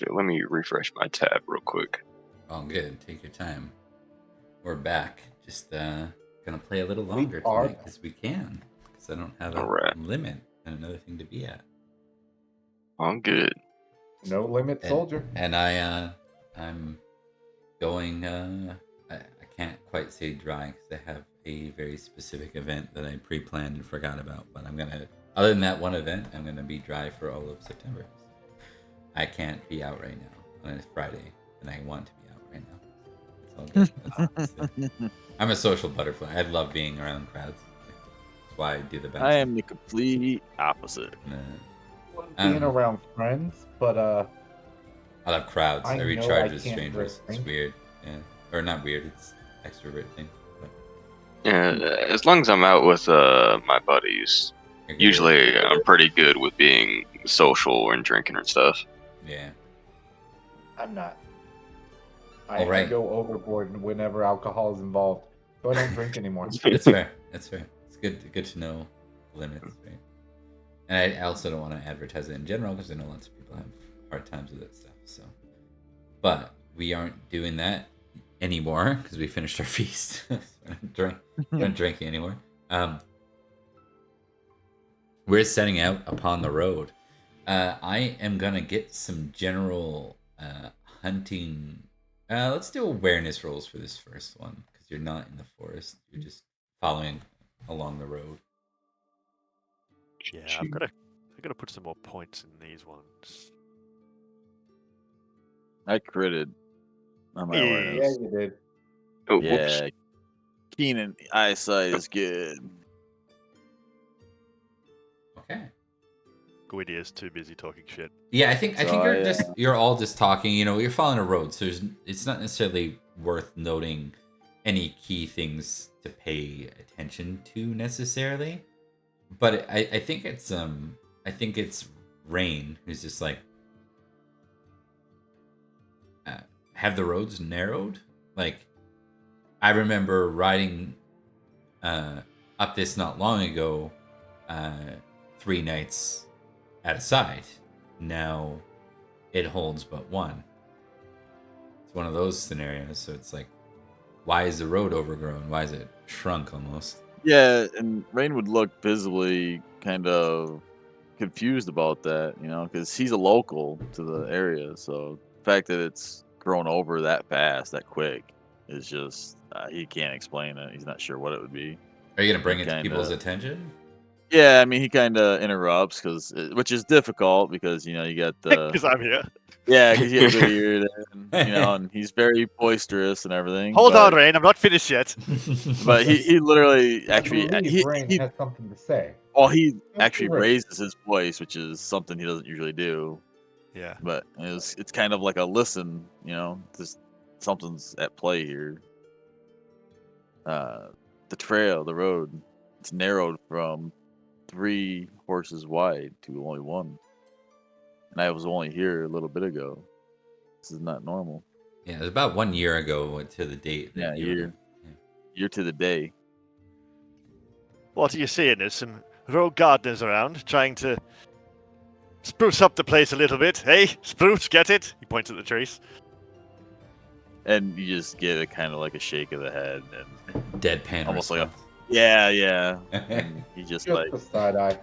Okay, let me refresh my tab real quick. Oh, good. Take your time. We're back. Just gonna play a little We longer are tonight because we can. Because I don't have a Alright. limit and another thing to be at. I'm good. No limit soldier. And I'm going. I can't quite say dry because I have a very specific event that I pre-planned and forgot about. But I'm gonna. Other than that one event, I'm gonna be dry for all of September. I can't be out right now on a Friday, and I want to be out right now. It's all good. That's I'm a social butterfly. I love being around crowds. That's why I do the bouncing. I am the complete opposite. Being around friends, but I love crowds. I I know recharge I with can't strangers. drink. It's weird. Yeah. Or not weird, it's extrovert thing. But Yeah, as long as I'm out with my buddies, you're good with it. usually I'm pretty good with being social and drinking and stuff. Yeah. I'm not. I Alright. go overboard whenever alcohol is involved, so I don't drink anymore. That's fair. That's fair. It's good to know limits, right? And I also don't want to advertise it in general because I know lots of people have hard times with that stuff. So, but we aren't doing that anymore because we finished our feast. We're not drinking anymore. We're setting out upon the road. I am gonna get some general hunting. Let's do awareness rolls for this first one because you're not in the forest. You're just following along the road. Yeah, I've got to put some more points in these ones. I critted on my Yeah. Yeah, awareness. you did. Oh, whoops. Yeah, keen eyesight is good. Okay. Guidi is too busy talking shit. Yeah, I think So you're all just talking. You know, you're following a road, so it's not necessarily worth noting any key things to pay attention to necessarily. But I think it's Rain who's just like have the roads narrowed. Like I remember riding up this not long ago, 3 nights at a side. Now it holds but one. It's one of those scenarios. So it's like, why is the road overgrown? Why is it shrunk almost? Yeah, and Rain would look visibly kind of confused about that, because he's a local to the area. So the fact that it's grown over that fast, that quick, is just he can't explain it. He's not sure what it would be. Are you gonna bring He it to people's kinda- attention? Yeah, I mean, he kind of interrupts which is difficult because you got the Because I'm here. because you got Goodyear, and he's very boisterous and everything. Hold on, Rain. I'm not finished yet. But he literally I actually believe Rain has something to say. he actually Right. raises his voice, which is something he doesn't usually do. Yeah. But it's kind of like a listen, just something's at play here. The road, it's narrowed from 3 horses wide to only 1. And I was only here a little bit ago. This is not normal. Yeah, it was about 1 year ago to the date. Yeah, That you were- year to the day. What are you seeing? There's some rogue gardeners around trying to spruce up the place a little bit. Hey, spruce, get it? He points at the trees. And you just get a kind of like a shake of the head and Deadpan. almost like a response. yeah. And he just like the side eye.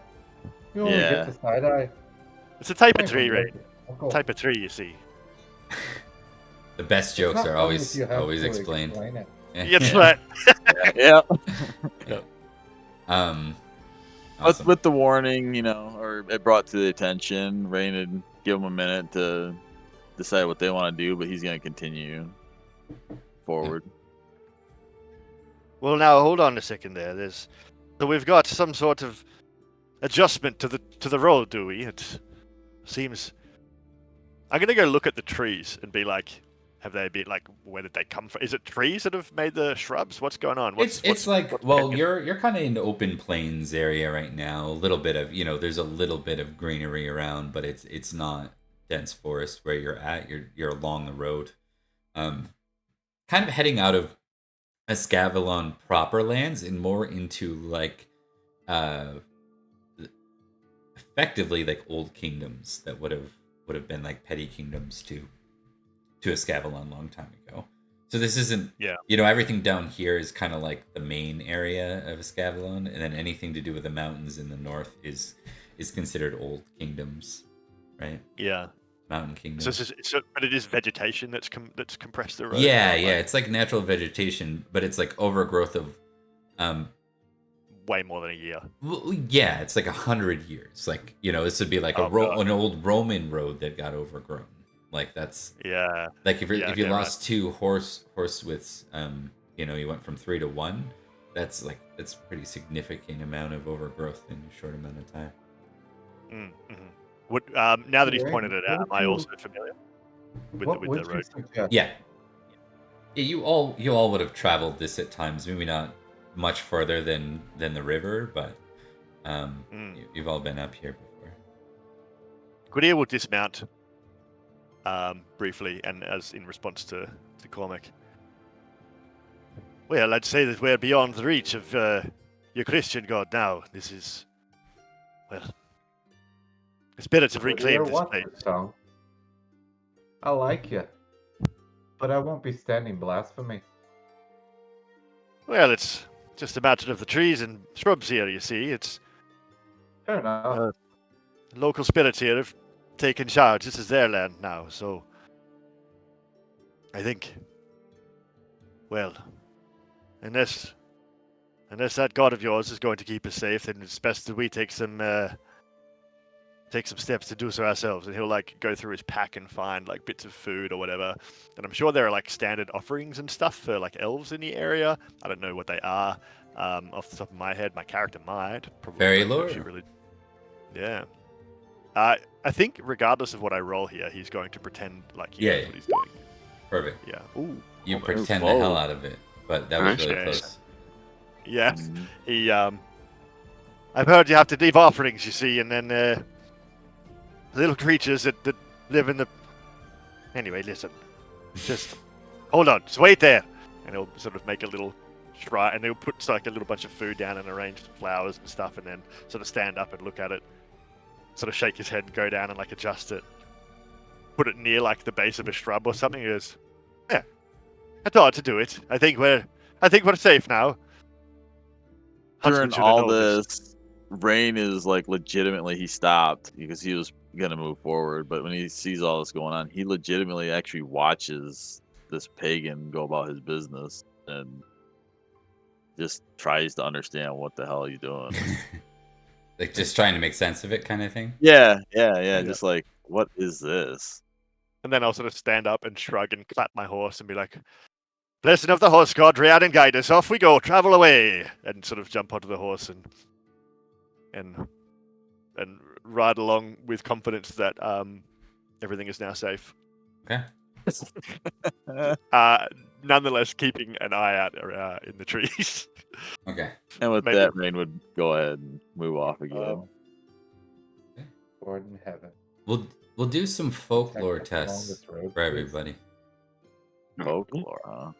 You only Yeah. get the side eye. It's a type of Nice tree, one, Rain. Uncle. Type of tree, you see. The best jokes Not are long always as you have to explained. explain it. That's right. yeah. Awesome. With the warning, or it brought to the attention, Rain would give him a minute to decide what they want to do, but he's going to continue forward. Well, now hold on a second there. So we've got some sort of adjustment to the road, do we? It seems. I'm gonna go look at the trees and be like, have they been like, where did they come from? Is it trees that have made the shrubs? What's going on? What's you're kind of in the open plains area right now. A little bit of there's a little bit of greenery around, but it's not dense forest where you're at. You're along the road, kind of heading out of Escavalon proper lands and more into like effectively like old kingdoms that would have would have been like petty kingdoms to Escavalon a long time ago. So this isn't, Yeah. Everything down here is kind of like the main area of Escavalon, and then anything to do with the mountains in the north is considered old kingdoms, right? Yeah. Mountain kingdoms. But it is vegetation that's compressed the road. Yeah, it's like natural vegetation, but it's like overgrowth of way more than a year. Well, yeah, it's like 100 years. Like, this would be like an old Roman road that got overgrown. Like that's Like if you lost two horse widths, you went from 3 to 1. That's pretty significant amount of overgrowth in a short amount of time. Mm-hmm. Now that he's pointed it out, am I also familiar with the road? Yeah, you all would have traveled this at times. Maybe not much further than the river, but you've all been up here before. Gwydir will dismount briefly, and as in response to Cormac. Well, I'd say that we're beyond the reach of your Christian god now. This is, well, the spirits have reclaimed this place. Tongue. I like you, but I won't be standing blasphemy. Well, it's just a matter of the trees and shrubs here, you see. It's fair enough. Local spirits here have taken charge. This is their land now, so I think, well, unless that god of yours is going to keep us safe, then it's best that we take some steps to do so ourselves. And he'll like go through his pack and find like bits of food or whatever. And I'm sure there are like standard offerings and stuff for like elves in the area. I don't know what they are off the top of my head. My character might probably. Very low. Really... Yeah. I think regardless of what I roll here, he's going to pretend like he knows what he's doing. Perfect. Yeah. Ooh. You pretend the hell out of it, but that was really close. Yeah. He I've heard you have to leave offerings, you see, and then little creatures that live in the... Anyway, listen. Just hold on. Just wait there. And he'll sort of make a little shrine, and he'll put like a little bunch of food down and arrange some flowers and stuff, and then sort of stand up and look at it. Sort of shake his head and go down and like adjust it. Put it near like the base of a shrub or something. He goes, yeah, I thought to do it. I think we're safe now. During all this, Rain is like legitimately he stopped because he was gonna move forward, but when he sees all this going on, he legitimately actually watches this pagan go about his business and just tries to understand what the hell he's doing. Like just trying to make sense of it, kind of thing. Yeah. Just like, what is this? And then I'll sort of stand up and shrug and clap my horse and be like, "Blessing of the horse god, Rhiannon and guide us. Off we go. Travel away." And sort of jump onto the horse and ride along with confidence that everything is now safe. Okay. Nonetheless, keeping an eye out in the trees. Okay. And with that, Rain would go ahead and move off again. Lord in heaven. We'll do some folklore tests for everybody. Folklore, huh?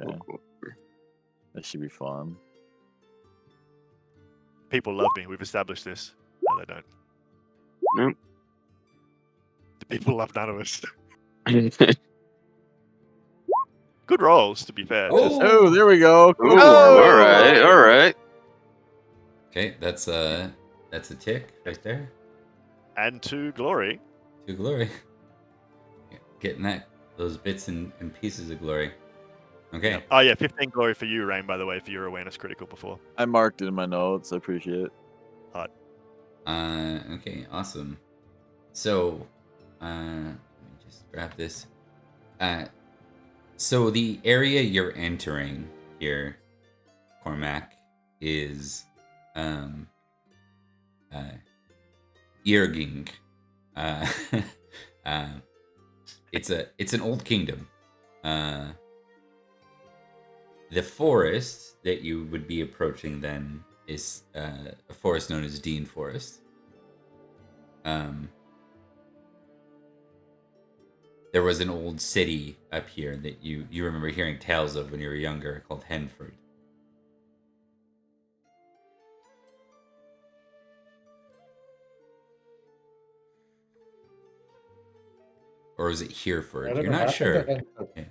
Okay. That should be fun. People love me. We've established this. No, they don't. Nope. The people love none of us. Good rolls, to be fair. Oh, there we go. Ooh, all right. Okay, that's a tick right there. And to glory. To glory. Getting those bits and pieces of glory. Okay. Yep. Oh yeah, 15 glory for you, Rain, by the way, for your awareness critical before. I marked it in my notes. I appreciate it. Okay, awesome. So, let me just grab this. So the area you're entering here, Cormac, is Irging. It's an old kingdom. The forest that you would be approaching then is a forest known as Dean Forest. There was an old city up here that you remember hearing tales of when you were younger called Henford. or is it Hereford? Whatever You're not happened to sure. Henford? Yeah.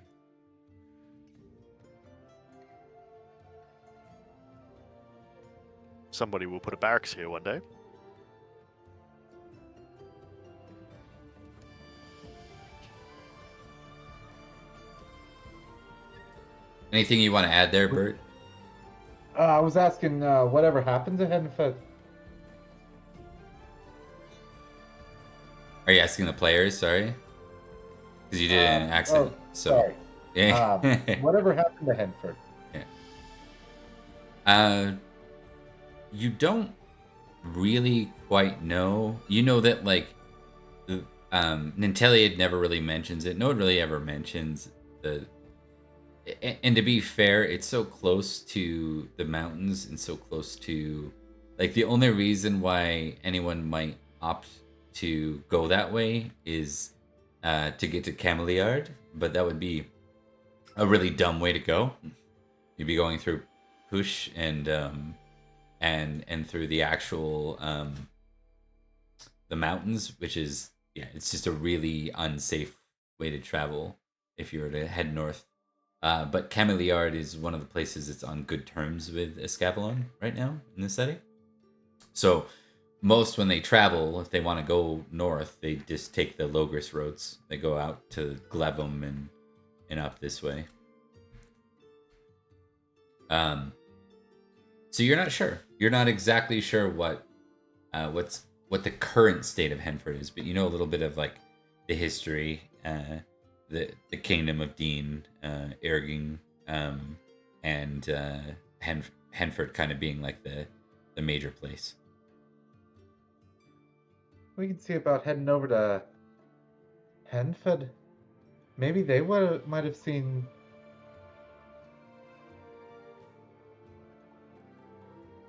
Somebody will put a barracks here one day. Anything you want to add there, Bert? I was asking, whatever happened to Henford? Are you asking the players? Sorry, because you did it in an accent. Oh, so sorry. yeah. Whatever happened to Henford? You don't really quite know. You know that like Nanteleod never really mentions it. No one really ever mentions the. And to be fair, it's so close to the mountains and so close to, like, the only reason why anyone might opt to go that way is to get to Cameliard, but that would be a really dumb way to go. You'd be going through Push and through the actual the mountains, which is, yeah, it's just a really unsafe way to travel if you were to head north. But Cameliard is one of the places that's on good terms with Escavalon right now in the setting. So most, when they travel, if they want to go north, they just take the Logris roads. They go out to Glevum and up this way. So you're not sure. You're not exactly sure what the current state of Henford is, but you know a little bit of like the history, the kingdom of Dean, Erging, and Henford kind of being like the major place. We can see about heading over to Henford. Maybe they might have seen.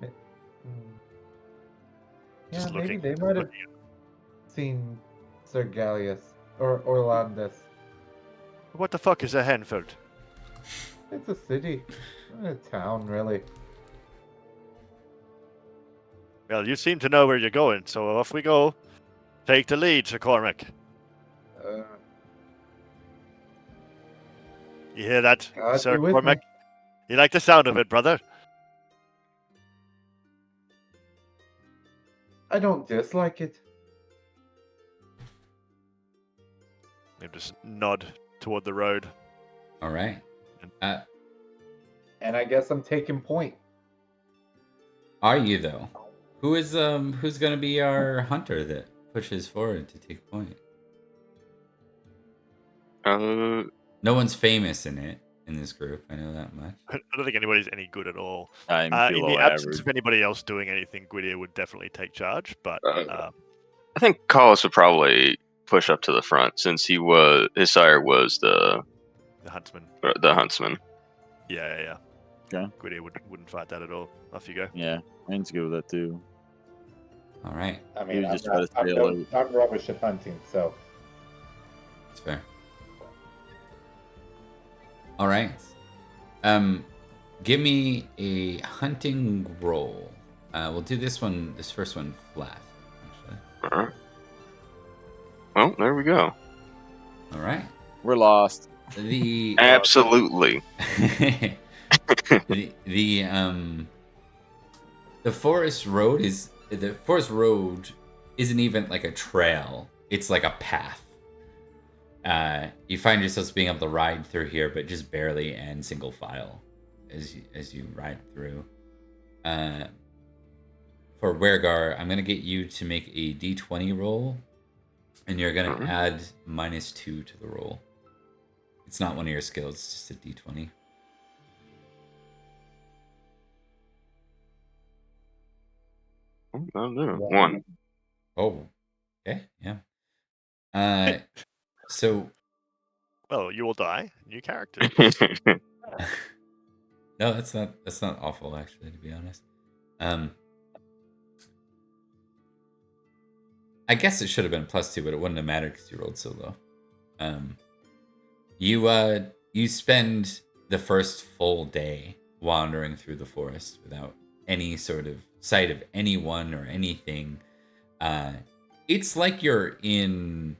Yeah, Just maybe looking. they might have seen Sir Gallius or Orlandus. What the fuck is a Henford? It's a city, not a town, really. Well, you seem to know where you're going, so off we go. Take the lead, Sir Cormac. Uh, You hear that, God Sir be with Cormac? me. You like the sound of it, brother? I don't dislike it. You just nod toward the road. All right. And I guess I'm taking point. Are you though? Who's going to be our hunter that pushes forward to take point? No one's famous in this group. I know that much. I don't think anybody's any good at all. I'm In below the absence average. of anybody else doing anything, Gwydir would definitely take charge. But I think Collis would probably push up to the front since his sire was the huntsman. the huntsman. Yeah. Okay. Gwydir wouldn't fight that at all. Off you go. Yeah, Ryan's good with that too. All right. I He mean, was just trying to stay alert. I'm rubbish at hunting, so. That's fair. All right. Give me a hunting roll. We'll do this first one flat, actually. All right. Well, there we go. All right. We're lost. Absolutely. The forest road isn't even like a trail. It's like a path. You find yourselves being able to ride through here, but just barely and single file as you ride through. For Wergar, I'm gonna get you to make a D20 roll, and you're gonna add -2 to the roll. It's not one of your skills; it's just a D20. Oh, no. 1. Oh, okay, yeah. So. Well, you will die. New character. No, that's not awful, actually, to be honest. I guess it should have been +2, but it wouldn't have mattered because you rolled so low. You spend the first full day wandering through the forest without any sort of sight of anyone or anything. It's like you're in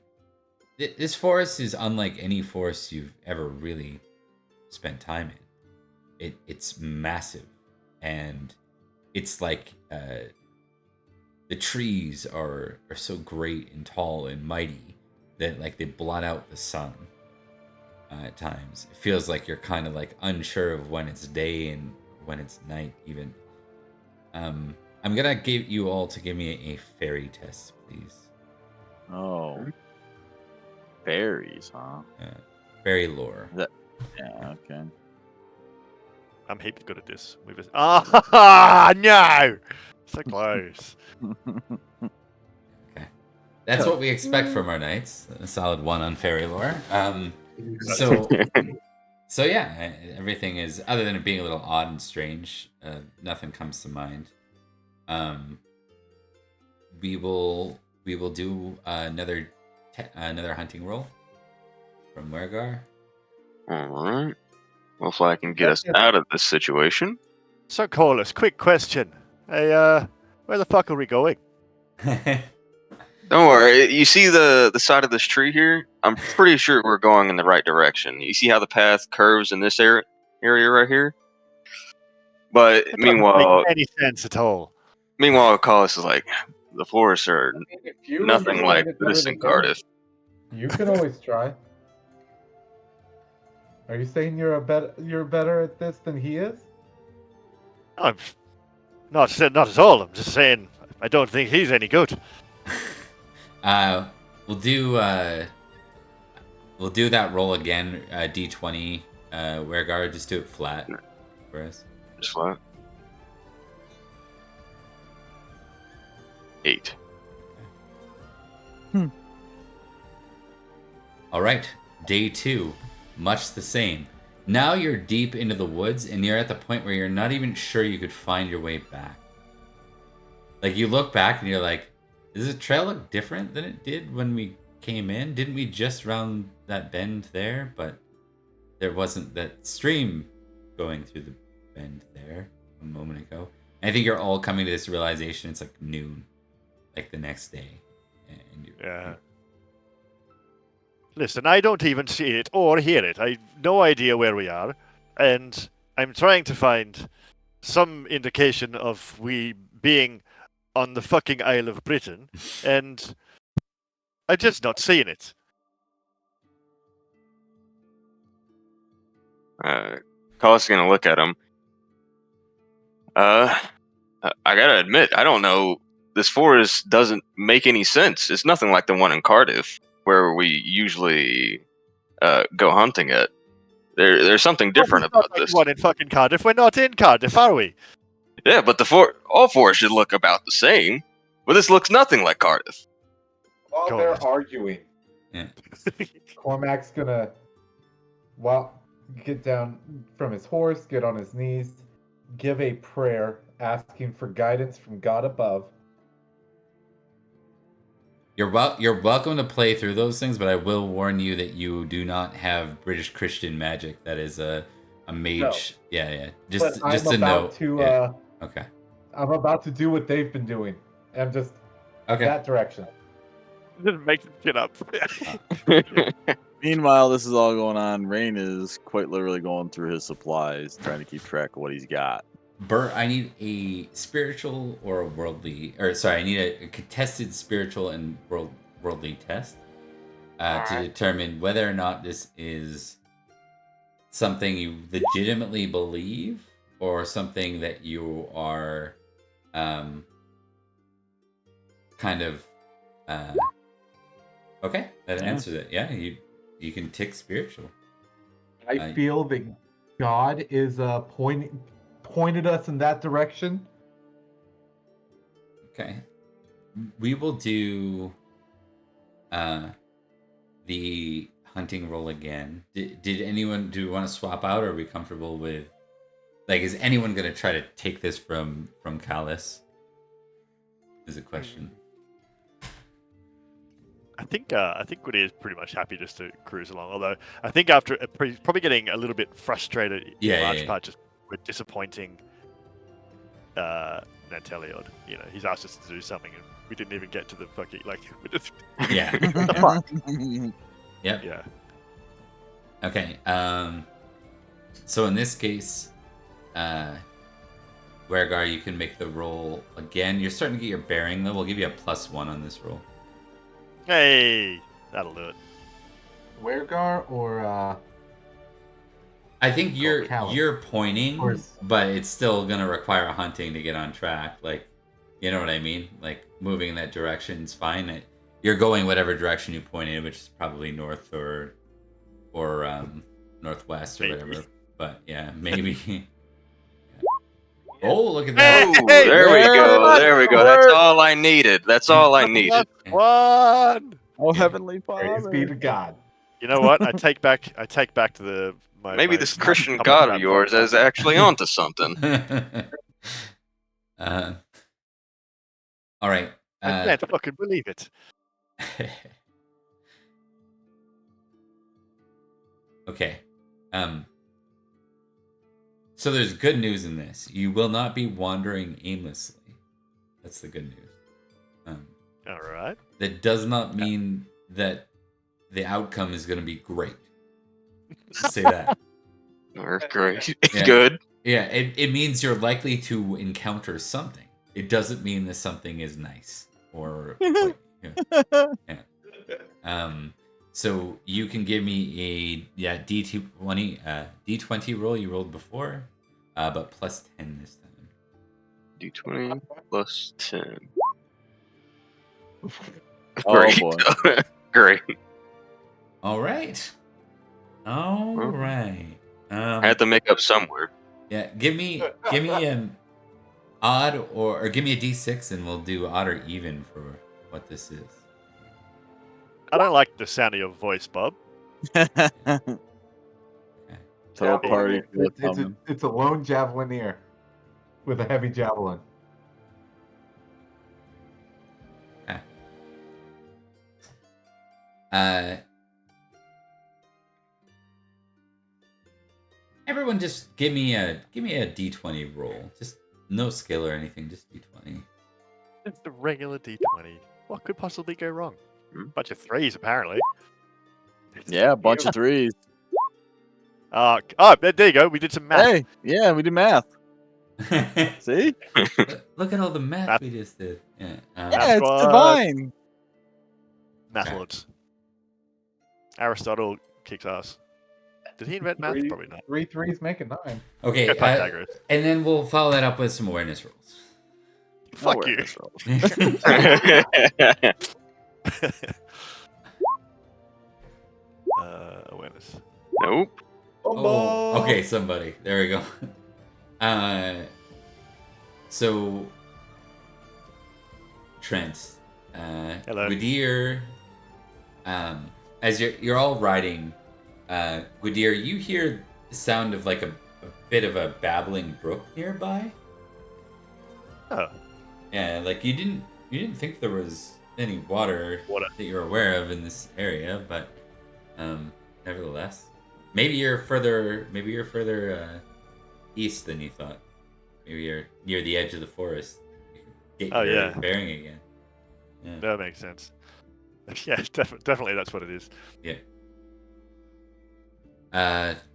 this forest is unlike any forest you've ever really spent time in. It's massive, and it's like the trees are so great and tall and mighty that like they blot out the sun at times. It feels like you're kind of like unsure of when it's day and when it's night even. I'm gonna give you all to give me a fairy test, please. Oh. Fairies, huh? Fairy lore. Yeah, okay. I'm heaps good at this. Ah, no! So close. Okay. That's what we expect from our knights. A solid 1 on fairy lore. So yeah, everything is, other than it being a little odd and strange, nothing comes to mind. We will do another hunting roll from Wergar. All right. Hopefully I can get us out of this situation. So, Corliss, quick question. Hey, where the fuck are we going? Don't worry. You see the side of this tree here? I'm pretty sure we're going in the right direction. You see how the path curves in this area right here? But That doesn't meanwhile, make any sense at all. Collis is like, the forests are If you nothing like understand it better this than in them, Cardiff. you can always try. Are you saying you're better at this than he is? I'm not at all. I'm just saying I don't think he's any good. We'll do that roll again. D20. Wergar, just do it flat for us. Just flat. 8. All right, day 2, much the same. Now you're deep into the woods, and you're at the point where you're not even sure you could find your way back. Like, you look back and you're like, does the trail look different than it did when we came in? Didn't we just round that bend there? But there wasn't that stream going through the bend there a moment ago. And I think you're all coming to this realization. It's like noon, like the next day. And Yeah. Listen, I don't even see it or hear it. I've no idea where we are, and I'm trying to find some indication of we being on the fucking Isle of Britain, and I'm just not seeing it. Collis is gonna look at him. I gotta admit, I don't know. This forest doesn't make any sense. It's nothing like the one in Cardiff, where we usually go hunting at. There's something different It's not about like this. the one in fucking Cardiff. We're not in Cardiff, are we? Yeah, but all forests should look about the same. But this looks nothing like Cardiff. While Go they're on. arguing, yeah. Cormac's gonna, get down from his horse, get on his knees, give a prayer asking for guidance from God above. You're welcome to play through those things, but I will warn you that you do not have British Christian magic. That is a mage. No. Yeah. But Just I'm a about note. to Yeah. Okay. I'm about to do what they've been doing. I'm just Okay. that direction. Just make some shit up. Meanwhile, this is all going on. Rain is quite literally going through his supplies, trying to keep track of what he's got. Bert, I need a spiritual or a worldly, I need a contested spiritual and worldly test to determine whether or not this is something you legitimately believe or something that you are kind of okay. That answers it. Yeah, you can tick spiritual. I feel that God is pointed us in that direction. Okay. We will do the hunting roll again. Did anyone do you want to swap out, or are we comfortable with, like, is anyone gonna try to take this from Callus? Is a question. I think Woody is pretty much happy just to cruise along. Although I think after probably getting a little bit frustrated in large part just with disappointing Nanteleod. You know, he's asked us to do something and we didn't even get to the fucking we just Yeah. what the fuck? Yep. Yeah. Okay. So in this case, Wergar, you can make the roll again. You're starting to get your bearing though. We'll give you a +1 on this roll. Hey, that'll do it. Wergar or I think Callum. you're pointing, Or is- but it's still gonna require hunting to get on track. Like, you know what I mean? Like moving in that direction is fine. You're going whatever direction you point in, which is probably north or northwest or Maybe. whatever. But yeah, maybe. Oh, look at that! Oh, there we go. There we go. That's all I needed. That's all I needed. One. Oh, Yeah. Heavenly Praise be to Father. God. You know what? I take back the Maybe my this couple Christian of god of round yours thoughts. is actually onto something. All right. I can't fucking believe it. Okay. So there's good news in this. You will not be wandering aimlessly. That's the good news. All right. That does not mean that the outcome is going to be great. Just say that. Great. Yeah. Good. Yeah, it means you're likely to encounter something. It doesn't mean that something is nice or like, so you can give me a D20 roll you rolled before, but +10 this time. D20 plus 10. Oh, Great. boy. Great. All right. All right. I had to make up somewhere. Yeah, give me an odd or give me a D6 and we'll do odd or even for what this is. I don't like the sound of your voice, Bob. Total party. It's a lone javelineer with a heavy javelin. Everyone just give me a D20 roll. Just no skill or anything, just D20. It's the regular D20. What could possibly go wrong? Bunch of threes, apparently. Yeah, a bunch of threes. Oh, there you go. We did some math. Hey, yeah, we did math. See? Look at all the math we just did. Yeah. Yeah, it's squad. divine. Math lords. Aristotle kicks ass. Did he invent math? Probably not. 3 threes make a 9. Okay, Pythagoras. and then we'll follow that up with some awareness rolls. Fuck you. Awareness. Nope. Oh, okay, somebody. There we go. So Trent, Hello. Gwydir, as you're all riding, Gwydir, you hear the sound of like a bit of a babbling brook nearby. Oh. Yeah, like you didn't think there was any water that you're aware of in this area, but nevertheless, maybe you're further east than you thought. Maybe you're near the edge of the forest. You can get your bearing again. Yeah. That makes sense. Yeah, definitely that's what it is. Yeah.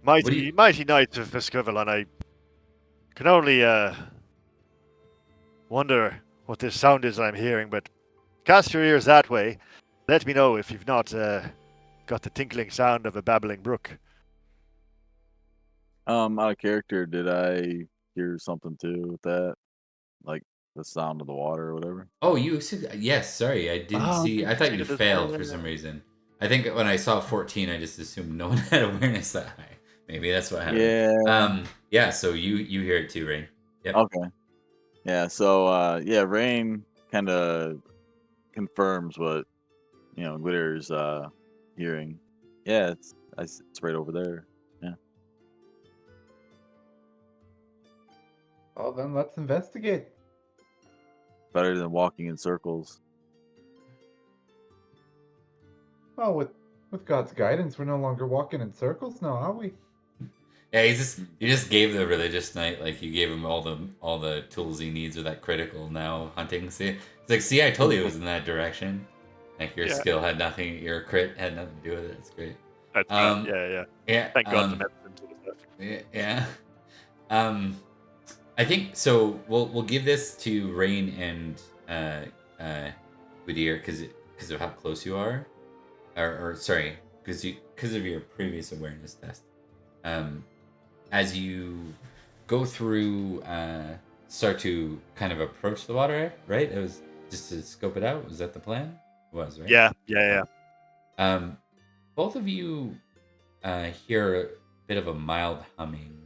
Mighty knight of Escavalon, I can only wonder what this sound is I'm hearing, but cast your ears that way. Let me know if you've not got the tinkling sound of a babbling brook. Out of character, did I hear something too with that? Like the sound of the water or whatever? Oh, yes, sorry, I didn't see. I thought you failed for some reason. I think when I saw 14, I just assumed no one had awareness that high. Maybe that's what happened. Yeah. Yeah, so you hear it too, Rain. Yep. Okay. Yeah, so Rain kind of confirms what Gwitter's hearing. Yeah, it's right over there. Yeah. Well, then let's investigate. Better than walking in circles. Well, with God's guidance, we're no longer walking in circles now, are we? Yeah, you just gave the religious knight, like you gave him all the tools he needs with that critical now hunting. See, it's like, see, I told you it was in that direction. Like your Yeah. skill had nothing, your crit had nothing to do with it. It's great. That's right. Yeah. Yeah. Thank God for medicine sort of stuff. Yeah. I think so. We'll give this to Rain and Whittier because of how close you are, or sorry, because of your previous awareness test. As you go through, start to kind of approach the water, right? It was just to scope it out. Was that the plan? It was, right? Yeah. Both of you hear a bit of a mild humming.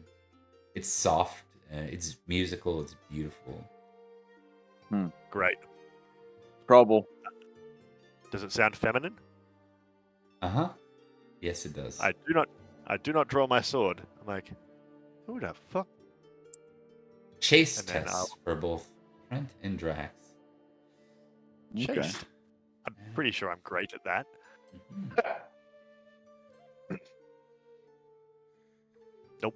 It's soft. It's musical. It's beautiful. Great. Trouble. Does it sound feminine? Yes, it does. I do not draw my sword. I'm like, who the fuck? Chase And then tests for both Trent and Drax. Okay. Chase. I'm pretty sure I'm great at that. Nope.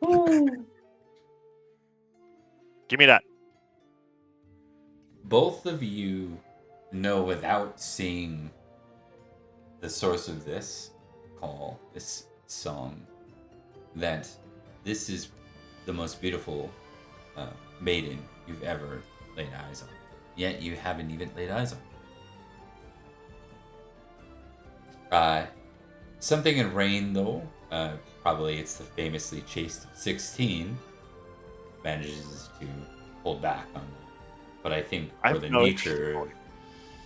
Give me that. Both of you know without seeing the source of this call, this song, that this is the most beautiful maiden you've ever laid eyes on. Yet you haven't even laid eyes on. Something in Rain, though, probably it's the famously chaste 16, manages to hold back on that. But I think I for have the no nature...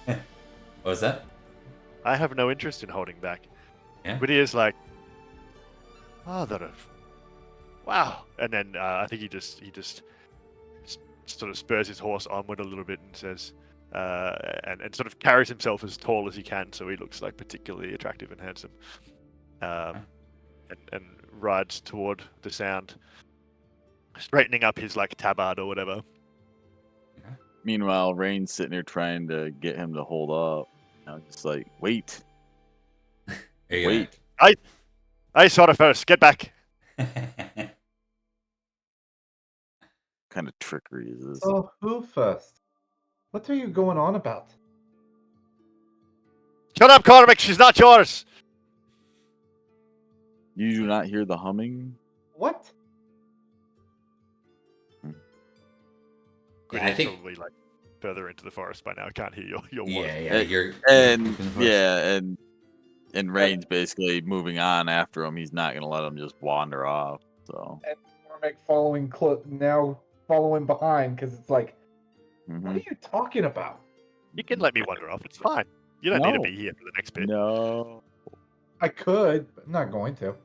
What was that? I have no interest in holding back. Yeah? But he is like, oh, wow. And then I think he just sort of spurs his horse onward a little bit and says, and sort of carries himself as tall as he can, so he looks like particularly attractive and handsome. And rides toward the sound, straightening up his like tabard or whatever. Meanwhile, Rain's sitting here trying to get him to hold up. I'm just like, wait. Wait. I saw it first. Get back. Kind of trickery is this? Oh, who first? What are you going on about? Shut up, Cormac. She's not yours. You do not hear the humming? What? Yeah, I think... probably like further into the forest by now. I can't hear your Yeah, voice. yeah, you're and Rain's basically moving on after him. He's not gonna let him just wander off. So And Cormac following behind because it's like, what are you talking about? You can let me wander off. It's fine. You don't need to be here for the next bit. No, I could, but I'm not going to.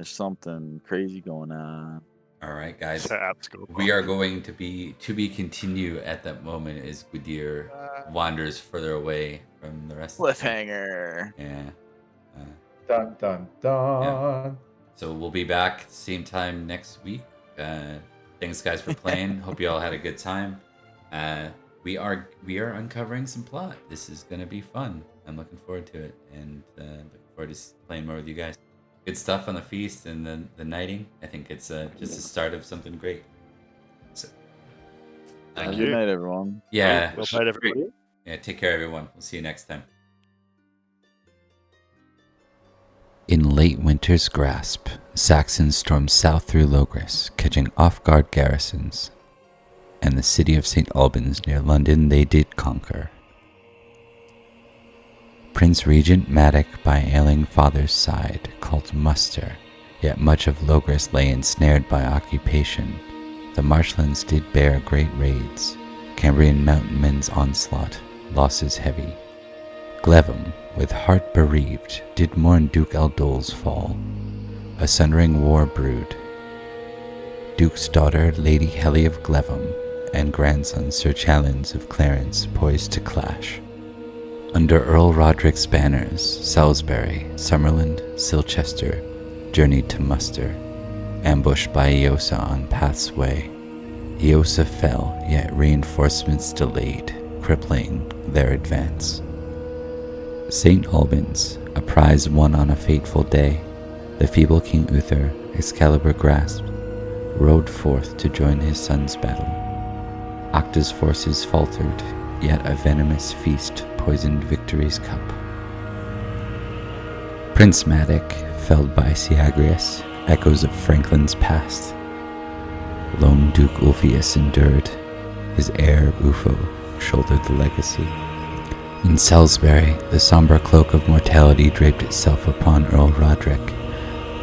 there's something crazy going on. All right, guys. Go We are going to be continue at that moment as Gwydir wanders further away from the rest Cliffhanger. Yeah. Dun dun dun. Yeah. So we'll be back same time next week. Thanks, guys, for playing. Hope you all had a good time. We are uncovering some plot. This is gonna be fun. I'm looking forward to it, and looking forward to playing more with you guys. Good stuff on the feast and the knighting. I think it's just the start of something great. So, Thank Good you. night, everyone. Yeah. Well played, everybody. Yeah. Take care, everyone. We'll see you next time. In late winter's grasp, Saxons stormed south through Logres, catching off-guard garrisons, and the city of St. Albans near London they did conquer. Prince Regent Maddock by ailing father's side called muster, yet much of Logres lay ensnared by occupation. The marshlands did bear great raids, Cambrian mountain men's onslaught, losses heavy. Glevum, with heart bereaved, did mourn Duke Eldol's fall. A sundering war brewed. Duke's daughter, Lady Helly of Glevum, and grandson Sir Challens of Clarence poised to clash. Under Earl Roderick's banners, Salisbury, Summerland, Silchester journeyed to muster, ambushed by Eosa on Path's way. Eosa fell, yet reinforcements delayed, crippling their advance. St. Albans, a prize won on a fateful day, the feeble King Uther, Excalibur grasped, rode forth to join his son's battle. Octa's forces faltered, yet a venomous feast poisoned victory's cup. Prince Madoc, felled by Syagrius, echoes of Franklin's past. Lone Duke Ulfius endured, his heir Ufo shouldered the legacy. In Salisbury, the somber cloak of mortality draped itself upon Earl Roderick,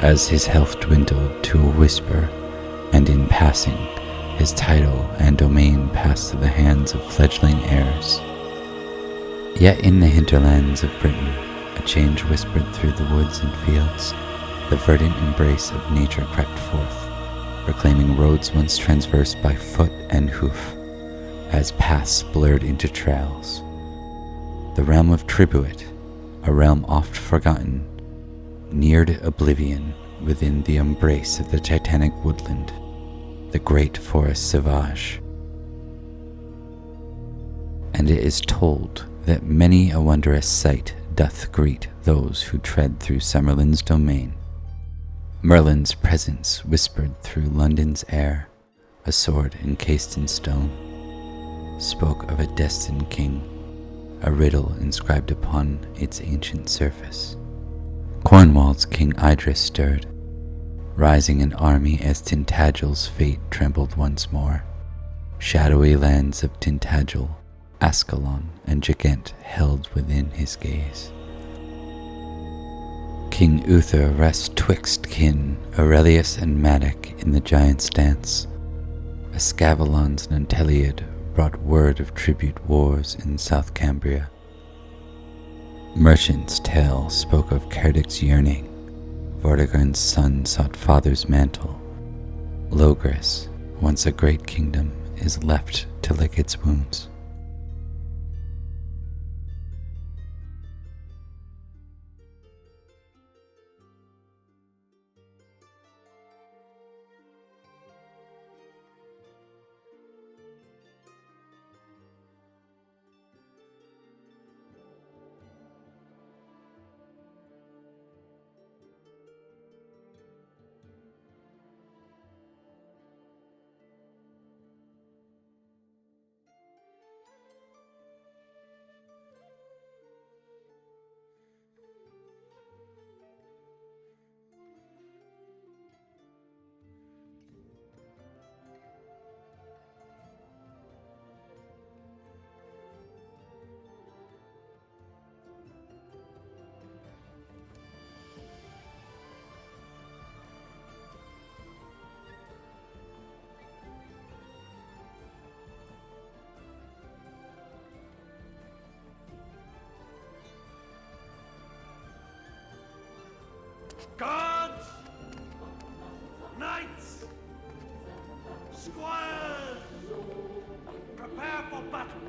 as his health dwindled to a whisper, and in passing, his title and domain passed to the hands of fledgling heirs. Yet in the hinterlands of Britain, a change whispered through the woods and fields. The verdant embrace of nature crept forth, reclaiming roads once traversed by foot and hoof, as paths blurred into trails. The realm of Tribuit, a realm oft forgotten, neared oblivion within the embrace of the titanic woodland, the great forest sauvage. And it is told that many a wondrous sight doth greet those who tread through Summerlin's domain. Merlin's presence whispered through London's air, a sword encased in stone, spoke of a destined king, a riddle inscribed upon its ancient surface. Cornwall's King Idris stirred, rising an army as Tintagel's fate trembled once more. Shadowy lands of Tintagel, Escavalon, and Gigant held within his gaze. King Uther rests twixt kin Aurelius and Madoc in the giant's dance. Escavalon's Nanteleod brought word of tribute wars in South Cambria. Merchant's tale spoke of Cerdic's yearning. Vortigern's son sought father's mantle. Logres, once a great kingdom, is left to lick its wounds. Guards! Knights! Squires! Prepare for battle!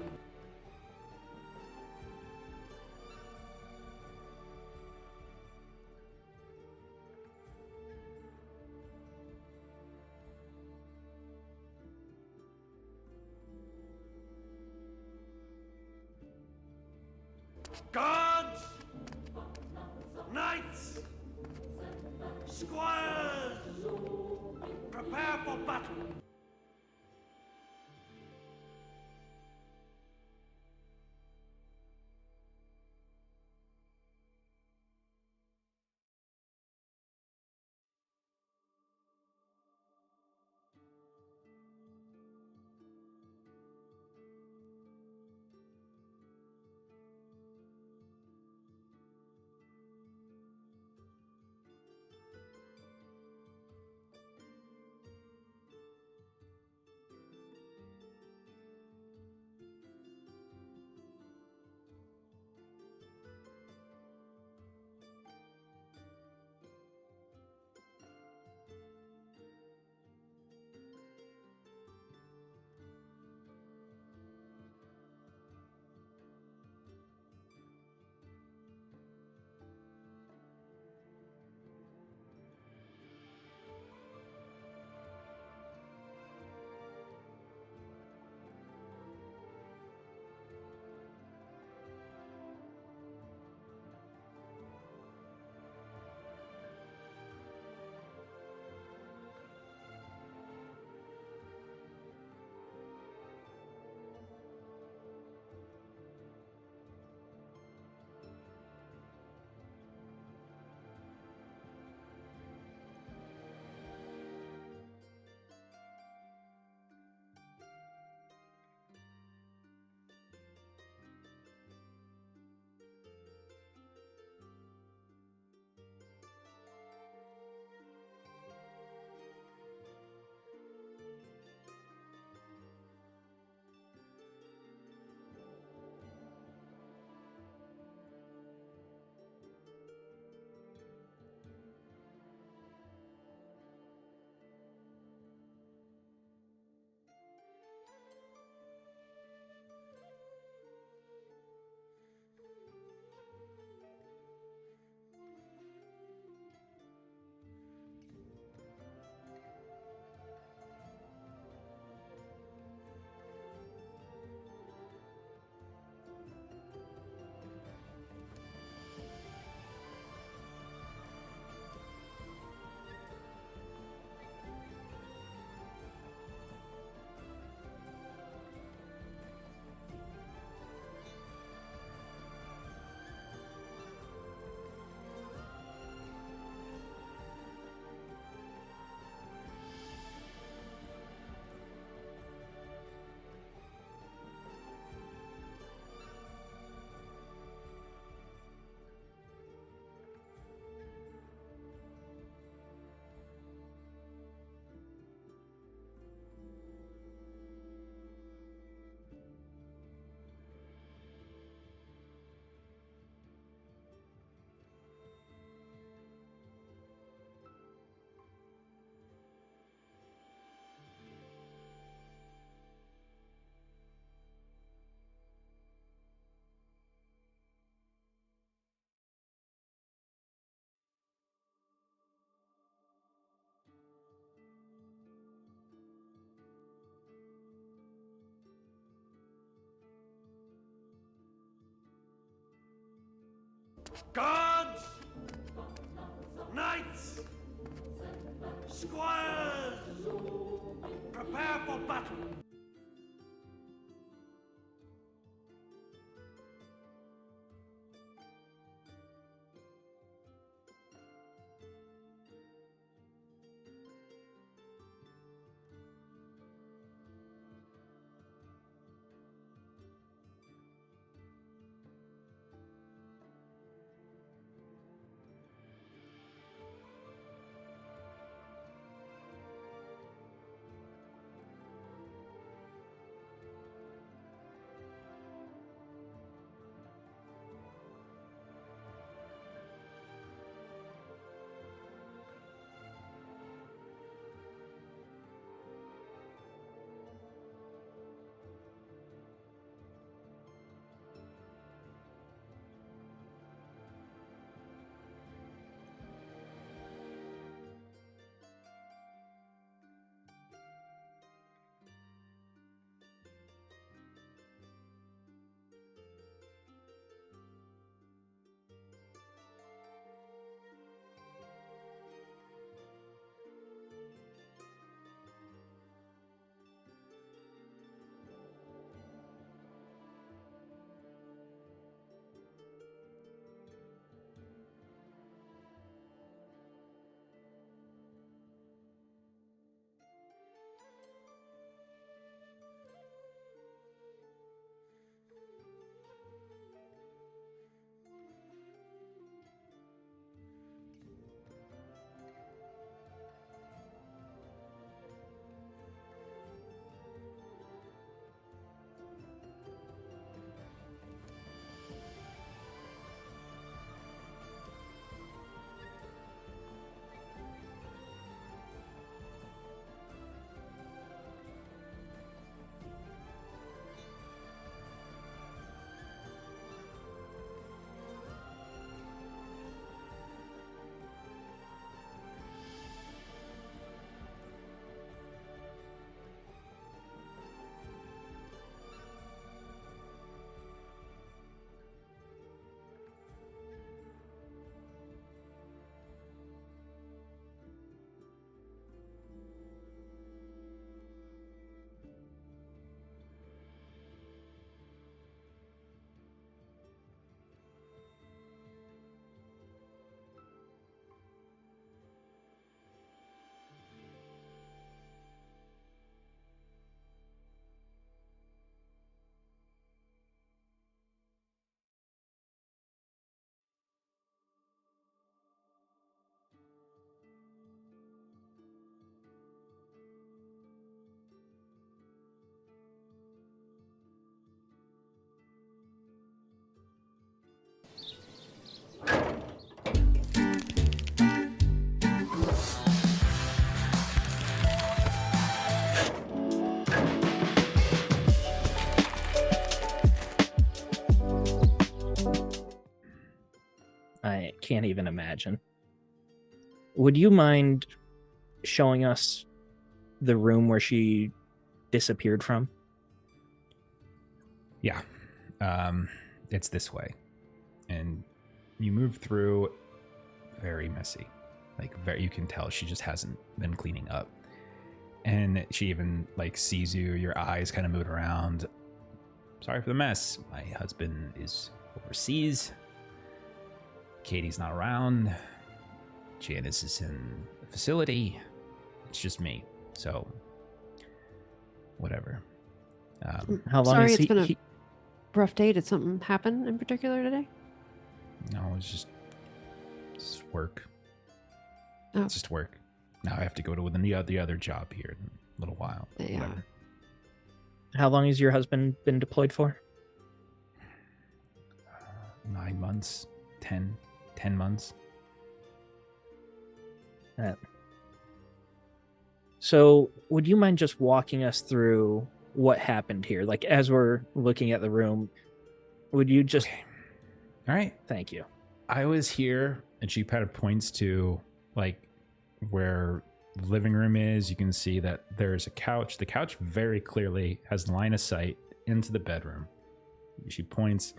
Guards! Knights! Squires! Prepare for battle! Guards! Knights! Squires! Prepare for battle! I can't even imagine. Would you mind showing us the room where she disappeared from? Yeah. It's this way. And you move through, very messy. You can tell she just hasn't been cleaning up. And she even sees you, your eyes kind of move around. Sorry for the mess. My husband is overseas. Katie's not around. Janice is in the facility. It's just me. So, whatever. How long Sorry, is it's been a rough day. Did something happen in particular today? No, it's just work. Oh. It's just work. Now I have to go to the other job here in a little while. Yeah. Whatever. How long has your husband been deployed for? 9 months, 10 months. So, would you mind just walking us through what happened here? As we're looking at the room, would you just... Okay. All right. Thank you. I was here, and she kind of points to, where the living room is. You can see that there's a couch. The couch very clearly has line of sight into the bedroom. She points.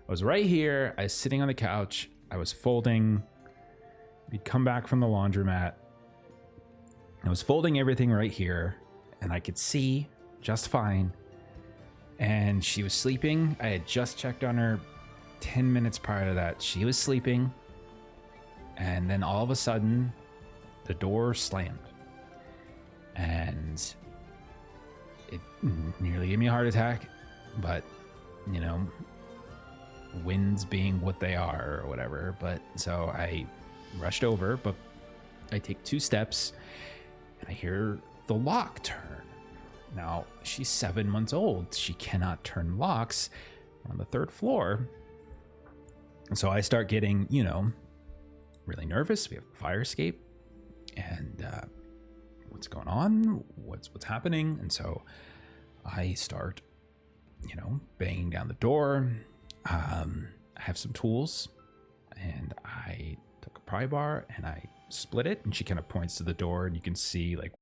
I was right here. I was sitting on the couch. I was folding. We'd come back from the laundromat. I was folding everything right here, and I could see just fine. And she was sleeping. I had just checked on her 10 minutes prior to that. She was sleeping. And then all of a sudden, the door slammed. And it nearly gave me a heart attack. But, you know, winds being what they are or whatever. But so I rushed over, but I take 2 steps and I hear the lock turn. Now, she's 7 months old. She cannot turn locks. We're on the 3rd floor. And so I start getting, you know, really nervous. We have a fire escape. And what's going on? What's happening? And so I start, you know, banging down the door. I have some tools. And I took a pry bar and I split it. And she kind of points to the door. And you can see, like,